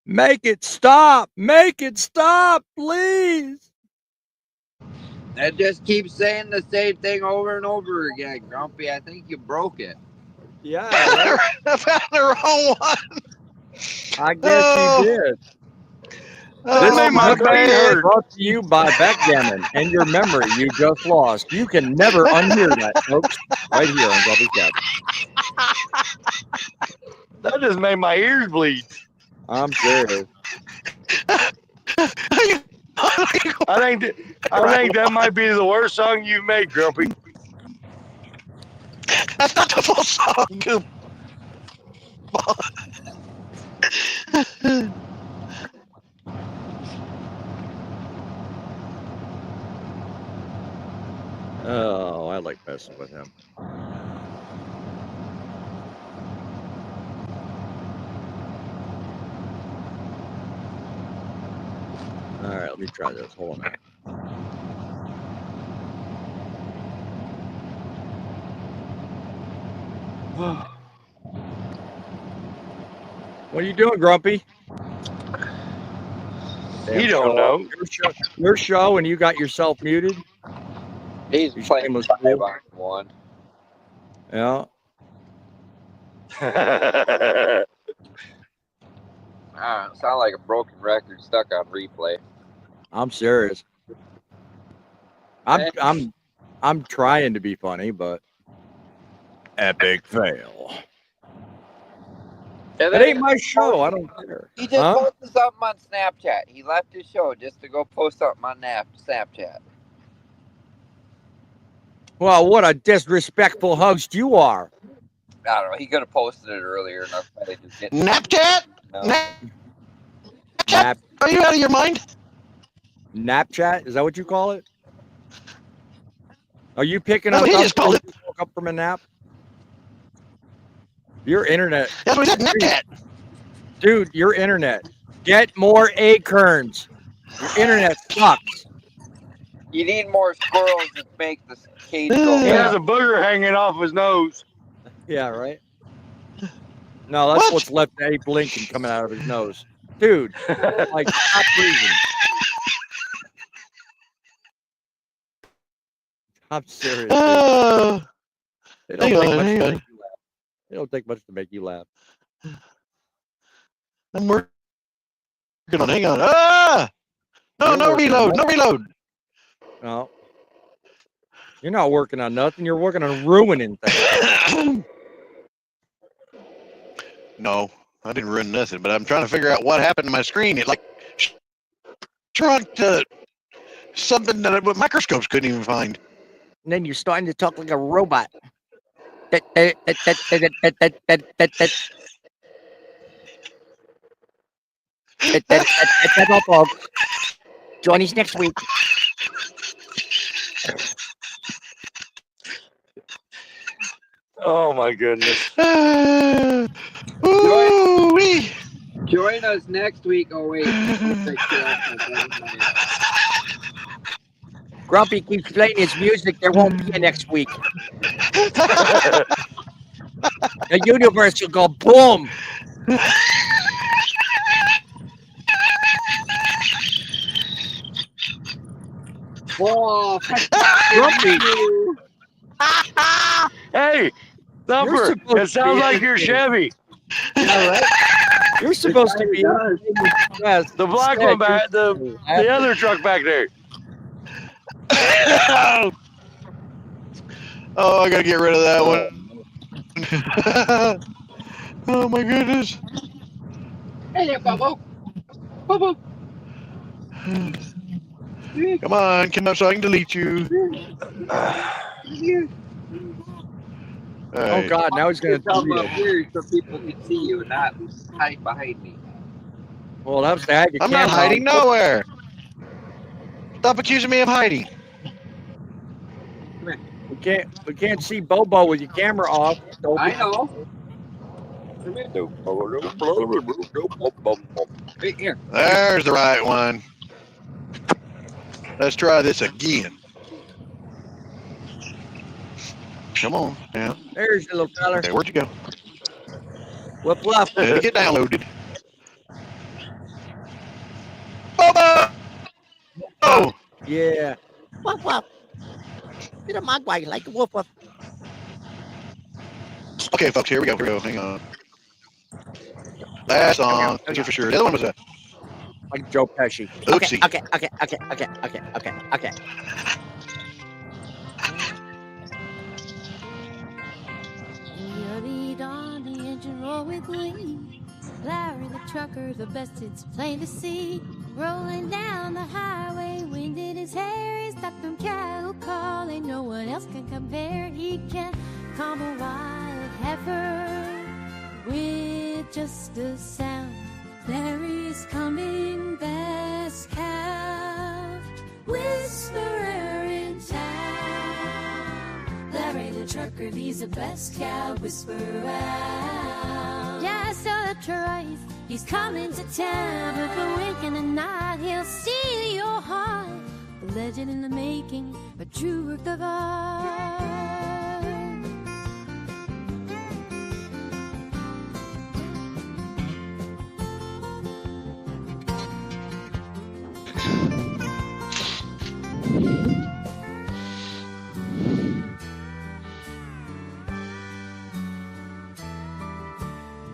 Make it stop! Make it stop, please! That just keeps saying the same thing over and over again, Grumpy. I think you broke it. Yeah, I found the wrong one. I guess you did. This made my brain hurt. Brought to you by backgammon and your memory you just lost. You can never unhear that, folks. Right here on Grumpy Cat. That just made my ears bleed. I'm serious. I think that might be the worst song you've made, Grumpy. That's not the full song. Oh, I like messing with him. All right, let me try this. Hold on. What are you doing, Grumpy? You don't know. Your show, and you got yourself muted. He's Your playing game was 5-on-1. Yeah. Sound like a broken record stuck on replay. I'm serious. I'm trying to be funny, but epic fail. And It ain't my show. I don't care. He just posted something on Snapchat. He left his show just to go post something on Snapchat. Well, what a disrespectful host you are. I don't know. He could have posted it earlier enough. Snapchat? No. Nap. Are you out of your mind? Snapchat? Is that what you call it? Are you picking No, up? he just called it. Woke up from a nap. Your internet. That's what he said. Snapchat. Dude, your internet. Get more acorns. Your internet sucks. You need more squirrels to make the cage go. He has a booger hanging off his nose. Yeah, right? No, that's what's left of Abe Lincoln coming out of his nose. Dude, like, stop breathing. I'm serious. It don't take much to make you laugh. I'm working on. Hang on. Ah! No reload. No reload. No. You're not working on nothing. You're working on ruining things. No, I didn't ruin nothing, but I'm trying to figure out what happened to my screen. It like shrunk to something that microscopes couldn't even find. And then you're starting to talk like a robot. That's all, folks. Join us next week. Oh my goodness. Join us next week. Oh wait. Grumpy keeps playing his music. There won't be a next week. The universe will go boom. Oh, Grumpy. Hey, Thumper, it sounds like you're Chevy. All right. You're supposed to be the black one back, the other truck back there. Oh, I gotta get rid of that one. Oh my goodness. Hey, Bubba. Bubba. Come on, come up so I can delete you. Oh Alright. God, now he's gonna Come delete up it. here so people can see you, not hide behind me. Well, that was to have your I'm not camera hiding on. nowhere. Stop accusing me of hiding. We can't see Bobo with your camera off. I know. Come here. Hey, here. There's the right one. Let's try this again. Come on now. There's your little feller. Okay, where'd you go? Whoop left. Let it get downloaded. Bobo! Oh! Yeah. Woof woof. Get a mogwai like a woof woof. Okay, folks, here we go. Hang on. That song, okay, for sure. The other one was a like Joe Pesci. Oopsie. Okay. Lead on the engine roll with glee. Larry the trucker, the best it's plain to see. Rolling down the highway, wind in his hair. He's got them cattle calling, no one else can compare. He can calm a wild heifer with just a sound. Larry's coming, best calf, whisperer in town. Larry the trucker, he's the best cow whisperer around. Yeah, so twice, he's coming to town. With a wink and a nod, he'll steal your heart. The legend in the making, a true work of art.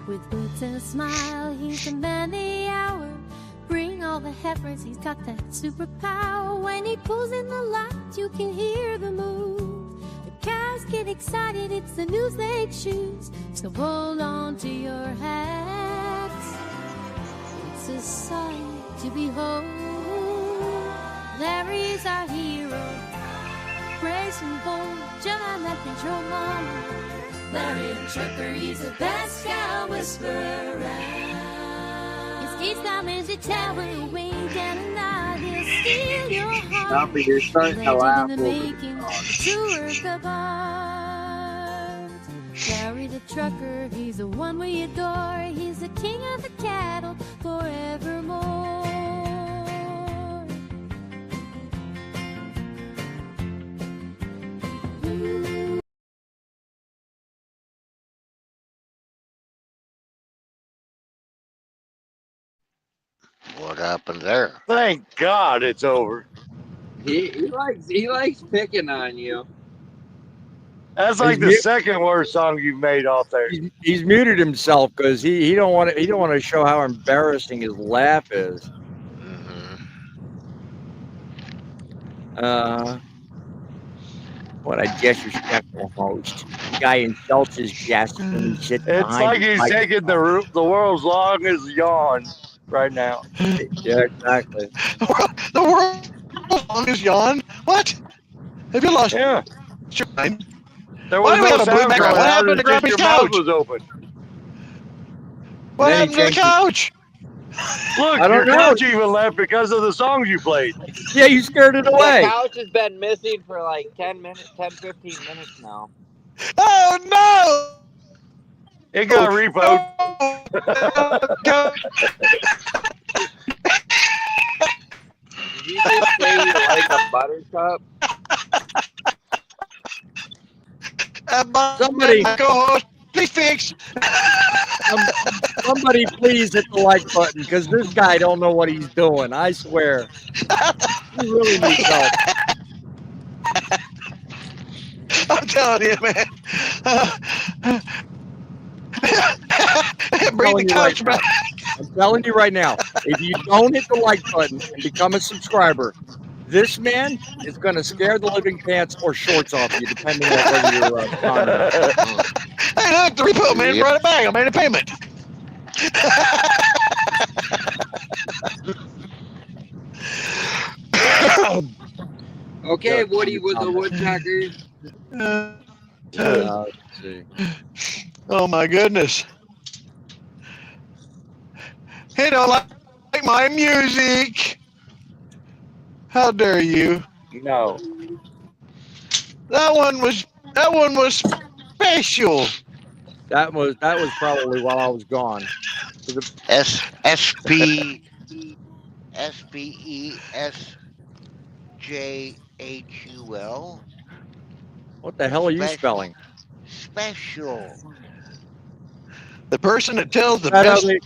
With boots and a smile, he's the man of the hour. Bring all the heifers, he's got that superpower. When he pulls in the lights, you can hear the move. The cows get excited, it's the news they choose. So hold on to your hats. It's a sight to behold. Larry's our hero. Brace and bold, John that control mom. Larry the trucker, he's the best cow whisperer around. His gates got music tower, wing down and nod, he'll steal your heart. Stop it, you're starting to laugh Legend in the over making, me. true work of art. Larry the trucker, he's the one we adore. He's the king of the cattle forevermore. What happened there? Thank God it's over. He likes picking on you. That's like the second worst song you've made off there. He's muted himself because he don't want to show how embarrassing his laugh is. What a disrespectful host. The guy insults his guests when he sits It's behind like the he's microphone. taking the world's longest yawn right now. Yeah, exactly. The world's longest yawn? What? Have you lost your mind? There Why was do we no have a blue sound background? going What out happened to until Grumpy's your mouth couch? was open. What Then he happened to the changed it. couch? Look, I don't your know. couch even left because of the songs you played. Yeah, you scared it The away. couch has been missing for like 15 minutes now. Oh no! It got repoed. Did you just say you like a buttercup? Somebody, co-host, please fix. somebody, please hit the like button because this guy don't know what he's doing. I swear, he really needs help. I'm telling you, man. Bring the couch Right back. I'm telling you right now, if you don't hit the like button and become a subscriber, This man is going to scare the living pants or shorts off you, depending on whether you're calm or not. Hey, look, the repo man brought it back. I made a payment. Okay, Woody was a woodpecker. Let's see. Oh my goodness. He don't like my music. How dare you? No. That one was special. That was probably while I was gone. SPESJHUL. What the hell are you spelling? Special. The person that tells the Is that how best they-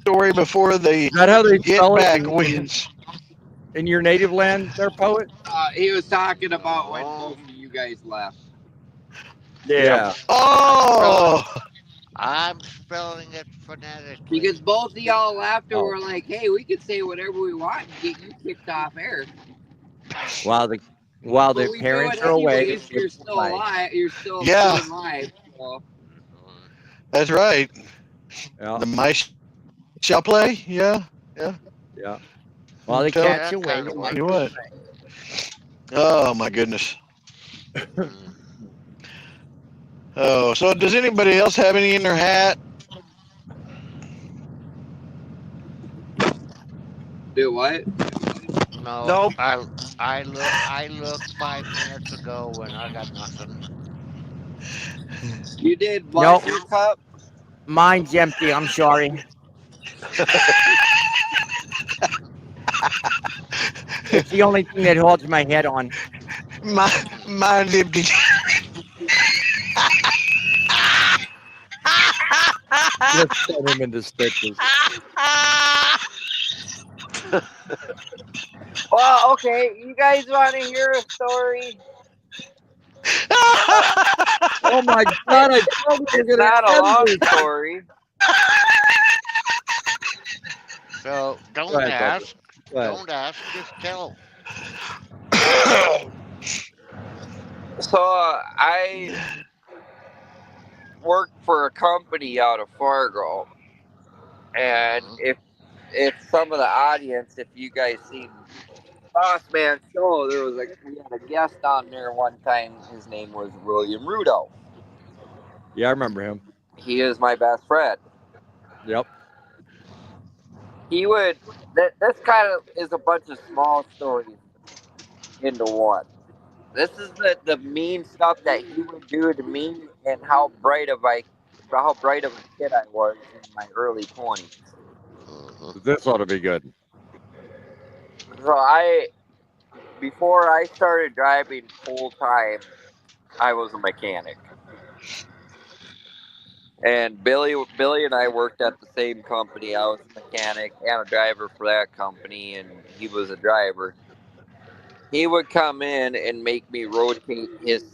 story before they Is that how they get spell it back in- wins. in your native land, there, poet? He was talking about when both of you guys left. Yeah. Oh. I'm spelling it phonetically. Because both of y'all left and were like, hey, we could say whatever we want and get you kicked off air. While the But we do parents it are away, anyways. You're still alive. You're still Yeah. doing live. So. That's right. Yeah. The mice shall play. Yeah. Yeah. Yeah. While the Tell cat's away, you what. Oh my goodness. Oh, so does anybody else have any in their hat? Do what? No. Nope. I looked 5 minutes ago and I got nothing. You did what? Your cup? Mine's empty. I'm sorry. It's the only thing that holds my head on. Mine's empty. Let's send him into stitches. Well, okay. You guys want to hear a story? Oh my God! I told you It's not a long story. So don't ahead, ask. Go ahead. Don't ask. Just tell. So I worked for a company out of Fargo, and if some of the audience, if you guys seen Boss Man show, we had a guest on there one time. His name was William Rudolph. Yeah, I remember him. He is my best friend. Yep. He would. This kind of is a bunch of small stories into one. This is the mean stuff that he would do to me, and how bright of a kid I was in my early 20s. This ought to be good. So before I started driving full time, I was a mechanic. And Billy and I worked at the same company. I was a mechanic and a driver for that company, and he was a driver. He would come in and make me rotate his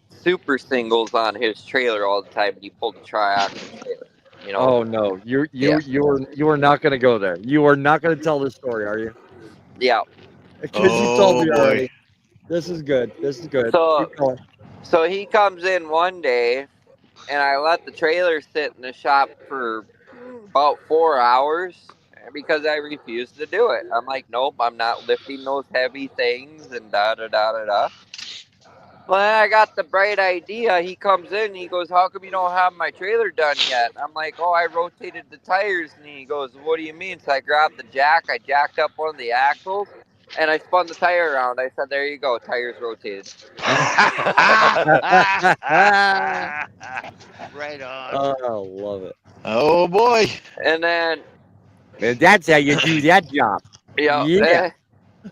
super singles on his trailer all the time, and he pulled a triaxle trailer. You know? Oh no, you are not going to go there. You are not going to tell this story, are you? Yeah. Because you told me boy. already. This is good. This is good. Keep going. So he comes in one day, and I let the trailer sit in the shop for about 4 hours because I refused to do it. I'm like, nope, I'm not lifting those heavy things and da da da da da. Well, then I got the bright idea. He comes in and he goes, how come you don't have my trailer done yet? I'm like, oh, I rotated the tires. And he goes, what do you mean? So I grabbed the jack. I jacked up one of the axles and I spun the tire around. I said, there you go. Tires rotated. Right on. Oh, love it. Oh boy. And then that's how you do that job. Yeah.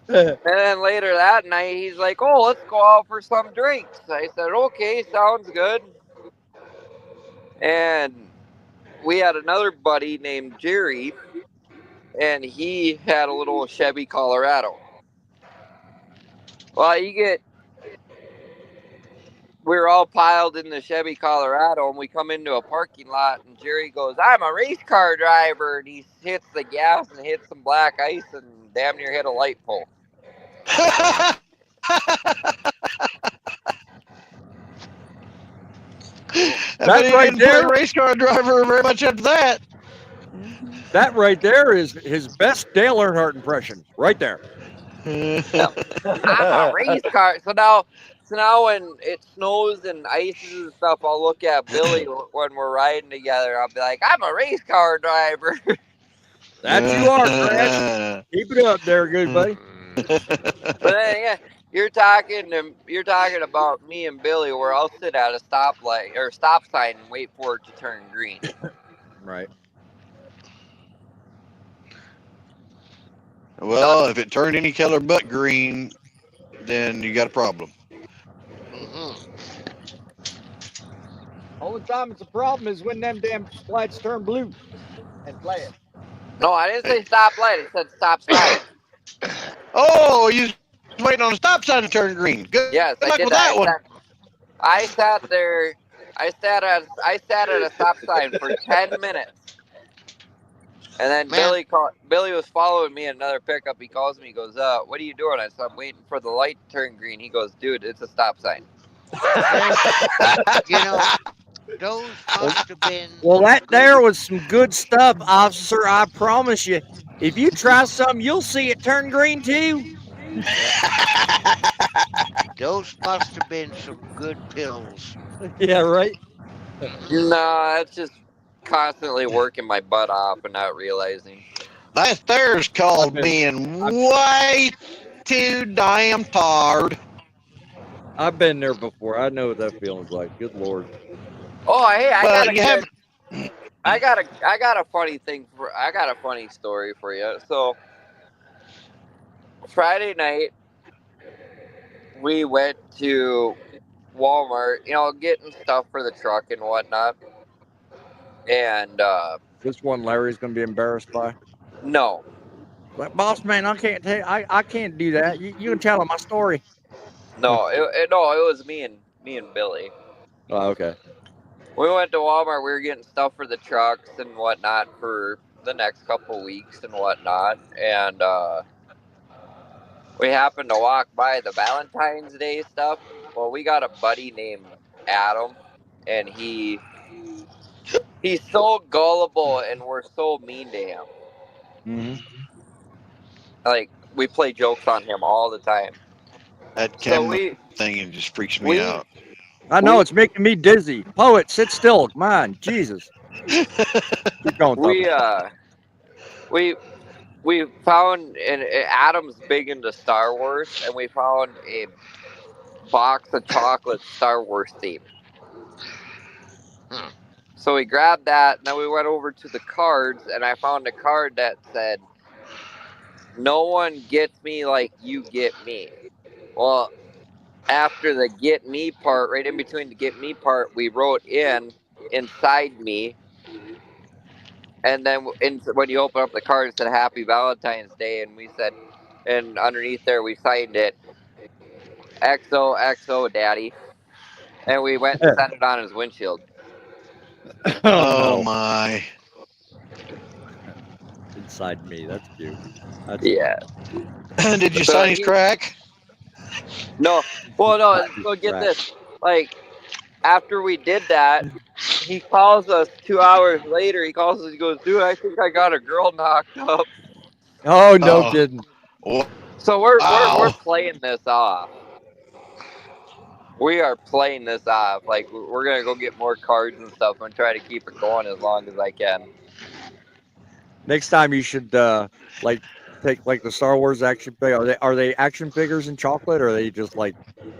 And then later that night, he's like, oh, let's go out for some drinks. I said, okay, sounds good. And we had another buddy named Jerry, and he had a little Chevy Colorado. Well, we were all piled in the Chevy Colorado, and we come into a parking lot, and Jerry goes, I'm a race car driver. And he hits the gas and hits some black ice and damn near hit a light pole. bet he right didn't play there, race car driver very much after that. that right there is his best Dale Earnhardt impression, right there. Yeah. I'm a race car. So now when it snows and ices and stuff, I'll look at Billy when we're riding together. I'll be like, I'm a race car driver. That you are, Crash. Keep it up there, good buddy. But then yeah, you're talking about me and Billy, where I'll sit at a stoplight or stop sign and wait for it to turn green. Right. Well, if it turned any color but green, then you got a problem. Only time it's a problem is when them damn lights turn blue and flash. No, I didn't say stoplight. I said stop sign. Oh, you was waiting on a stop sign to turn green. Good Yes, I luck did with that one. I sat there. I sat at a stop sign for 10 minutes. And then Billy was following me in another pickup. He calls me. He goes, what are you doing? I said, I'm waiting for the light to turn green. He goes, dude, it's a stop sign. You know, those must have been. Well, that there was some good stuff, officer. I promise you. If you try something, you'll see it turn green too. Those must have been some good pills. Yeah, right. No, that's just constantly working my butt off and not realizing. That there's called being way too damn tired. I've been there before. I know what that feeling's like. Good Lord. Oh, hey, I But got a funny story for you. So Friday night we went to Walmart, getting stuff for the truck and whatnot. And This one Larry's gonna be embarrassed by. no, Like, boss man, I can't tell. I can't do that. You can tell him my story. it was me and Billy. Oh, okay. We went to Walmart. We were getting stuff for the trucks and whatnot for the next couple weeks and whatnot. And we happened to walk by the Valentine's Day stuff. Well, we got a buddy named Adam, and he's so gullible, and we're so mean to him. Mm-hmm. Like, we play jokes on him all the time. that camera thing just freaks me out. I know it's making me dizzy. Poet, sit still. Come on, Jesus. Keep going. We found, and Adam's big into Star Wars, and we found a box of chocolate Star Wars themed. So we grabbed that, and then we went over to the cards, and I found a card that said, "No one gets me like you get me." Well, after the get me part, right in between the get me part, we wrote inside me. And then when you open up the card, it said Happy Valentine's Day. And we said, and underneath there, we signed it XOXO Daddy. And we went and set it on his windshield. Oh, my. Inside me. That's cute. That's Fun. Did you sign his crack? No. Well, no. So get this. Like, after we did that, he calls us 2 hours later. He calls us. He goes, "Dude, I think I got a girl knocked up." Oh, no kidding. So we're playing this off. We are playing this off. Like, we're gonna go get more cards and stuff and try to keep it going as long as I can. Next time you should take like the Star Wars action figure. Are they action figures in chocolate, or are they just like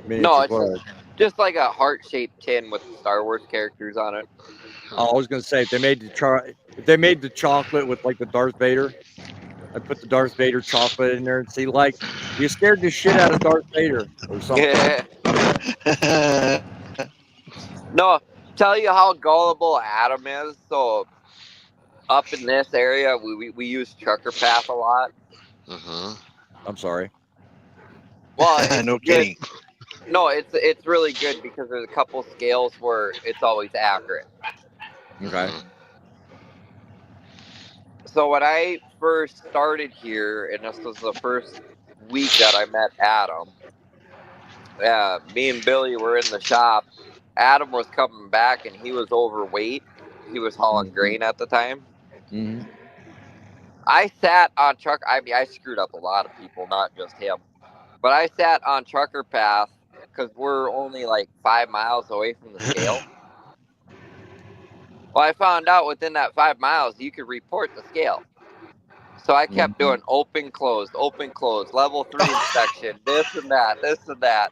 No, it's clothes? just like a heart-shaped tin with Star Wars characters on it. Oh, I was gonna say if they made the chocolate with like the Darth Vader, I put the Darth Vader chocolate in there and see like you scared the shit out of Darth Vader or something. Yeah. No, tell you how gullible Adam is. So up in this area, we use Trucker Path a lot. I'm sorry. Well, no kidding. No, it's really good because there's a couple scales where it's always accurate. Okay. So when I first started here, and this was the first week that I met Adam, me and Billy were in the shop. Adam was coming back, and he was overweight. He was hauling grain at the time. Mm-hmm. I sat on truck. I mean, I screwed up a lot of people, not just him. But I sat on trucker path because we're only like 5 miles away from the scale. Well, I found out within that 5 miles you could report the scale. So I kept doing open, closed, level 3 inspection, this and that.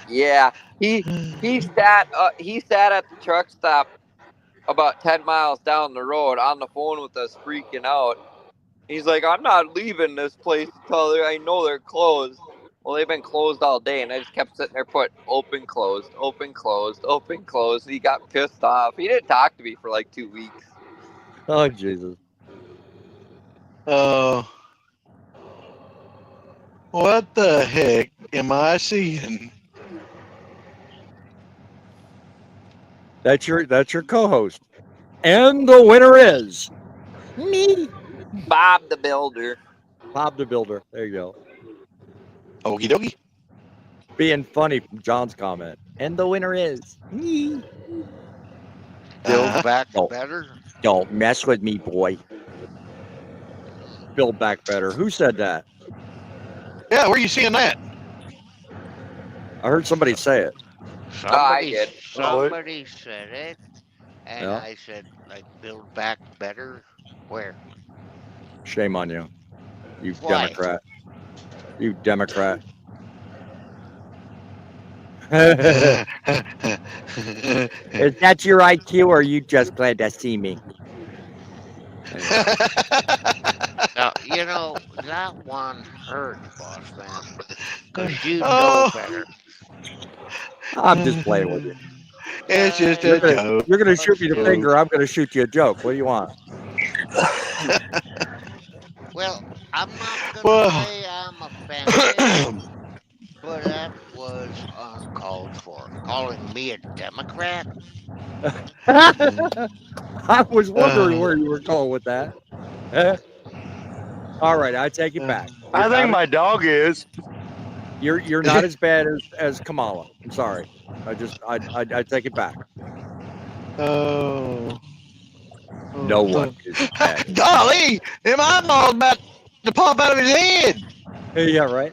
Yeah, he sat at the truck stop about 10 miles down the road on the phone with us, freaking out. He's like, I'm not leaving this place until I know they're closed. Well, they've been closed all day, and I just kept sitting there put open, closed, open, closed, open, closed. He got pissed off. He didn't talk to me for like 2 weeks. Oh, Jesus. Oh. What the heck am I seeing? That's your co-host. And the winner is me. Bob the Builder. Bob the Builder. There you go. Okie dokie. Being funny from John's comment. And the winner is me. Build back better. Don't mess with me, boy. Build back better. Who said that? Yeah, where are you seeing that? I heard somebody say it. Somebody did. said it, and I said, like, build back better. Where? Shame on you, you Why? Democrat. You Democrat. Is that your IQ, or are you just glad to see me? Now, you know, that one hurt, boss man, because you know better. I'm just playing with you. It's just a joke. You're going to shoot me the finger. I'm going to shoot you a joke. What do you want? Well, I'm not going to say I'm offended, but that was uncalled for. Calling me a Democrat? I was wondering where you were going with that. All right, I take it back. I think my dog is. You're not as bad as Kamala. I'm sorry. I take it back. Oh. No one is bad. Golly, am I all about to pop out of his head? Yeah, right.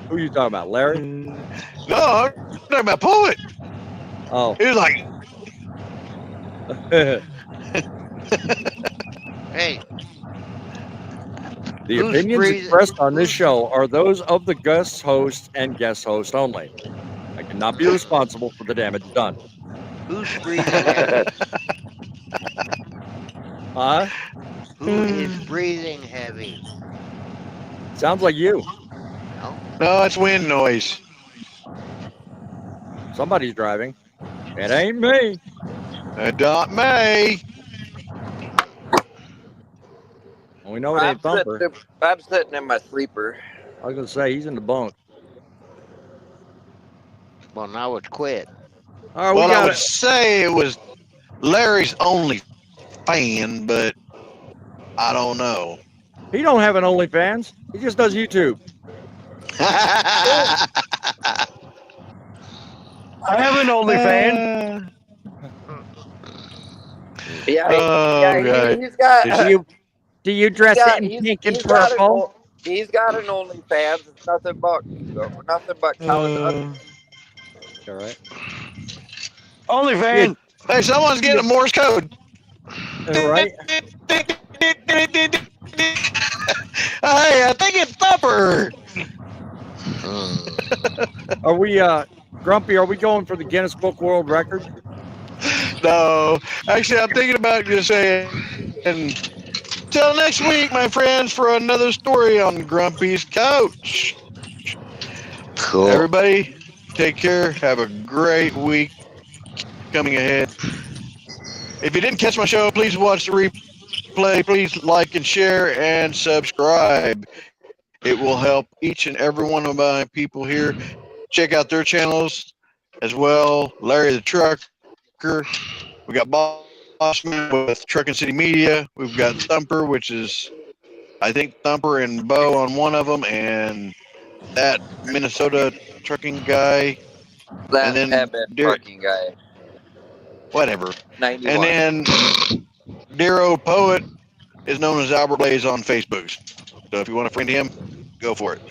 Who are you talking about, Larry? No, I'm talking about Poet. Oh. He was like, hey. The opinions expressed on this show are those of the guest host and guest host only. I cannot be responsible for the damage done. Who's breathing heavy? Huh? Who is breathing heavy? Sounds like you. No, it's wind noise. Somebody's driving. It ain't me. Not me. We know it ain't Thumper. I'm sitting in my sleeper. I was going to say, he's in the bunk. Well, now it's quit. All right, Well, I would say it was Larry's only fan, but I don't know. He don't have an OnlyFans. He just does YouTube. I have an OnlyFans. He's got. Do you dress it in pink and purple? He's got an OnlyFans. It's nothing but cow. All right. OnlyFans. Hey, someone's getting a Morse code. All right. Hey, I think it's Thumper. Are we, Grumpy, are we going for the Guinness Book World Record? No. Actually, I'm thinking about just saying, until next week, my friends, for another story on Grumpy's Couch. Cool. Everybody, take care. Have a great week coming ahead. If you didn't catch my show, please watch the replay. Please like and share and subscribe. It will help each and every one of my people here. Check out their channels as well. Larry the Trucker. We got Boss Bossman with Truckin' City Media. We've got Thumper, which is, I think, Thumper and Bo on one of them, and that Minnesota trucking guy. That And then trucking guy. whatever. 91. And then Dear Old Poet is known as Albert Blaze on Facebook. So if you want to friend him, go for it.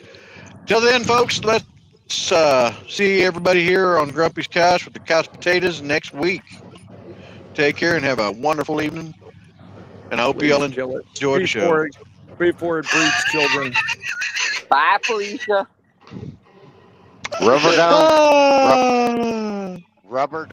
Till then, folks, let's see everybody here on Grumpy's Couch with the Couch Potatoes next week. Take care and have a wonderful evening. And I hope you all enjoy the show. Before it breeds children. Bye, Felicia. Rubber down. Rubber